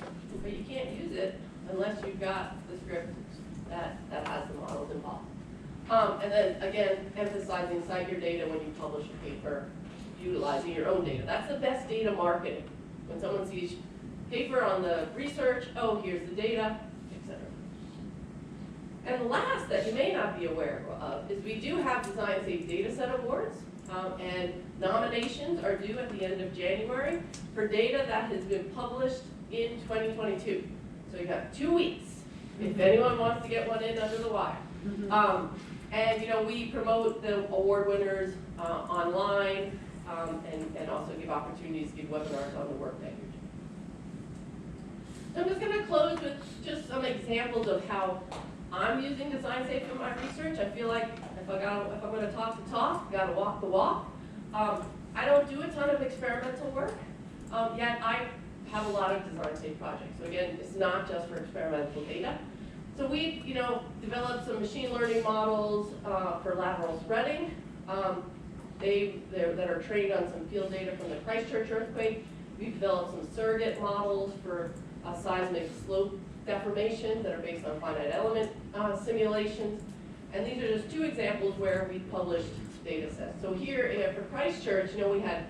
but you can't use it unless you've got the script that has the models involved. And then again, emphasizing cite your data when you publish a paper, utilizing your own data. That's the best data marketing. When someone sees paper on the research, oh, here's the data, etc. And the last that you may not be aware of is we do have Design Safe Data Set Awards, and nominations are due at the end of January for data that has been published in 2022. So you have 2 weeks if anyone wants to get one in under the wire. And you know, we promote the award winners online and also give opportunities to give webinars on the work that you're doing. So I'm just going to close with just some examples of how I'm using design safe in my research. I feel like if I'm going to talk the talk, I got to walk the walk. I don't do a ton of experimental work, yet I have a lot of design safe projects. So again, it's not just for experimental data. So we, you know, developed some machine learning models for lateral spreading. That are trained on some field data from the Christchurch earthquake. We've developed some surrogate models for seismic slope deformations that are based on finite element simulations. And these are just two examples where we published data sets. So here for Christchurch, you know, we had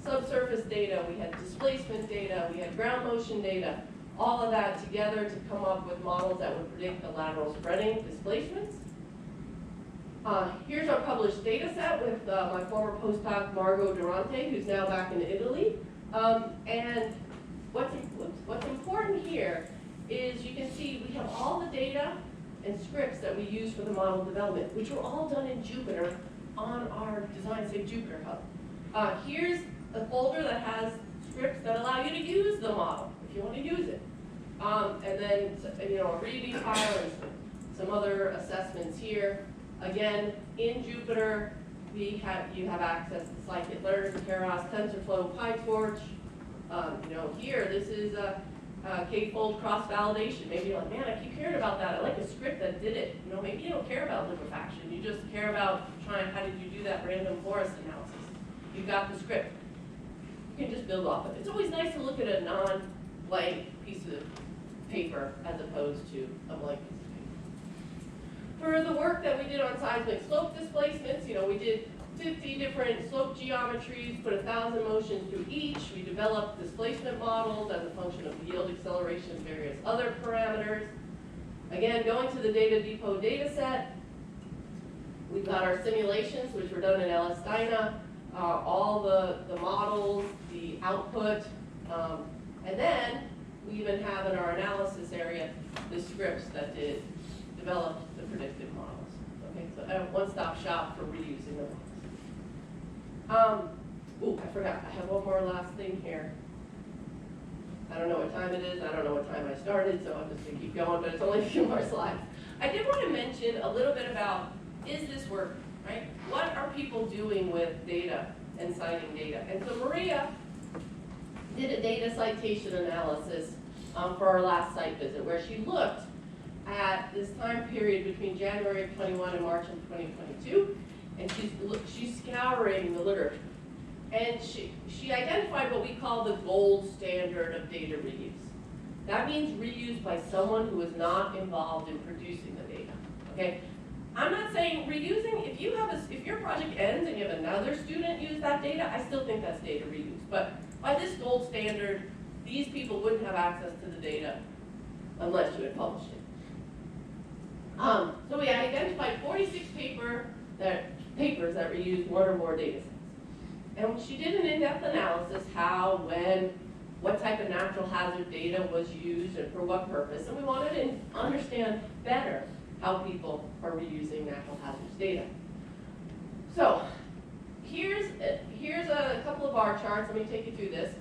subsurface data, we had displacement data, we had ground motion data, all of that together to come up with models that would predict the lateral spreading displacements. Here's our published data set with my former postdoc Margot Durante, who's now back in Italy. And what's important here is you can see we have all the data and scripts that we use for the model development, which were all done in Jupyter on our Design Safe Jupyter Hub. Here's a folder that has scripts that allow you to use the model if you want to use it. And then, you know, a readme file and some other assessments here. Again, in Jupyter, you have access to scikit-learn, Keras, TensorFlow, PyTorch. You know, here, this is a K-fold cross-validation. Maybe you're like, man, I keep hearing about that. I like a script that did it. You know, maybe you don't care about liquefaction. You just care about trying, how did you do that random forest analysis? You've got the script. You can just build off of it. It's always nice to look at a non-blank piece of paper as opposed to a blank piece of paper. For the work that we did on seismic slope displacements, you know, we did 50 different slope geometries, put 1,000 motions through each. We developed displacement models as a function of yield, acceleration, and various other parameters. Again, going to the data depot data set, we've got our simulations, which were done in LS Dyna, all the models, the output, and then we even have in our analysis area the scripts that developed the predictive models. Okay, so a one-stop shop for reusing the models. Oh, I forgot. I have one more last thing here. I don't know what time it is. I don't know what time I started, so I'm just going to keep going, but it's only a few more slides. I did want to mention a little bit about, is this working, right? What are people doing with data and citing data? And so Maria did a data citation analysis for our last site visit, where she looked at this time period between January of 21 and March of 2022, and she's scouring the literature. And she identified what we call the gold standard of data reuse. That means reuse by someone who is not involved in producing the data. Okay? I'm not saying reusing, if your project ends and you have another student use that data, I still think that's data reuse. But by this gold standard, these people wouldn't have access to the data unless you had published it. So we identified 46 papers that reused one or more data sets. And she did an in-depth analysis, how, when, what type of natural hazard data was used and for what purpose. And we wanted to understand better how people are reusing natural hazards data. So here's a couple of bar charts. Let me take you through this.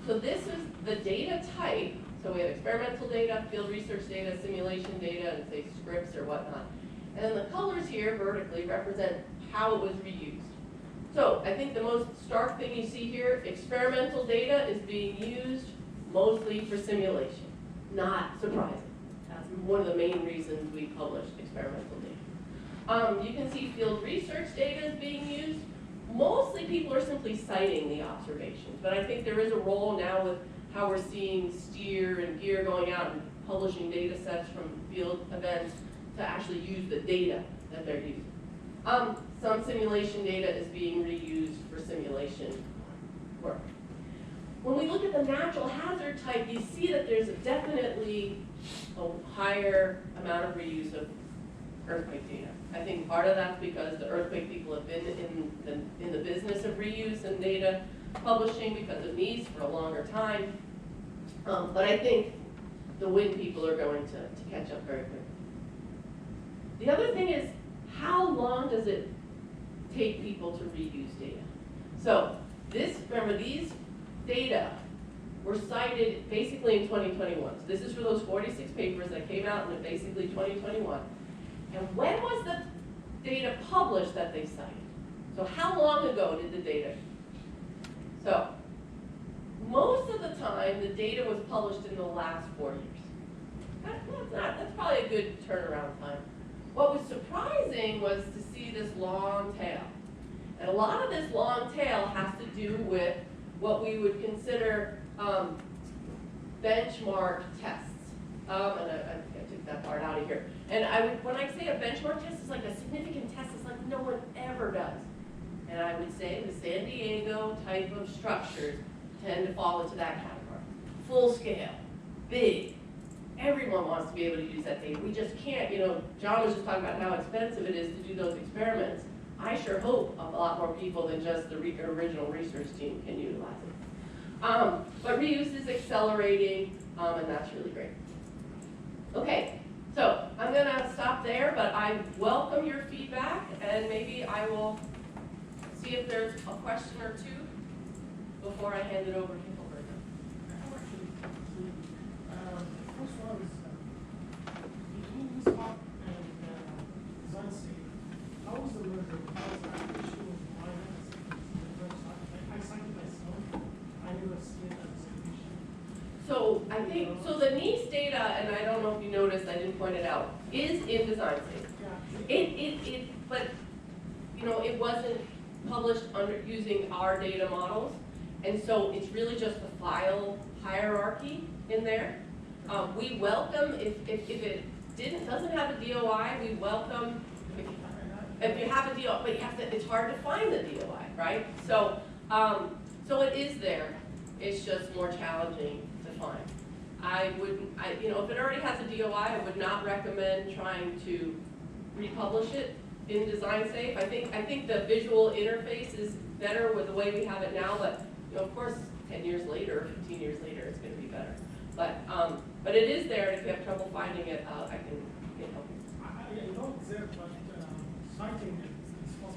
So this is the data type. So we have experimental data, field research data, simulation data, and say scripts or whatnot. And then the colors here vertically represent how it was reused. So I think the most stark thing you see here, experimental data is being used mostly for simulation. Not surprising. That's one of the main reasons we published experimental data. You can see field research data is being used. Mostly people are simply citing the observations, but I think there is a role now with how we're seeing STEER and GEAR going out and publishing data sets from field events to actually use the data that they're using. Some simulation data is being reused for simulation work. When we look at the natural hazard type, you see that there's definitely a higher amount of reuse of earthquake data. I think part of that's because the earthquake people have been in the business of reuse and data publishing because of needs for a longer time. But I think the wind people are going to catch up very quickly. The other thing is, how long does it take people to reuse data? So remember, these data were cited basically in 2021. So this is for those 46 papers that came out in basically 2021. And when was the data published that they cited? So how long ago did the data? So most of the time, the data was published in the last 4 years. That's probably a good turnaround time. What was surprising was to see this long tail. And a lot of this long tail has to do with what we would consider benchmark tests. And I took that part out of here. And when I say a benchmark test, it's like a significant test. It's like no one ever does. And I would say the San Diego type of structures tend to fall into that category. Full scale, big. Everyone wants to be able to use that data. We just can't, John was just talking about how expensive it is to do those experiments. I sure hope a lot more people than just the original research team can utilize it. But reuse is accelerating, and that's really great. Okay, so I'm going to stop there, but I welcome your feedback, and maybe I will see if there's a question or two before I hand it over to Hilbert. First one is, between this part and design state, how was the merger? How was that issue of finance? I signed it myself. I never seen it as an issue. So I think, the NEAS data, and I don't know if you noticed, I didn't point it out, is in design state. But it wasn't published using our data models, and so it's really just the file hierarchy in there. We welcome, if it doesn't have a DOI, we welcome, if you have a DOI, but it's hard to find the DOI, right? So it is there, it's just more challenging to find. If it already has a DOI, I would not recommend trying to republish it in Design Safe. I think the visual interface is better with the way we have it now, but of course, 10 years later, 15 years later, it's going to be better. But it is there, and if you have trouble finding it, I can help you. I know it's there, but citing it is for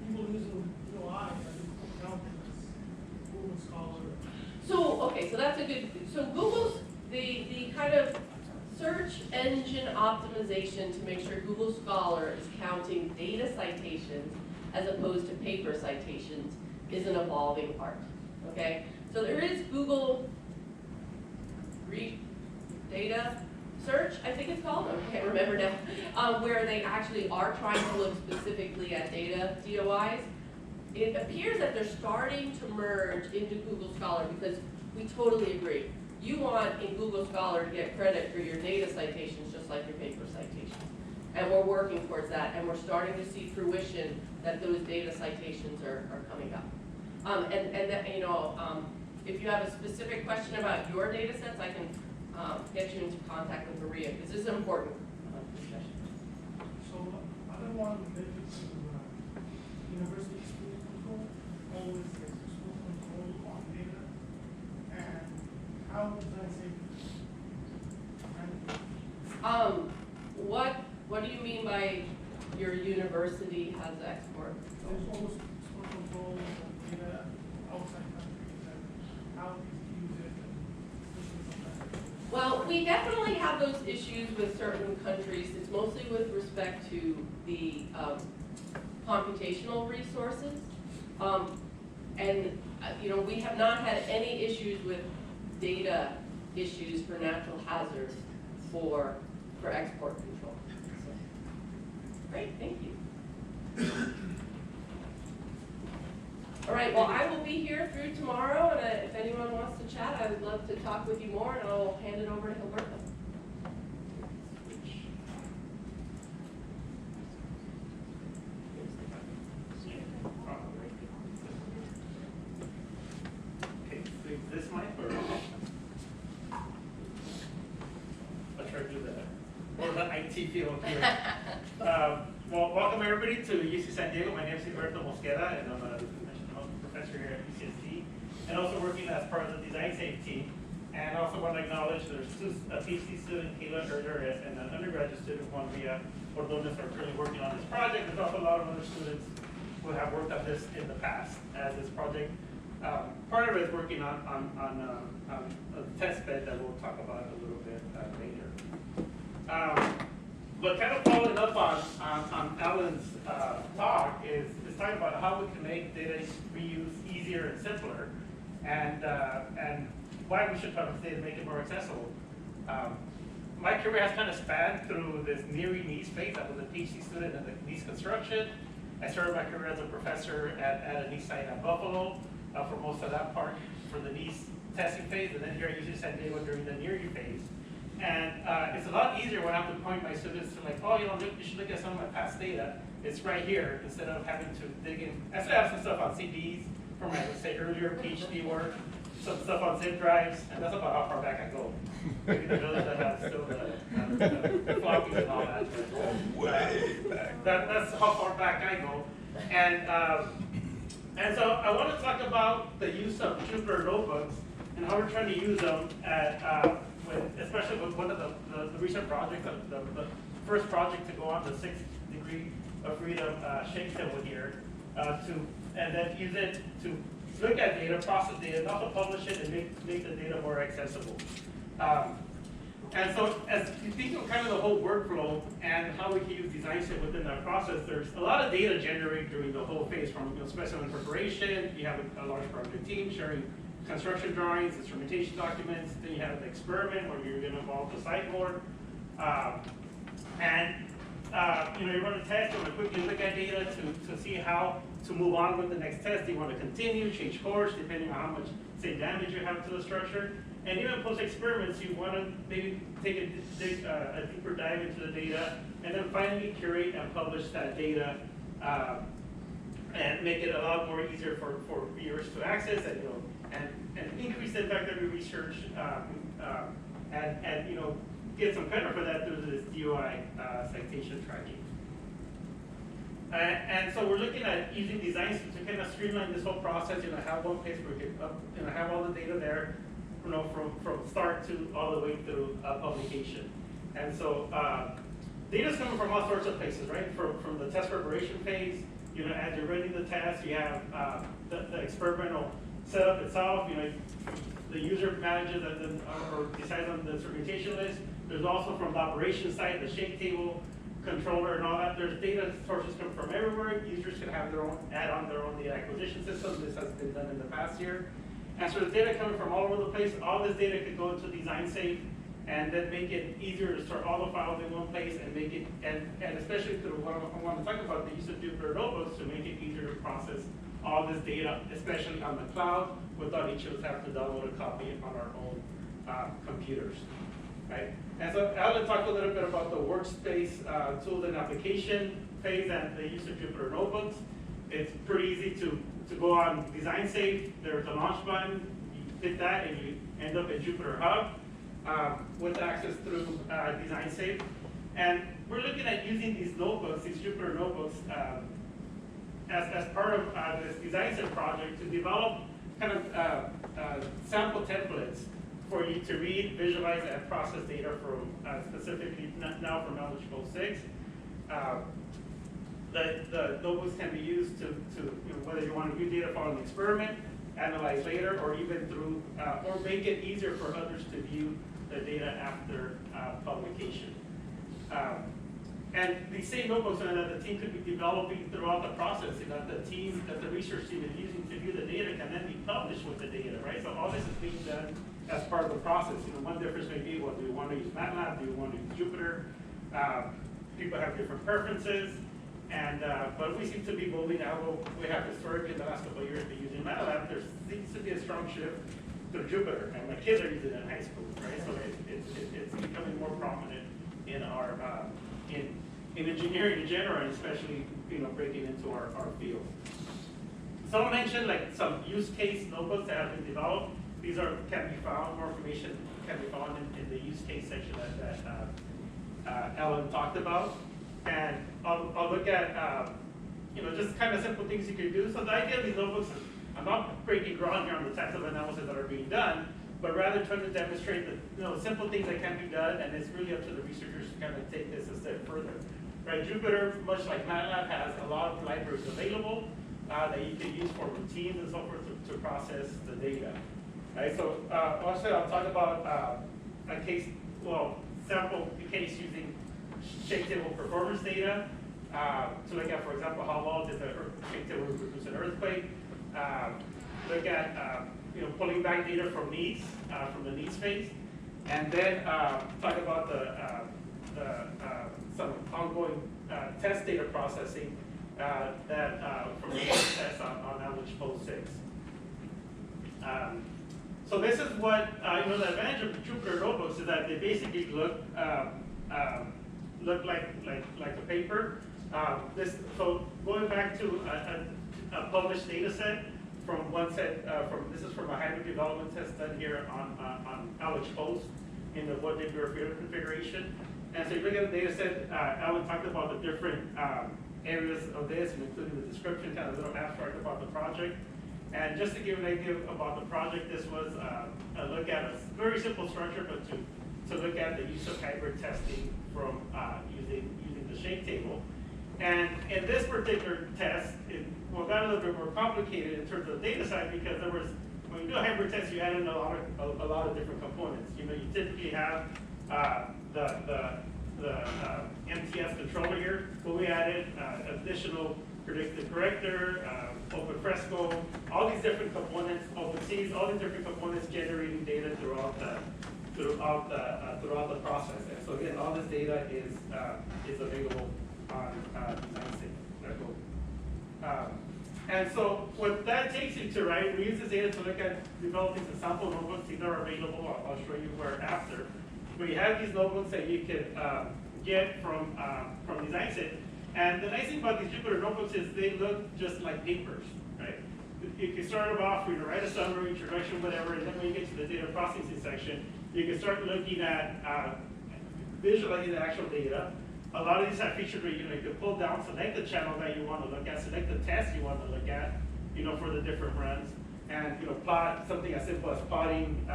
people using DOI as Google Scholar. So that's a good. So Google's the kind of search engine optimization to make sure Google Scholar is counting data citations as opposed to paper citations is an evolving art. Okay, so there is Google Data Search, I think it's called, I can't remember now, where they actually are trying to look specifically at data DOIs. It appears that they're starting to merge into Google Scholar because we totally agree. You want in Google Scholar to get credit for your data citations just like your paper citations. And we're working towards that, and we're starting to see fruition that those data citations are coming up. If you have a specific question about your data sets, I can get you into contact with Maria, because this is an important discussion. So other one related to university school control, always there's school control on data, and how does I say? What do you mean by your university has export? There's always school control on data outside countries, and how these use it, and Well, we definitely have those issues with certain countries. It's mostly with respect to the computational resources. We have not had any issues with data issues for natural hazards for export control. So, great, thank you. All right, well, I will be here through tomorrow, and if anyone wants to chat, I would love to talk with you more, and I'll hand it over to Hilberto. Okay, this mic or? I'll try to do that. Or the IT field here. Well, welcome everybody to UC San Diego. My name is Hilberto Mosqueda, and I'm a professor here at UCSD, and also working as part of the Design Safe team. And I also want to acknowledge there's a PhD student, Kayla Erder, and an undergraduate student, Juan Villa Ordonez, are currently working on this project. There's also a lot of other students who have worked on this in the past as this project. Part of it is working on a test bed that we'll talk about a little bit later. But kind of following up on Alan's talk is talking about how we can make data reuse easier and simpler, and why we should talk today to make it more accessible. My career has kind of spanned through this NHERI NEES phase. I was a PhD student in the NEES construction. I started my career as a professor at a NEES site at Buffalo for most of that part for the NEES testing phase, and then here at UC San Diego during the NHERI phase. And it's a lot easier when I have to point my students to like, oh, you should look at some of my past data. It's right here, instead of having to dig in. I still have some stuff on CDs from my, let's say, earlier PhD work, some stuff on zip drives, and that's about how far back I go. Maybe the village that has still the floppies and all that. Way back. That's how far back I go. And so I want to talk about the use of Jupyter notebooks and how we're trying to use them especially with one of the recent projects, the first project to go on the 6th degree of freedom shake table here, and then use it to look at data, process data, and also publish it and make the data more accessible. And so as you think of kind of the whole workflow and how we can use DesignShape within that process, there's a lot of data generated during the whole phase from specimen preparation. You have a large project team sharing construction drawings, instrumentation documents, then you have the experiment where you're going to involve the site board. You run a test, you want to quickly look at data to see how to move on with the next test. You want to continue, change course, depending on how much, say, damage you have to the structure. And even post-experiments, you want to maybe take a deeper dive into the data, and then finally curate and publish that data and make it a lot more easier for viewers to access and increase the impact of your research and get some credit for that through this DOI citation tracking. And so we're looking at using designs to kind of streamline this whole process. Have one place where you can have all the data there, from start to all the way through publication. And so data's coming from all sorts of places, right? From the test preparation phase, as you're running the test, you have the experimental setup itself. The user manages or decides on the instrumentation list. There's also from the operations side, the shake table, controller, and all that. There's data sources come from everywhere. Users can have their own, add on their own data acquisition system. This has been done in the past year. And so there's data coming from all over the place. All this data could go into DesignSafe and then make it easier to store all the files in one place and make it, and especially through what I want to talk about, the use of Jupyter notebooks to make it easier to process all this data, especially on the cloud, without each of us having to download a copy on our own computers, right? And so Alan talked a little bit about the workspace tools and application phase and the use of Jupyter notebooks. It's pretty easy to go on DesignSafe. There's a launch button. You hit that and you end up in Jupyter Hub with access through DesignSafe. And we're looking at using these notebooks, these Jupyter notebooks, as part of this DesignSafe project to develop kind of sample templates for you to read, visualize, and process data from specifically now from eligible 6. The notebooks can be used to whether you want to view data from an experiment, analyze later, or even through, or make it easier for others to view the data after publication. And these same notebooks that the team could be developing throughout the process, that the research team is using to view the data can then be published with the data, right? So all this is being done as part of the process. One difference may be, well, do you want to use MATLAB? Do you want to use Jupyter? People have different preferences. But we seem to be moving out. We have historically in the last couple of years been using MATLAB. There seems to be a strong shift to Jupyter, and my kids are using it in high school, right? So it's becoming more prominent in our in engineering in general, and especially breaking into our field. Someone mentioned like some use case notebooks that have been developed. These can be found. More information can be found in the use case section that Ellen talked about. And I'll look at just kind of simple things you could do. So the idea of these notebooks is, I'm not breaking ground here on the types of analysis that are being done, but rather trying to demonstrate the simple things that can be done, and it's really up to the researchers to kind of take this a step further. Right, Jupyter, much like MATLAB, has a lot of libraries available that you can use for routines and so forth to process the data. Right, so also I'll talk about a case, sample case using shake table performance data to look at, for example, how well did the shake table reproduce an earthquake. Look at pulling back data from needs, from the needs phase, and then talk about some ongoing test data processing from the test on average post 6. So this is what the advantage of Jupyter notebooks is that they basically look like a paper. So going back to a published data set from one set, this is from a hybrid development test done here on Alex Post in the what did your field configuration. And so you look at the data set, Alan talked about the different areas of this, including the description, kind of a little abstract about the project. And just to give an idea about the project, this was a look at a very simple structure, but to look at the use of hybrid testing from using the shake table. And in this particular test, it got a little bit more complicated in terms of the data side, because when you do a hybrid test, you add in a lot of different components. You typically have the MTS controller here, but we added additional predictive corrector, open fresco, all these different components, OpenSeas, all these different components generating data throughout the process. And so again, all this data is available on DesignSync. And so what that takes you to, right, we use this data to look at developing some sample notebooks. These are available. I'll show you where after. But you have these notebooks that you can get from DesignSync. And the nice thing about these Jupyter notebooks is they look just like papers, right? You can start them off, write a summary, introduction, whatever, and then when you get to the data processing section, you can start looking at visualizing the actual data. A lot of these have features where you can pull down, select the channel that you want to look at, select the test you want to look at, for the different runs, and plot something as simple as plotting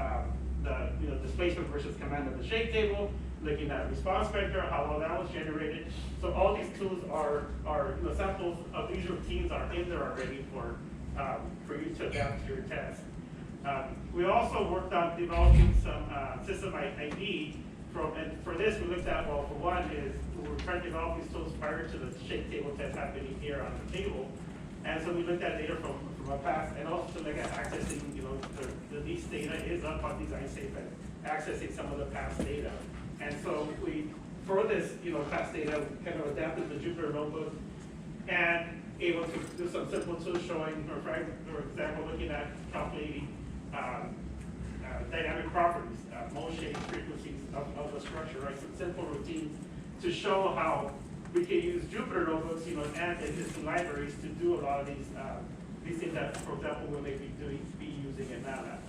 the displacement versus command of the shake table, looking at response vector, how well that was generated. So all these tools are samples of these routines are in there already for you to adapt to your test. We also worked on developing some system ID. And for this, we looked at, for one is we were trying to develop these tools prior to the shake table test happening here on the table. And so we looked at data from our past, and also to look at accessing, these data is up on DesignSync and accessing some of the past data. And so for this, past data, we kind of adapted the Jupyter notebook and able to do some simple tools showing, for example, looking at calculating dynamic properties, motion, frequencies of the structure, right? Some simple routines to show how we can use Jupyter notebooks, and existing libraries to do a lot of these things that, for example, we may be using in MATLAB.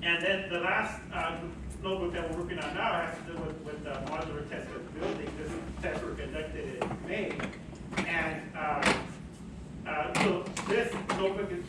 And then the last notebook that we're working on now has to do with the modular test of building. This tests were conducted in May, and so this notebook is,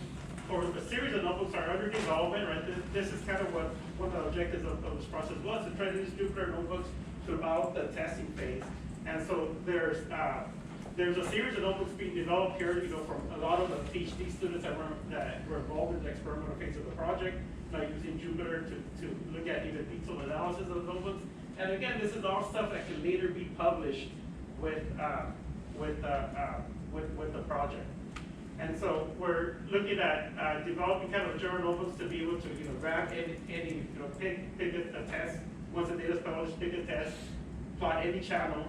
or a series of notebooks are under development, right? This is kind of what one of the objectives of this process was, to try to use Jupyter notebooks throughout the testing phase. And so there's a series of notebooks being developed here, from a lot of the PhD students that were involved in the experimental phase of the project, using Jupyter to look at even detailed analysis of the notebooks. And again, this is all stuff that can later be published with the project. And so we're looking at developing kind of general notebooks to be able to grab any pick a test. Once the data is published, pick a test, plot any channel,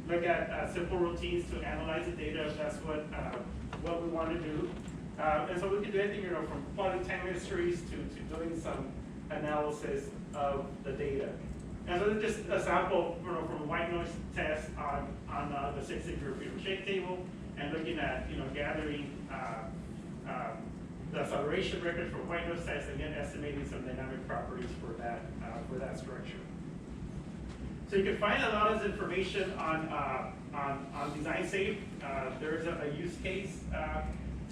look at simple routines to analyze the data if that's what we want to do. And so we can do anything from plotting time histories to doing some analysis of the data. And so this is just a sample from a white noise test on the 6-digit shake table, and looking at gathering the acceleration records for white noise tests, and then estimating some dynamic properties for that structure. So you can find a lot of information on DesignSync. There's a use case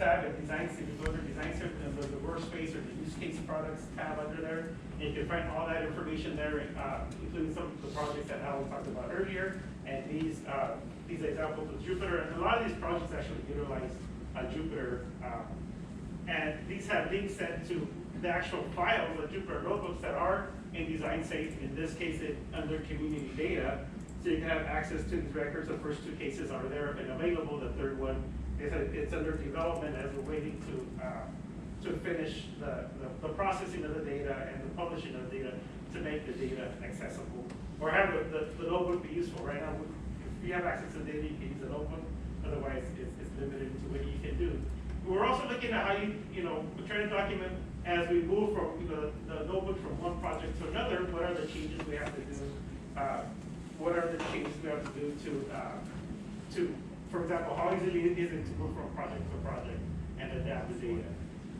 tab at Design Center, you go to Design Center, and there's the workspace or the use case products tab under there. And you can find all that information there, including some of the projects that Alan talked about earlier, and these examples of Jupyter. And a lot of these projects actually utilize Jupyter, and these have links sent to the actual files of Jupyter notebooks that are in Design Safe, in this case under community data. So you can have access to these records. The first two cases are there and available. The third one it's under development as we're waiting to finish the processing of the data and the publishing of the data to make the data accessible or have the notebook be useful. Right now, if you have access to the data, you can use the notebook. Otherwise, it's limited to what you can do. We're also looking at how we're trying to document as we move from the notebook from one project to another. What are the changes we have to do? What are the changes we have to do to for example, how easy is it to move from project to project and adapt the data?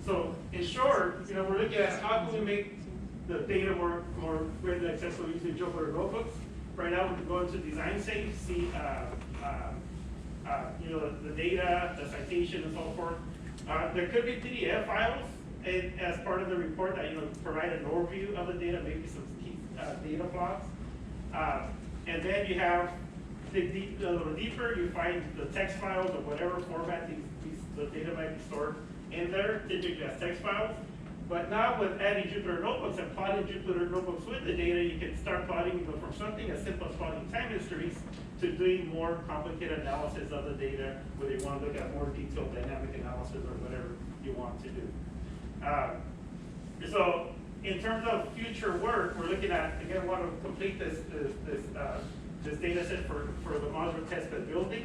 So in short, we're looking at how can we make the data more readily accessible using Jupyter notebooks. Right now, we can go into Design Safe, see the data, the citation, and so forth. There could be PDF files as part of the report that provide an overview of the data, maybe some key data plots. And then you have dig a little deeper, you find the text files or whatever format the data might be stored in there, typically as text files. But now with adding Jupyter notebooks and plotting Jupyter notebooks with the data, you can start plotting from something as simple as plotting time histories to doing more complicated analysis of the data, whether you want to look at more detailed dynamic analysis or whatever you want to do. So in terms of future work, we're looking at, again, want to complete this data set for the modular test bed building.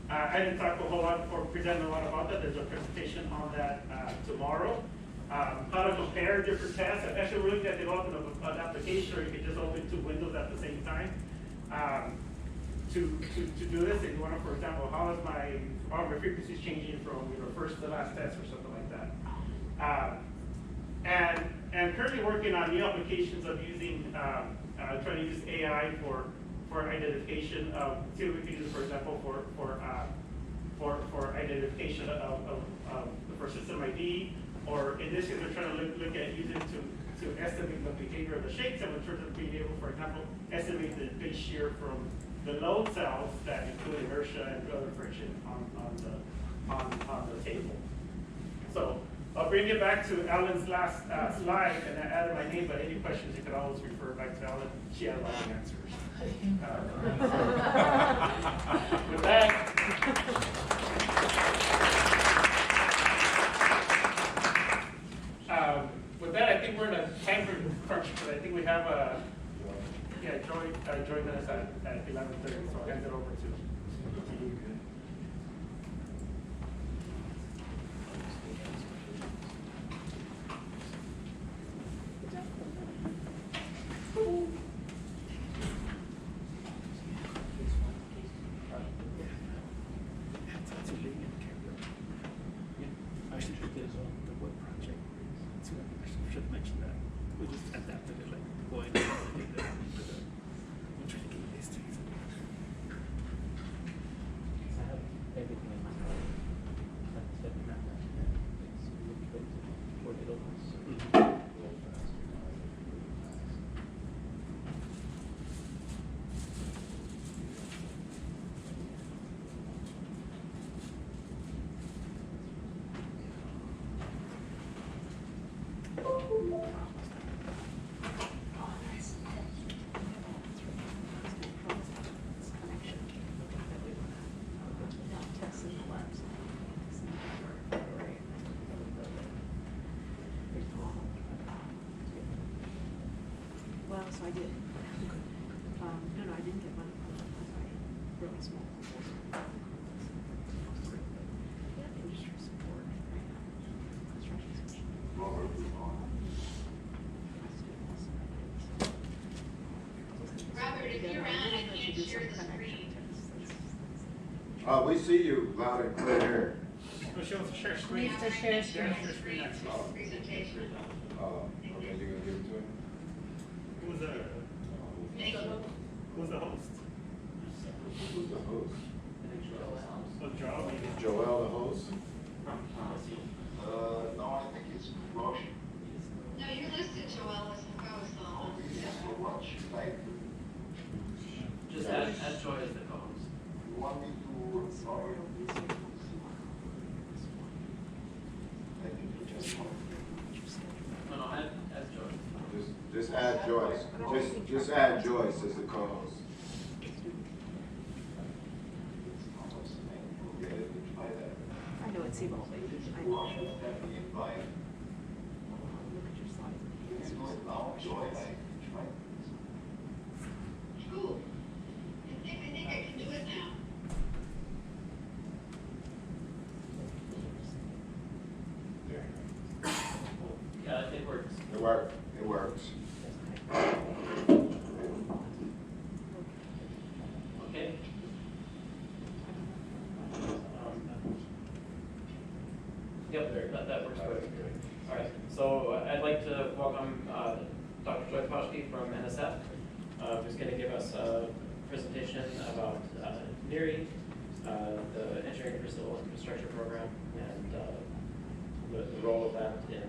I didn't talk a whole lot or present a lot about that. There's a presentation on that tomorrow. How to compare different tests. Actually, we're looking at developing an application where you can just open two windows at the same time to do this. If you want to, for example, how is my frequencies changing from first to last test or something like that. And currently working on new applications of using, trying to use AI for identification of, see what we can use, for example, for identification for system ID, or in this case, we're trying to look at using to estimate the behavior of the shake cell in terms of being able, for example, estimate the base shear from the load cells that include inertia and other friction on the table. So I'll bring it back to Alan's last slide, and I added my name, but any questions you can always refer back to Alan. She has all the answers. With that, I think we're in a time crunch, but I think we have join us at 11:30, so I'll hand it over to you. I should just get the web project. So I should mention that. We just adapted it, like going into the I'm trying to get these things. I have everything in my head. Well, so I did. No, I didn't get money from it because I really small. Industry support, construction section. Robert, if you're on, I can't share the screen. We see you loud and clear here. She wants to share screen. To share screen. Presentation. Okay, you're gonna give it to him? Who's the host? Who's the host? Joel, maybe. Joel, the host? from No, I think it's Roche. No, you're listed, Joel, as the co-host. Roche, like, just add Joy as the co-host. you want me to, or, I think you just want. No, add Joy. Just add Joyce. Just add Joyce as the co-host. I know it's Evolve. Cool. I think I can do it now. Yeah, it works. It works. It works. Okay. Yep, that works good. All right, so I'd like to welcome Dr. Joy Poshke from NSF, who's going to give us a presentation about NHERI, the Engineering for Civil Infrastructure Program, and the role of that in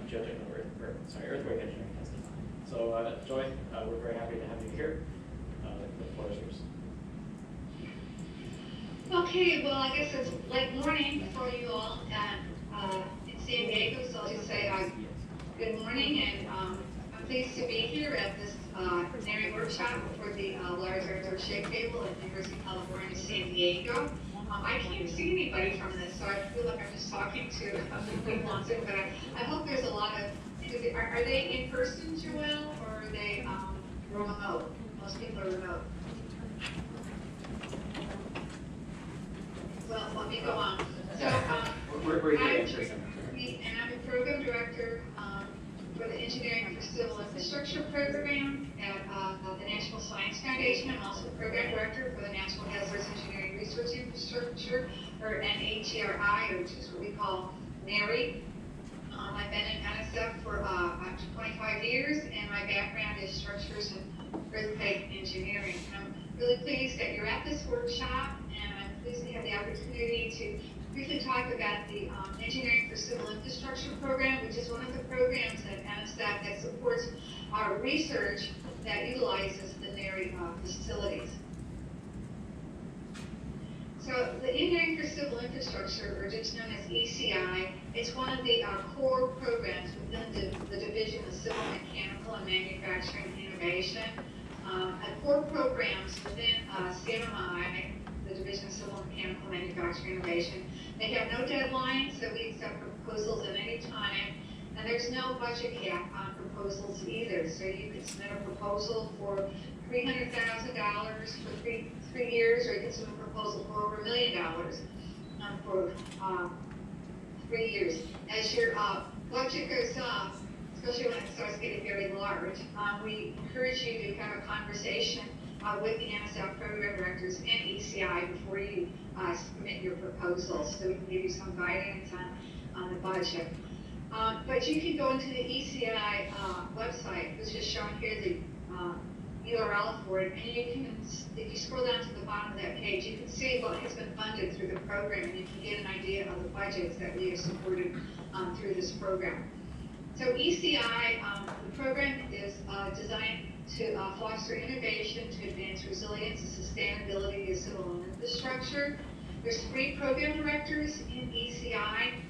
geotechnical earthquake engineering testing. So Joy, we're very happy to have you here. The floor is yours. Okay, well, I guess it's late morning for you all in San Diego, so I'll just say good morning, and I'm pleased to be here at this NHERI workshop for the Large Outdoor Shake Table at the University of California, San Diego. I can't see anybody from this, so I feel like I'm just talking to people on Zoom, but I hope there's a lot of, are they in person, Joelle, or are they remote? Most people are remote. Well, let me go on. So, we're here in person. And I'm a program director for the Engineering for Civil Infrastructure program at the National Science Foundation. I'm also program director for the National Hazardous Engineering Research Infrastructure, or NHERI, which is what we call NHERI. I've been in NSF for about 25 years, and my background is structures and earthquake engineering. And I'm really pleased that you're at this workshop, and I'm pleased to have the opportunity to briefly talk about the Engineering for Civil Infrastructure program, which is one of the programs at NSF that supports our research that utilizes the NHERI facilities. So the Engineering for Civil Infrastructure, or just known as ECI, it's one of the core programs within the Division of Civil Mechanical and Manufacturing Innovation. Core programs within CMMI, the Division of Civil Mechanical and Manufacturing Innovation, they have no deadline, so we accept proposals at any time, and there's no budget cap on proposals either. So you can submit a proposal for $300,000 for three years, or you can submit a proposal for over $1 million for 3 years. As your budget goes up, especially when it starts getting very large, we encourage you to have a conversation with the NSF program directors and ECI before you submit your proposals, so we can give you some guidance on the budget. But you can go into the ECI website, which is shown here, the URL for it, and you can, if you scroll down to the bottom of that page, you can see what has been funded through the program, and you can get an idea of the budgets that we have supported through this program. So ECI, the program is designed to foster innovation to advance resilience and sustainability of civil infrastructure. There's 3 program directors in ECI.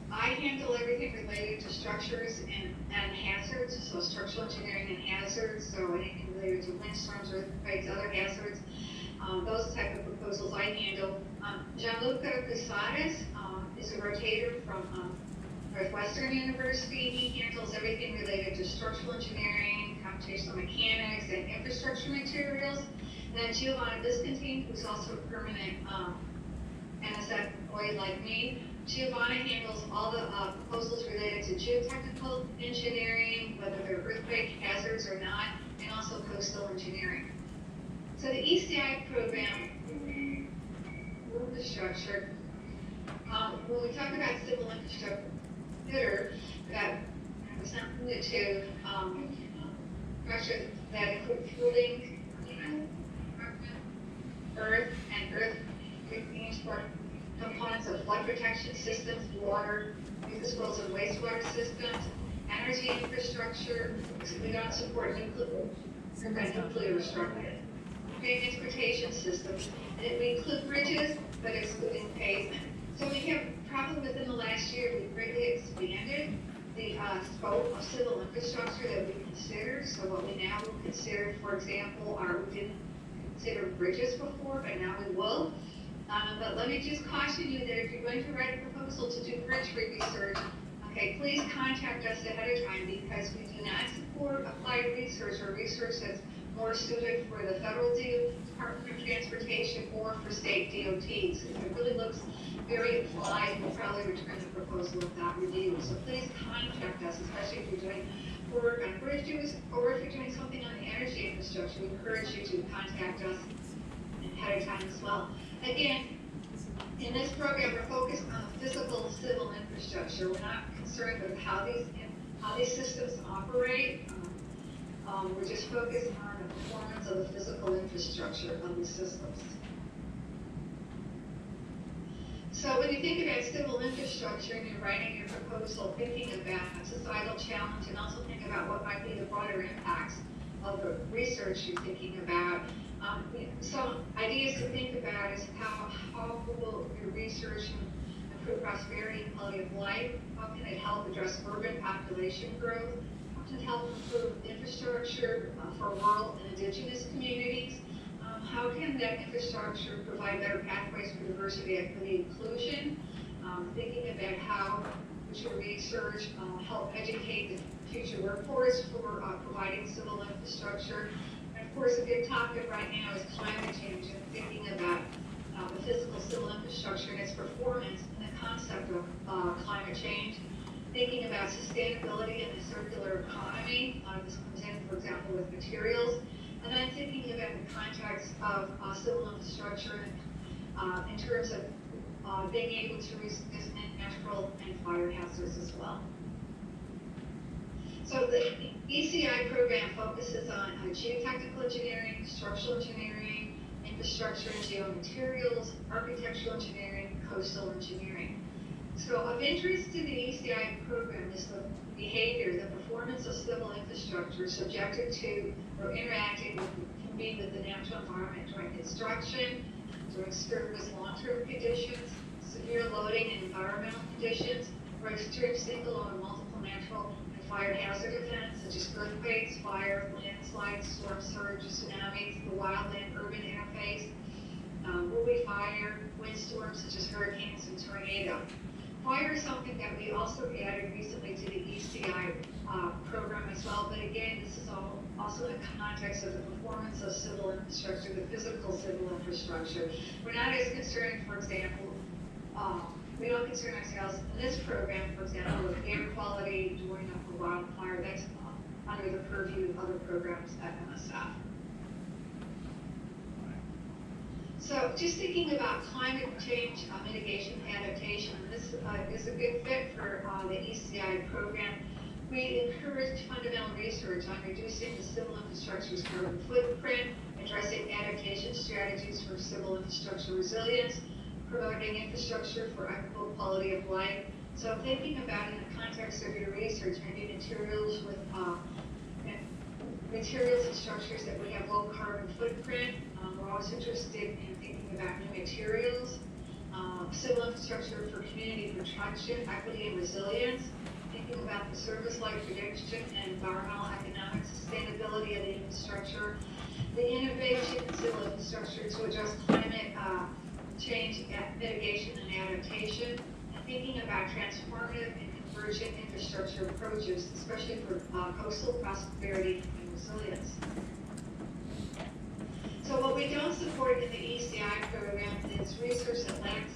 I handle everything related to structures and hazards, so structural engineering and hazards, so anything related to windstorms, earthquakes, other hazards, those type of proposals I handle. Gianluca Posadas is a rotator from Northwestern University. He handles everything related to structural engineering, computational mechanics, and infrastructure materials. And then Giovanni Viscantine, who's also a permanent NSF employee like me. Giovanni handles all the proposals related to geotechnical engineering, whether they're earthquake hazards or not, and also coastal engineering. So the ECI program, infrastructure, when we talk about civil infrastructure, consider that it's not limited to structures that include fueling, earth, and earth components protection systems, water, disposal and wastewater systems, energy infrastructure, because we don't support nuclear structure, transportation systems, and we include bridges, but excluding pavement. So we have probably within the last year, we've greatly expanded the scope of civil infrastructure that we consider. So what we now will consider, for example, we didn't consider bridges before, but now we will. But let me just caution you that if you're going to write a proposal to do bridge research, okay, please contact us ahead of time, because we do not support applied research or research that's more suited for the federal Department of Transportation or for state DOTs. If it really looks very applied, we'll probably return the proposal without review. So please contact us, especially if you're doing work on bridges or if you're doing something on the energy infrastructure. We encourage you to contact us ahead of time as well. Again, in this program, we're focused on physical civil infrastructure. We're not concerned with how these systems operate. We're just focused on the performance of the physical infrastructure of these systems. So when you think about civil infrastructure and you're writing your proposal, thinking about a societal challenge and also think about what might be the broader impacts of the research you're thinking about. Some ideas to think about is how will your research improve prosperity and quality of life? How can it help address urban population growth? How can it help improve infrastructure for rural and indigenous communities? How can that infrastructure provide better pathways for diversity, equity, inclusion? Thinking about how would your research help educate the future workforce for providing civil infrastructure? And of course, a big topic right now is climate change and thinking about the physical civil infrastructure and its performance and the concept of climate change. Thinking about sustainability and the circular economy. This comes in, for example, with materials. And then thinking about the context of civil infrastructure in terms of being able to resist natural and fire hazards as well. So the ECI program focuses on geotechnical engineering, structural engineering, infrastructure and geomaterials, architectural engineering, coastal engineering. So of interest to the ECI program is the behavior, the performance of civil infrastructure subjected to or interacting with the natural environment during construction, during service long-term conditions, severe loading and environmental conditions, or extreme single or multiple natural and fire hazard events such as earthquakes, fire, landslides, storm surge, tsunamis, the wildland-urban interface, buoy fire, windstorms such as hurricanes and tornadoes. Fire is something that we also added recently to the ECI program as well, but again, this is also in the context of the performance of civil infrastructure, the physical civil infrastructure. We're not as concerned, for example, we don't concern ourselves in this program, for example, with air quality during a wildfire. That's under the purview of other programs at MSF. So just thinking about climate change mitigation adaptation, this is a good fit for the ECI program. We encourage fundamental research on reducing the civil infrastructure's carbon footprint, addressing adaptation strategies for civil infrastructure resilience, promoting infrastructure for equitable quality of life. So thinking about in the context of your research, maybe materials with materials and structures that would have low carbon footprint. We're always interested in thinking about new materials, civil infrastructure for community protection, equity and resilience, thinking about the service life prediction and environmental economic sustainability of the infrastructure, the innovation in civil infrastructure to address climate change, mitigation and adaptation, and thinking about transformative and convergent infrastructure approaches, especially for coastal prosperity and resilience. So what we don't support in the ECI program is research that lacks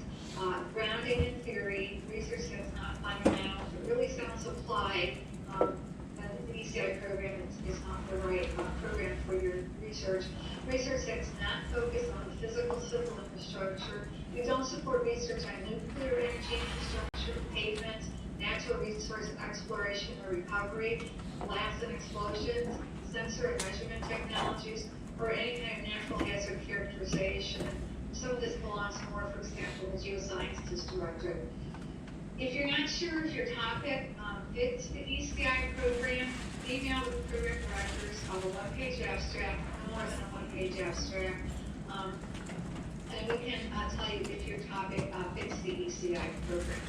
grounding in theory, research that's not fundamental, it really sounds applied. The ECI program is not the right program for your research. Research that's not focused on the physical civil infrastructure. We don't support research on nuclear energy infrastructure, pavement, natural resource exploration or recovery, blasts and explosions, sensor and measurement technologies, or any kind of natural hazard characterization. Some of this belongs more, for example, to geosciences director. If you're not sure if your topic fits the ECI program, email the program directors of a one-page abstract, no more than a one-page abstract, and we can tell you if your topic fits the ECI program.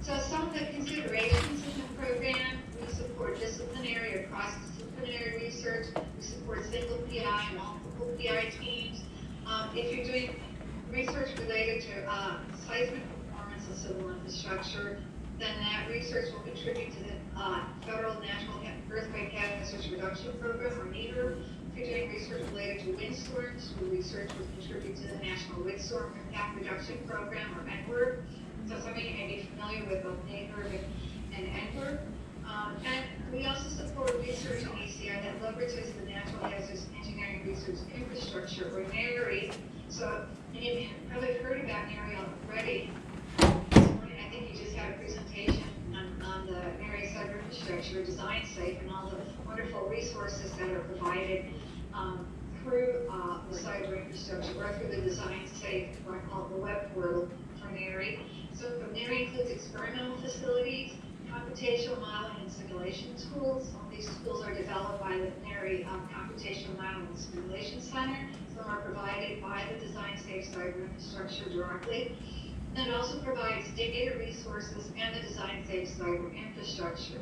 So some of the considerations in the program, we support disciplinary or cross-disciplinary research, we support single PI and multiple PI teams. If you're doing research related to seismic performance of civil infrastructure, then that research will contribute to the Federal National Earthquake Hazards Reduction Program, or NHERI. If you're doing research related to windstorms, your research will contribute to the National Windstorm Impact Reduction Program, or NHERI. So some of you may be familiar with both NHERI and NHERI. And we also support research in ECI that leverages the Natural Hazards Engineering Research Infrastructure, or NHERI. So you probably heard about NHERI already. This morning, I think you just had a presentation on the NHERI cyber infrastructure, design safe, and all the wonderful resources that are provided through the cyber infrastructure, or through the design safe, or I call it the web portal for NHERI. So NHERI includes experimental facilities, computational modeling and simulation tools. These tools are developed by the NHERI Computational Modeling and Simulation Center. Some are provided by the Design Safe Cyber Infrastructure directly. And it also provides data resources and the Design Safe Cyber Infrastructure.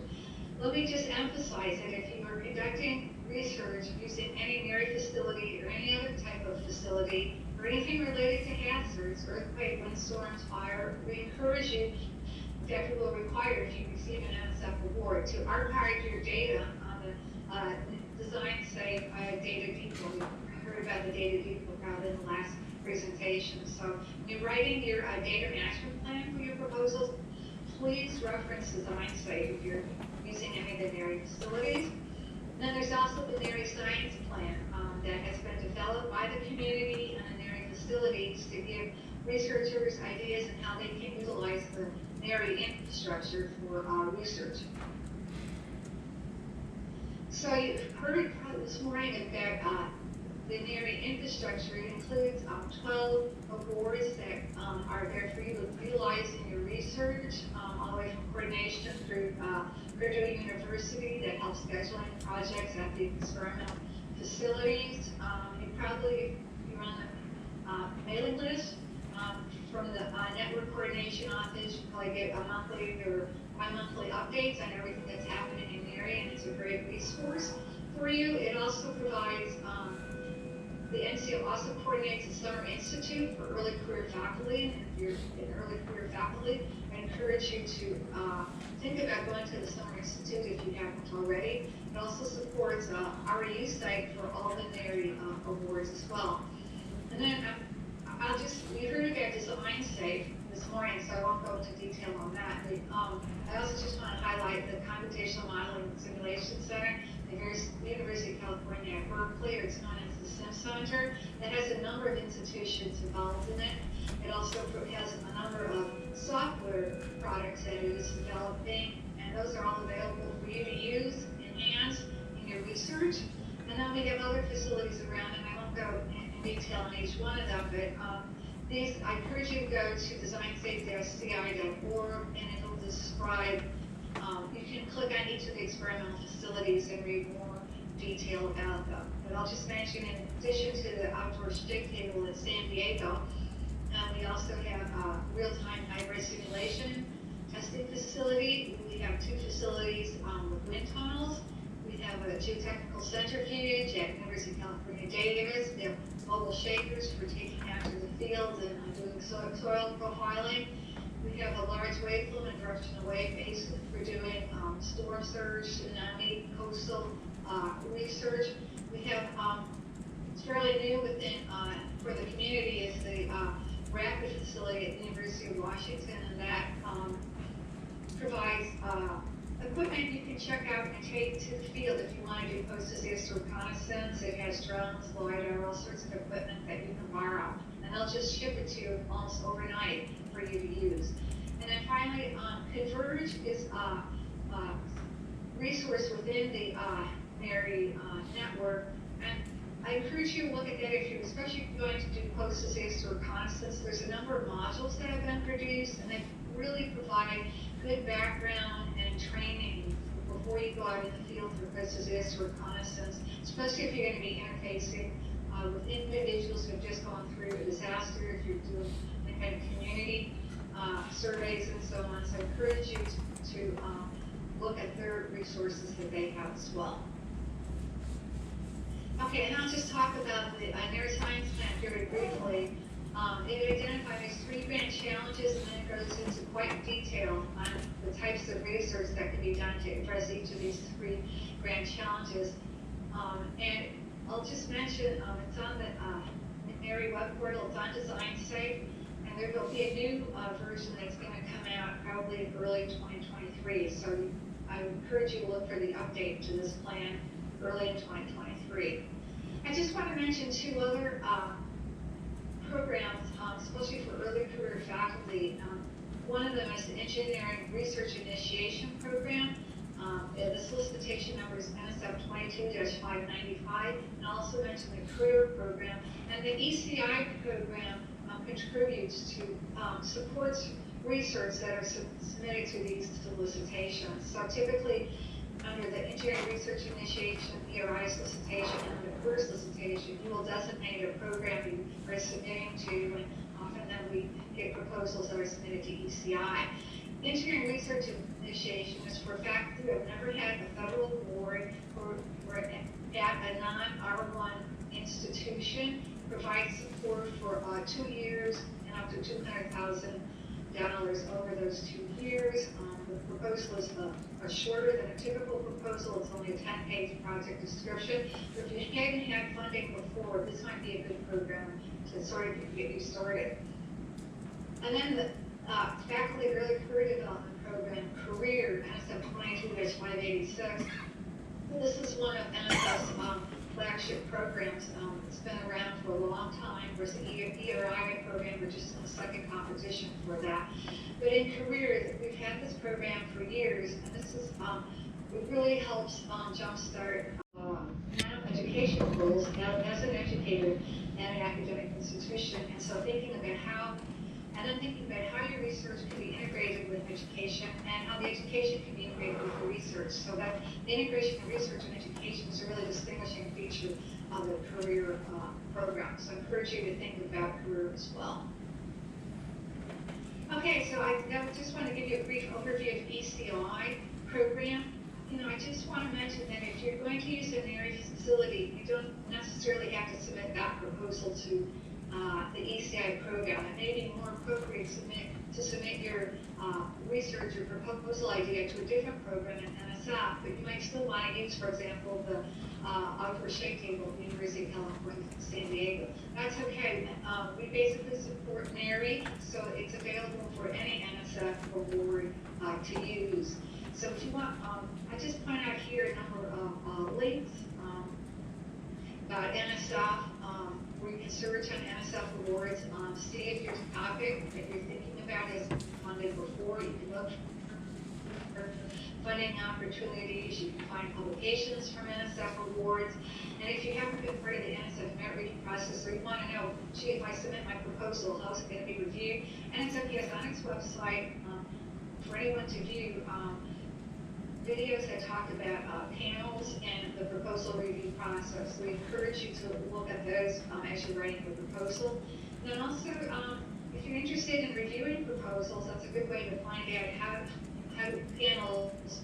Let me just emphasize that if you are conducting research using any NHERI facility or any other type of facility, or anything related to hazards, earthquake, windstorms, fire, we encourage you, in fact, we will require if you receive an NSF award, to archive your data on the Design Safe Data Depot. We heard about the Data Depot crowd in the last presentation. So when you're writing your data management plan for your proposals, please reference Design Safe if you're using any of the NHERI facilities. Then there's also the NHERI Science Plan that has been developed by the community and the NHERI facilities to give researchers ideas on how they can utilize the NHERI infrastructure for research. So you've heard this morning about the NHERI infrastructure. It includes 12 awards that are there for you to utilize in your research, all the way from coordination through Purdue University that helps scheduling projects at the experimental facilities. You're on the mailing list from the Network Coordination Office. You probably get a monthly or bi-monthly updates on everything that's happening in the area, and it's a great resource for you. It also provides, the NCO also coordinates the Summer Institute for Early Career Faculty. And if you're in early career faculty, I encourage you to think about going to the Summer Institute if you haven't already. It also supports our REU site for all the NHERI awards as well. And then we heard about Design Safe this morning, so I won't go into detail on that. I also just want to highlight the Computational Modeling and Simulation Center, the University of California at Berkeley, or it's known as the SIM Center, that has a number of institutions involved in it. It also has a number of software products that it is developing, and those are all available for you to use, enhance in your research. And then we have other facilities around, and I won't go in detail on each one of them, but I encourage you to go to designsafe-ci.org, and it'll describe, you can click on each of the experimental facilities and read more detail about them. But I'll just mention, in addition to the outdoor shake table in San Diego, we also have a real-time hybrid simulation testing facility. We have 2 facilities with wind tunnels. We have a geotechnical centrifuge at University of California, Davis. They have mobile shakers for taking out to the field and doing soil profiling. We have a large wave flume and directional wave basin for doing storm surge, tsunami, coastal research. We have, it's fairly new within, for the community, is the RAPID facility at the University of Washington, and that provides equipment you can check out and take to the field if you want to do post-disaster reconnaissance. It has drones, LiDAR, all sorts of equipment that you can borrow, and they'll just ship it to you almost overnight for you to use. And then finally, Converge is a resource within the NHERI network, and I encourage you to look at that if you're, especially if you're going to do post-disaster reconnaissance. There's a number of modules that have been produced, and they really provide good background and training before you go out in the field for post-disaster reconnaissance, especially if you're going to be interfacing with individuals who have just gone through a disaster, if you're doing any kind of community surveys and so on. So I encourage you to look at their resources that they have as well. Okay, and I'll just talk about the NHERI Science Plan very briefly. It identifies 3 grand challenges, and then it goes into quite detail on the types of research that can be done to address each of these 3 grand challenges. And I'll just mention, it's on the NHERI web portal, it's on DesignSafe, and there will be a new version that's going to come out probably in early 2023. So I encourage you to look for the update to this plan early in 2023. I just want to mention 2 other programs, especially for early career faculty. One of them is the Engineering Research Initiation Program. The solicitation number is NSF 22-595, and I'll also mention the career program. And the ECI program contributes to, supports research that are submitted to these solicitations. So typically, under the Engineering Research Initiation, NHERI solicitation, and the career solicitation, you will designate a program you are submitting to, and often then we get proposals that are submitted to ECI. Engineering Research Initiation is for faculty who have never had a federal award or at a non-R1 institution, provides support for 2 years and up to $200,000 over those 2 years. The proposal is shorter than a typical proposal. It's only a 10-page project description. But if you hadn't had funding before, this might be a good program to sort of get you started. And then the Faculty Early Career Development Program, Career, NSF 22-586. This is one of NSF's flagship programs. It's been around for a long time. There's the NHERI program, we're just in the second competition for that. But in career, we've had this program for years, and this is it really helps jumpstart education goals as an educator and an academic institution. And so thinking about how your research can be integrated with education and how the education can be integrated with the research. So that the integration of research and education is a really distinguishing feature of the career program. So I encourage you to think about career as well. Okay, so I just want to give you a brief overview of ECI program. I just want to mention that if you're going to use an NHERI facility, you don't necessarily have to submit that proposal to the ECI program. It may be more appropriate to submit your research or proposal idea to a different program in NSF, but you might still want to use, for example, the outdoor shake table at the University of California, San Diego. That's okay. We basically support NHERI, so it's available for any NSF award to use. So if you want, I just point out here a number of links about NSF, where you can search on NSF awards, see if your topic that you're thinking about has been funded before. You can look for funding opportunities. You can find publications from NSF awards. And if you haven't been part of the NSF merit review process, or you want to know, gee, if I submit my proposal, how's it going to be reviewed? NSF has on its website for anyone to view videos that talk about panels and the proposal review process. So we encourage you to look at those as you're writing the proposal. And then also, if you're interested in reviewing proposals, that's a good way to find out how panels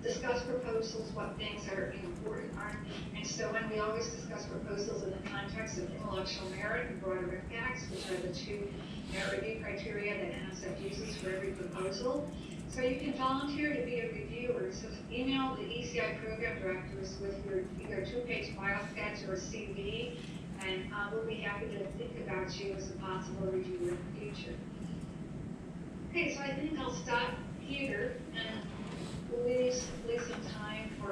discuss proposals, what things are important aren't. And so when we always discuss proposals in the context of intellectual merit and broader impacts, which are the 2 merit review criteria that NSF uses for every proposal. So you can volunteer to be a reviewer. So email the ECI program directors with your either 2-page file sketch or CV, and we'll be happy to think about you as a possible reviewer in the future. Okay, so I think I'll stop here and we'll leave some time for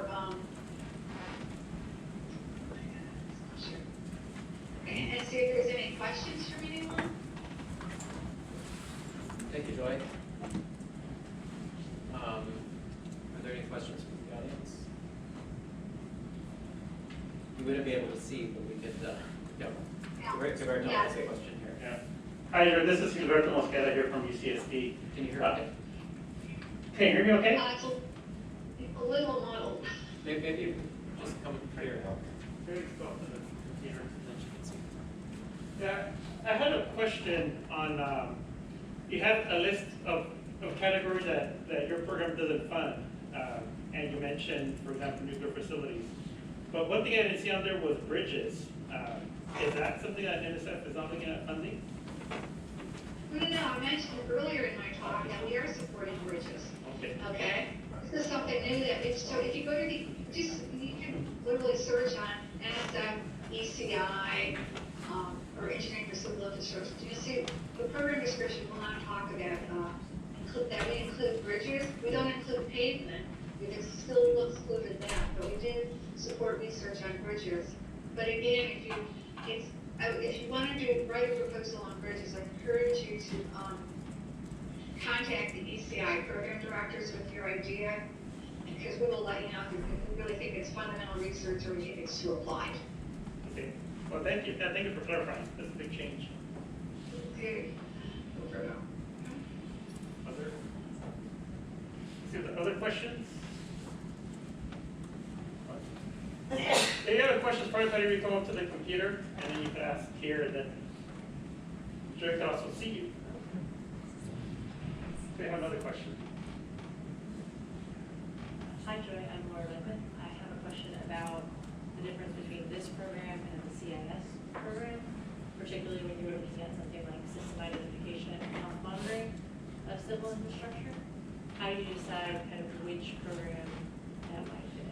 and see if there's any questions from anyone. Thank you, Joy. Are there any questions from the audience? you wouldn't be able to see, but we could, Gilberto Yeah. has a question here. Yeah. Hi there, this is Gilberto Mosqueda here from UCSD. Can you hear me? Can you hear me okay? It's a little muddled. Maybe you just come here. There you go. Yeah, I had a question on, you have a list of categories that your program doesn't fund, and you mentioned, for example, nuclear facilities. But one thing I didn't see on there was bridges. Is that something that NSF is not looking at funding? No, I mentioned earlier in my talk that we are supporting bridges. Okay. Okay? This is something new that it's, so if you go to the, just, you can literally search on NSF, ECI, or Engineering for Civil Infrastructure. You see, the program description will not talk about, that we include bridges. We don't include pavement. We've still excluded that, but we do support research on bridges. But again, if you want to write a proposal on bridges, I encourage you to contact the ECI program directors with your idea, because we will let you know if we really think it's fundamental research or it's too applied. Okay. Well, thank you. Thank you for clarifying. That's a big change. Okay. Other questions? Any other questions? Probably you come up to the computer and then you can ask here, and then Joy can also see you. Do you have another question? Hi, Joy. I'm Laura Lippman. I have a question about the difference between this program and the CIS program, particularly when you were looking at something like system identification and health monitoring of civil infrastructure. How do you decide kind of which program that might fit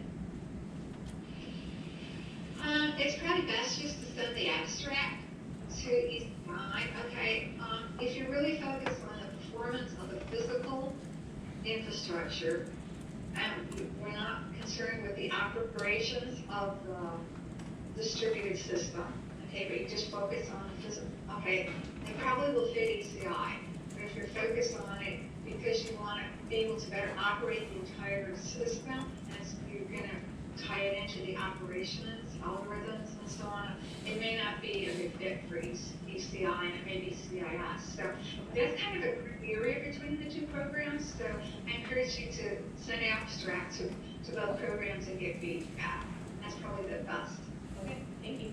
in? It's probably best just to send the abstract to ECI. Okay. If you really focus on the performance of the physical infrastructure, we're not concerned with the operations of the distributed system. Okay, but you just focus on the physical. Okay, it probably will fit ECI. But if you're focused on it because you want to be able to better operate the entire system, and so you're going to tie it into the operations, algorithms, and so on, it may not be a good fit for ECI, and it may be CIS. So that's kind of a gray area between the two programs. So I encourage you to send abstracts to both programs and get feedback. That's probably the best. Okay, thank you.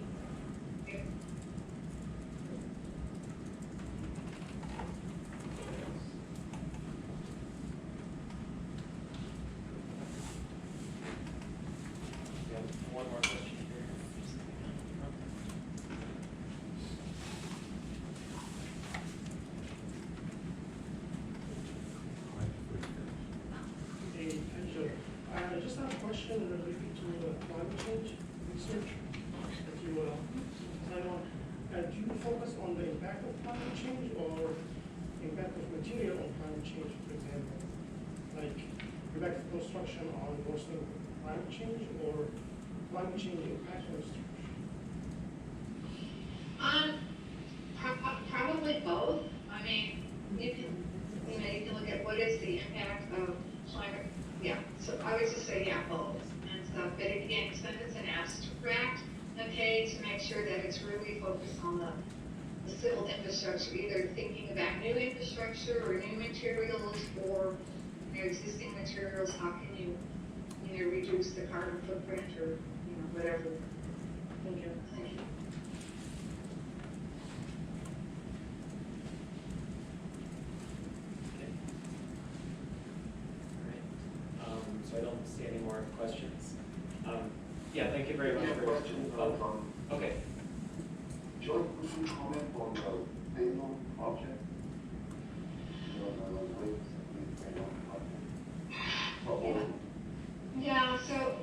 One more question here. Hey, Joe. I just have a question related to climate change research that you sign on. Do you focus on the impact of climate change or impact of material on climate change, for example? Like impact of construction on worsening climate change or climate change impact on structure? Probably both. I mean, you can look at what is the impact of climate. Yeah, so I would just say both and stuff. But again, since it's an abstract, okay, to make sure that it's really focused on the civil infrastructure, either thinking about new infrastructure or new materials, or existing materials. How can you reduce the carbon footprint, or whatever. Thank you. Thank you. So I don't see any more questions. Yeah, thank you very much for your question. Okay. Joy, could you comment on the payload object? Yeah, so,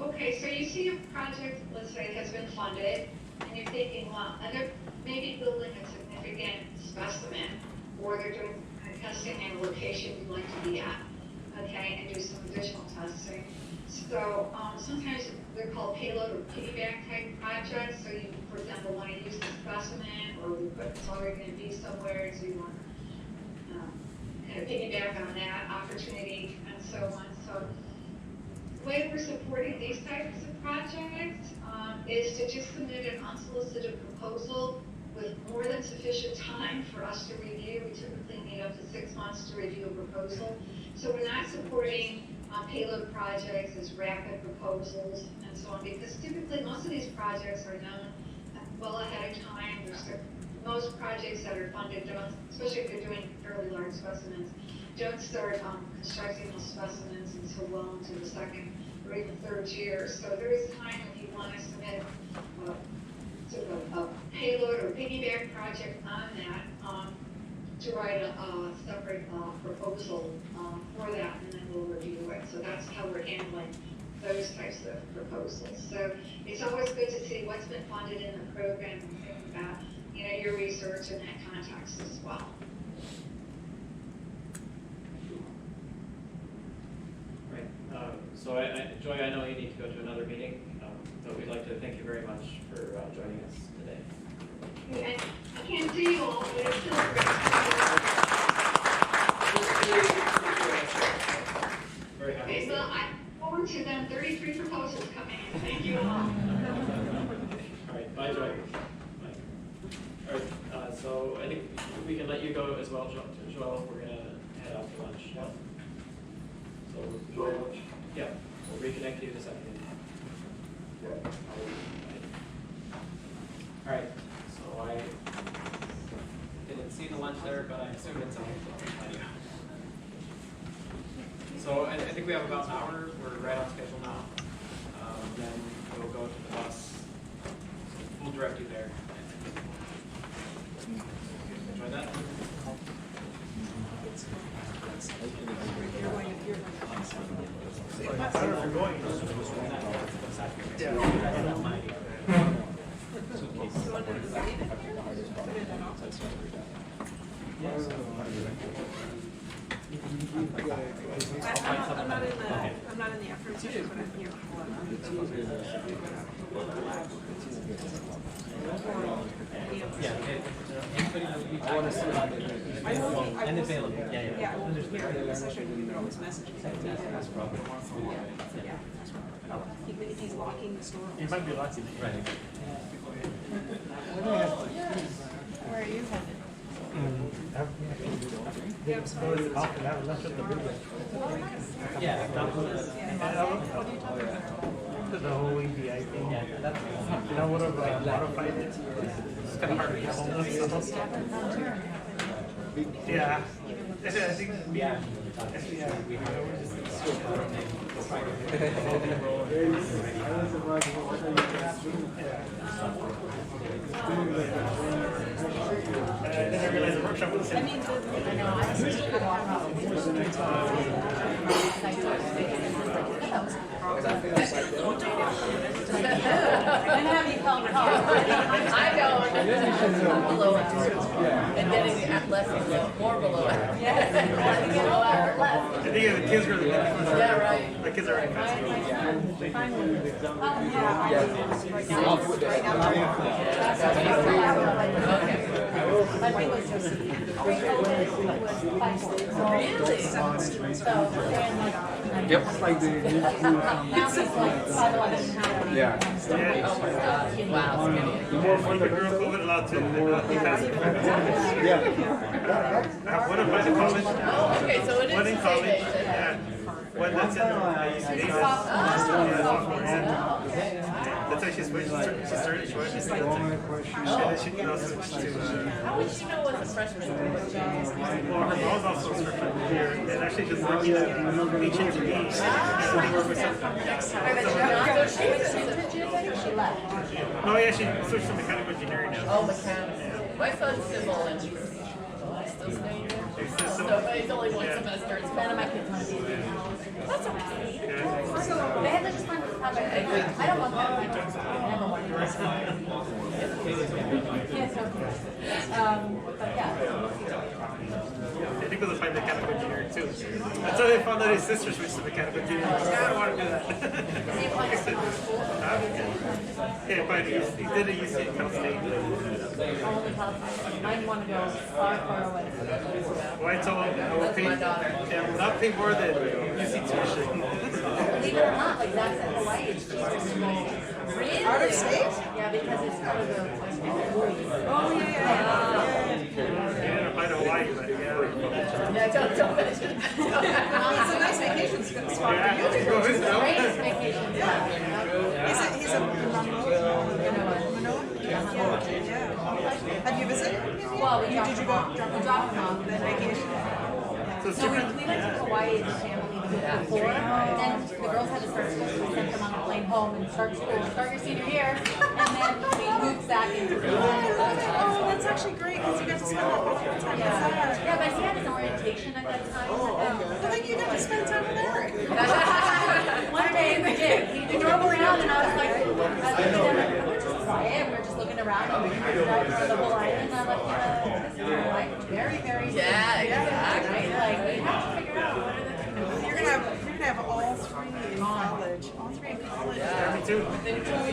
okay, so you see a project, let's say, has been funded, and you're thinking, well, and they're maybe building a significant specimen, or they're doing testing in a location you'd like to be at, okay, and do some additional testing. So sometimes they're called payload or piggyback type projects. So you, for example, want to use the specimen, or it's already going to be somewhere, so you want to kind of piggyback on that opportunity and so on. So The way we're supporting these types of projects is to just submit an unsolicited proposal with more than sufficient time for us to review. We typically need up to 6 months to review a proposal. So we're not supporting payload projects as rapid proposals and so on, because typically most of these projects are known well ahead of time. Most projects that are funded don't, especially if they're doing fairly large specimens, don't start constructing those specimens until well into the second or even third year. So there is time if you want to submit sort of a payload or piggyback project on that to write a separate proposal for that, and then we'll review it. So that's how we're handling those types of proposals. So it's always good to see what's been funded in the program and think about, you know, your research in that context as well. Right. So Joy, I know you need to go to another meeting, but we'd like to thank you very much for joining us today. And I can't see you all, but it's still very happy. Okay, so I look forward to them 33 proposals coming in. Thank you all. All right, bye, Joy. Bye. All right, so I think we can let you go as well, Joel. We're gonna head out to lunch. Yeah. So Joel, yeah, we'll reconnect you in a second. Yeah. All right. So I didn't see the lunch there, but I assume it's on the menu. So I think we have about an hour. We're right on schedule now. Then we'll go to the bus. We'll direct you there. Enjoy that. I'm not in the effort session, but I'm here for I want to see and available. Yeah, I was here in the session, you could always message me. Even if he's locking the store. You might be lucky. Right. Where are you headed? Yeah. The whole EBI thing. You know, would have modified it. It's kind of hard to get hold of. Yeah. I think yeah. Then I realized the workshop was the same. I don't. Below it. And getting less below, more below it. Yes. I think the kids are yeah, right. The kids are right fast. Yep. Yeah. Oh my God. Wow. The more fundamental, the more yeah. One in college. Oh, okay, so it is one in the same college. age. Yeah. One that's in that's how she switched. She started short. She started and then she can also switch to. How would she know as a freshman? Well, her mom's also a freshman here, and actually just working at HNTE. No, yeah, she switched to mechanical engineering now. Oh, mechanical. Yeah. My son's civil and he's still staying there. So it's only one semester. It's kind of my kids want to be there. That's okay. They had to just find this topic. I don't want that. I never want to. Yes, but yeah. I think it was a mechanical engineering too. That's how they found out his sister switched to mechanical engineering. I don't want to do that. Yeah, but he did a UC at Cal State. I want to go far, far away. Well, I told him I will pay, not pay more than UC tuition. Believe it or not, like that's in Hawaii, it's cheaper to go. Really? Out of state? Yeah, because it's part of the. Oh, yeah. Yeah, by the Hawaii, but Yeah, don't mention. It's a nice vacation spot for you to go to. Great vacation. Yeah. He's a Manoa? Yeah. Have you visited? Well, Did you go drop him off then vacation? So we went to Hawaii as a family before, and then the girls had to start school, so we sent them on the plane home and start school, start your senior year, and then we moved back into the Oh, that's actually great, because you got to spend a lot of time with that. Yeah, but he had his orientation at that time. Well, then you got to spend time with Eric. One day we did. We drove around and I was like, we're just quiet. We're just looking around and we drive around the whole island. And I'm like, this is like very, very. Yeah, exactly. Like we have to figure out what are the. You're gonna have all three in college. All three in college. me too.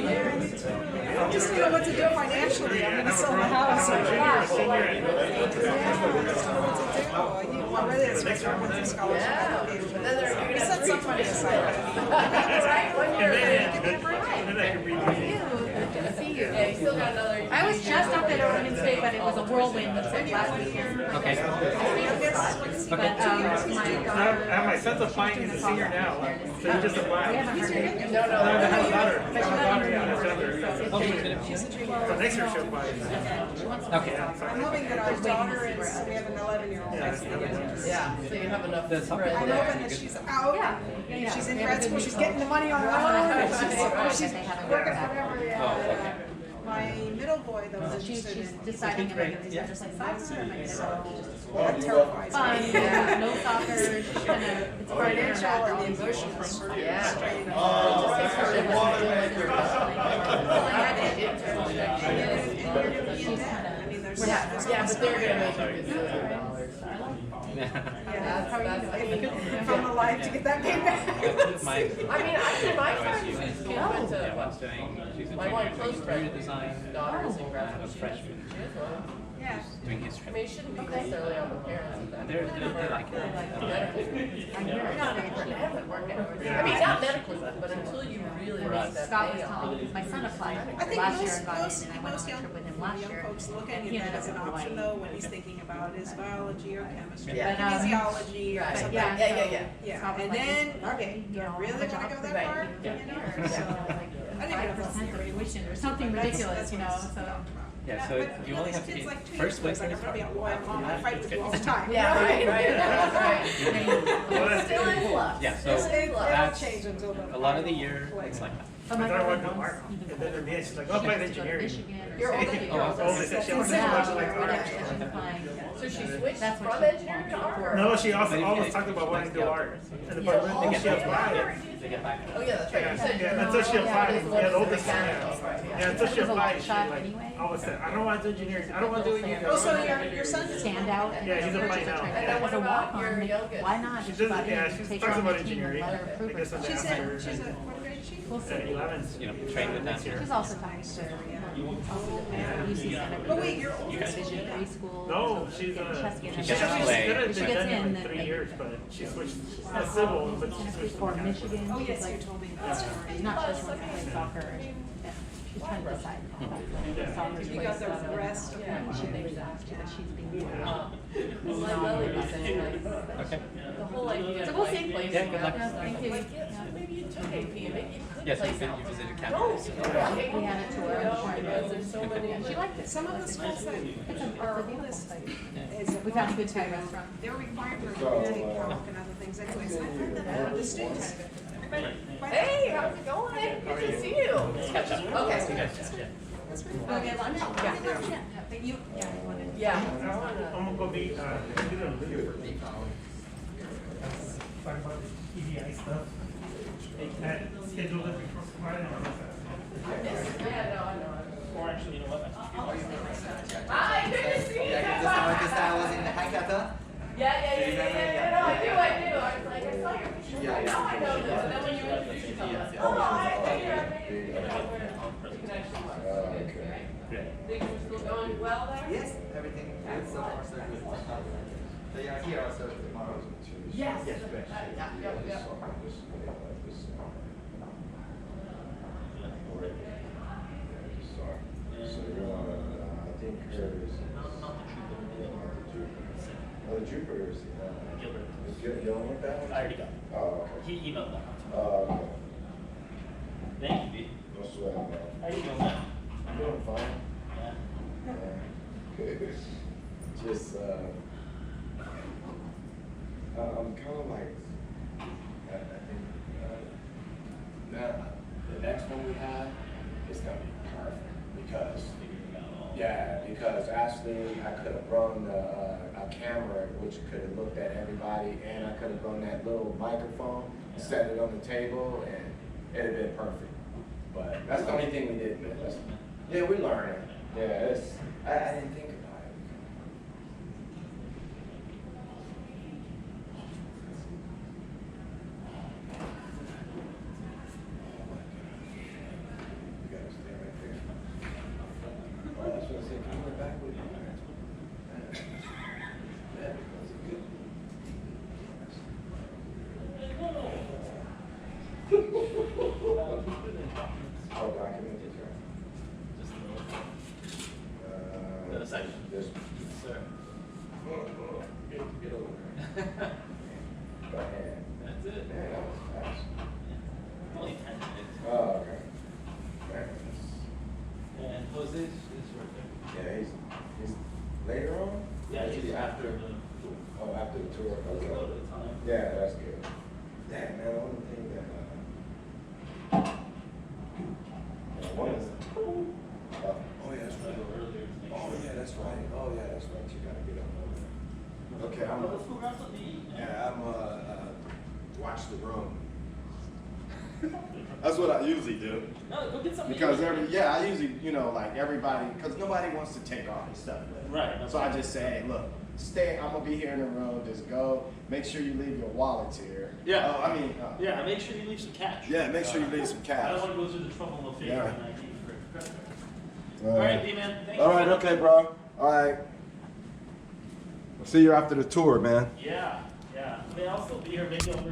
Yeah, me too. I just don't know what to do financially. I'm gonna sell the house. Yeah, just don't know what to do. I'm ready to switch over with the scholarship. Yeah. We set some money aside. Right? 1 year. And then I can read Good to see you. Yeah, you still got another. I was just up at Oregon State, but it was a whirlwind the last weekend. Okay. But my daughter. I have my son's applying, he's a senior now, so he just applied. No, No, I have a daughter. I have a daughter, yeah, that's younger. She's a junior. So next year she'll apply. Okay. I'm hoping that our daughter is, we have an 11-year-old. Yeah, so you have enough to spread I'm there. hoping that she's out. She's in grad school. She's getting the money on her own. She's working forever. Yeah. My middle boy, though, She's she's deciding about these just like soccer. that terrifies Fun, me. yeah, no soccer. She's kind of it's part of her Financial and background. emotions. Yeah, but they're gonna make you $1 If I'm alive to get that paid back. I mean, actually, my time she's went to my one close friend daughter is in grad school. Freshman. Yeah. Doing history. I mean, it shouldn't be necessarily on the parents. They like it. I mean, not medical stuff, but until you really make that Scott was pay off. telling me, my son applied I think last year most, and got in, most, and I went on most a young, trip with him last year. folks look and at he that ended as up an in option Hawaii. though, when he's thinking about his biology or chemistry, Yeah. or kinesiology or Right. something. Yeah, yeah, yeah, yeah. Yeah, Scott was and like, then, okay, do you I know, really have a wanna job go that right far? here. You know, Yeah. so, I didn't even know 5% tuition or something That's- ridiculous, that's you what know, it's so. about. Yeah, so But, you only these have to kids be like 2 first years place ago, in like, I'm gonna be a lawyer, mom, I Yeah, fight it's with you good. all the time. Yeah, right. Still in flux. Yeah, It's- so it won't that's change until the a lot of the final year, play. it's like that. But My my daughter brother went to knows art, even and then in the end, she's like, I'll she play wants to go to engineering. Michigan or You're older, something. you're older. Oh, she That's wants to now, go like art. Yeah, she's applying. So she switched That's from what she engineering to art? or- No, she also always talked about wanting to do art. And but when she applied, They get back. Oh, yeah, that's right. You said yeah, you're until she applied, it's yeah, the more oldest one, mechanical, right, yeah, until she It was a long applied, she shot like, anyway. always said, I don't want to do engineering, I don't want to do engineering. Oh, so your son is Stand out. Yeah, he's applying now. And then what As a about walk-on, your youngest? why not? She Oh, Just does, got yeah, in, she take talks her on about the team and engineering. let her I prove guess I'm She's after. in, she's a, what grade is she? We'll see. 11. You know, train with them. She's also nice to UC Center. But wait, your oldest Division III school. No, she's She has to get in. she's been She gets done in, like 3 then years, but she switched to civil, but she switched to or mechanical. Michigan. Oh, She's yes, you like, told me that story. she's not just want to play soccer. She's trying to decide. Soccer's You got the rest of Yeah, she thinks that she's being. Like Lily was saying, like, Okay. the whole idea. So we'll of, like, see. placing Yeah, good luck. us, Thank you. like, yes, maybe you took AP, and maybe you could Yes, place you out. visited No, campus. We had a tour. because there's so many. She liked it. Some of the schools that are oldest is. We found a good Thai restaurant. They're required for genetic calc and other things anyways. And I heard that the students. Hey, how's it going? Good to see you. Let's catch up. Okay. Okay, lunch? Yeah. But you, yeah, you wanted. Yeah. I'm gonna go be, do a video for me. Talk about EDI stuff. That schedule it before Friday. Yeah, no, I know. Or actually, you know what? Hi, good to see you. Because I was in the hackathon. Yeah. No, I do. I was like, I saw your picture. Yeah, Now I know this. And then when you introduced yourself, I was like, oh, hi, thank you. Things are still going well there? Yes, everything good so far so good. So you're here also tomorrow? Yes. Yes, great. Yeah. So you're on, I think hers. Oh, the Jupiter's. Gilbert. You don't want that one? I already got it. Oh, okay. He emailed that. Okay. Thank you, B. No sweat, man. How you doing, man? I'm doing fine. Yeah. Just, I'm kind of like, I think, now, the next one we have is gonna be perfect because, because actually I could have brought a camera which could have looked at everybody, and I could have brought that little microphone, set it on the table, and it'd have been perfect. But that's the only thing we did, man. Yeah, we're learning. Yeah, it's, I didn't think about it. You gotta stay right there. Oh, that's what I said. Can you go back with me? Yeah, that's good. Oh, documented, right? Just The other side. This. Sir. Get over there. Go ahead. That's it. Man, that was fast. Only 10 minutes. Oh, okay. Man, And Jose's is right there. yeah, he's later on? Yeah, he's after the tour. Oh, after the tour. Let's Okay. go to the time. Yeah, that's good. Damn, man, the only thing that, one is, oh yeah, that's right. Oh yeah, that's right. Oh yeah, that's right. You gotta get up over there. Okay, Let's go grab something to eat. yeah, watch the room. That's what I usually do. No, go get something Because to eat. I usually, like everybody, because nobody wants to take all this stuff with them. Right. So I just say, hey, look, stay, I'm gonna be here in the room, just go, make sure you leave your wallets here. Yeah. Oh, I mean, Yeah, make sure you leave some cash. yeah, make sure you leave some I cash. don't want to go through the trouble of figuring Yeah. an ID for credit card. All right, D-man. Thank you. All right, okay, bro. All right. I'll see you after the tour, man. Yeah, yeah. I mean, I'll still be here. Maybe I'll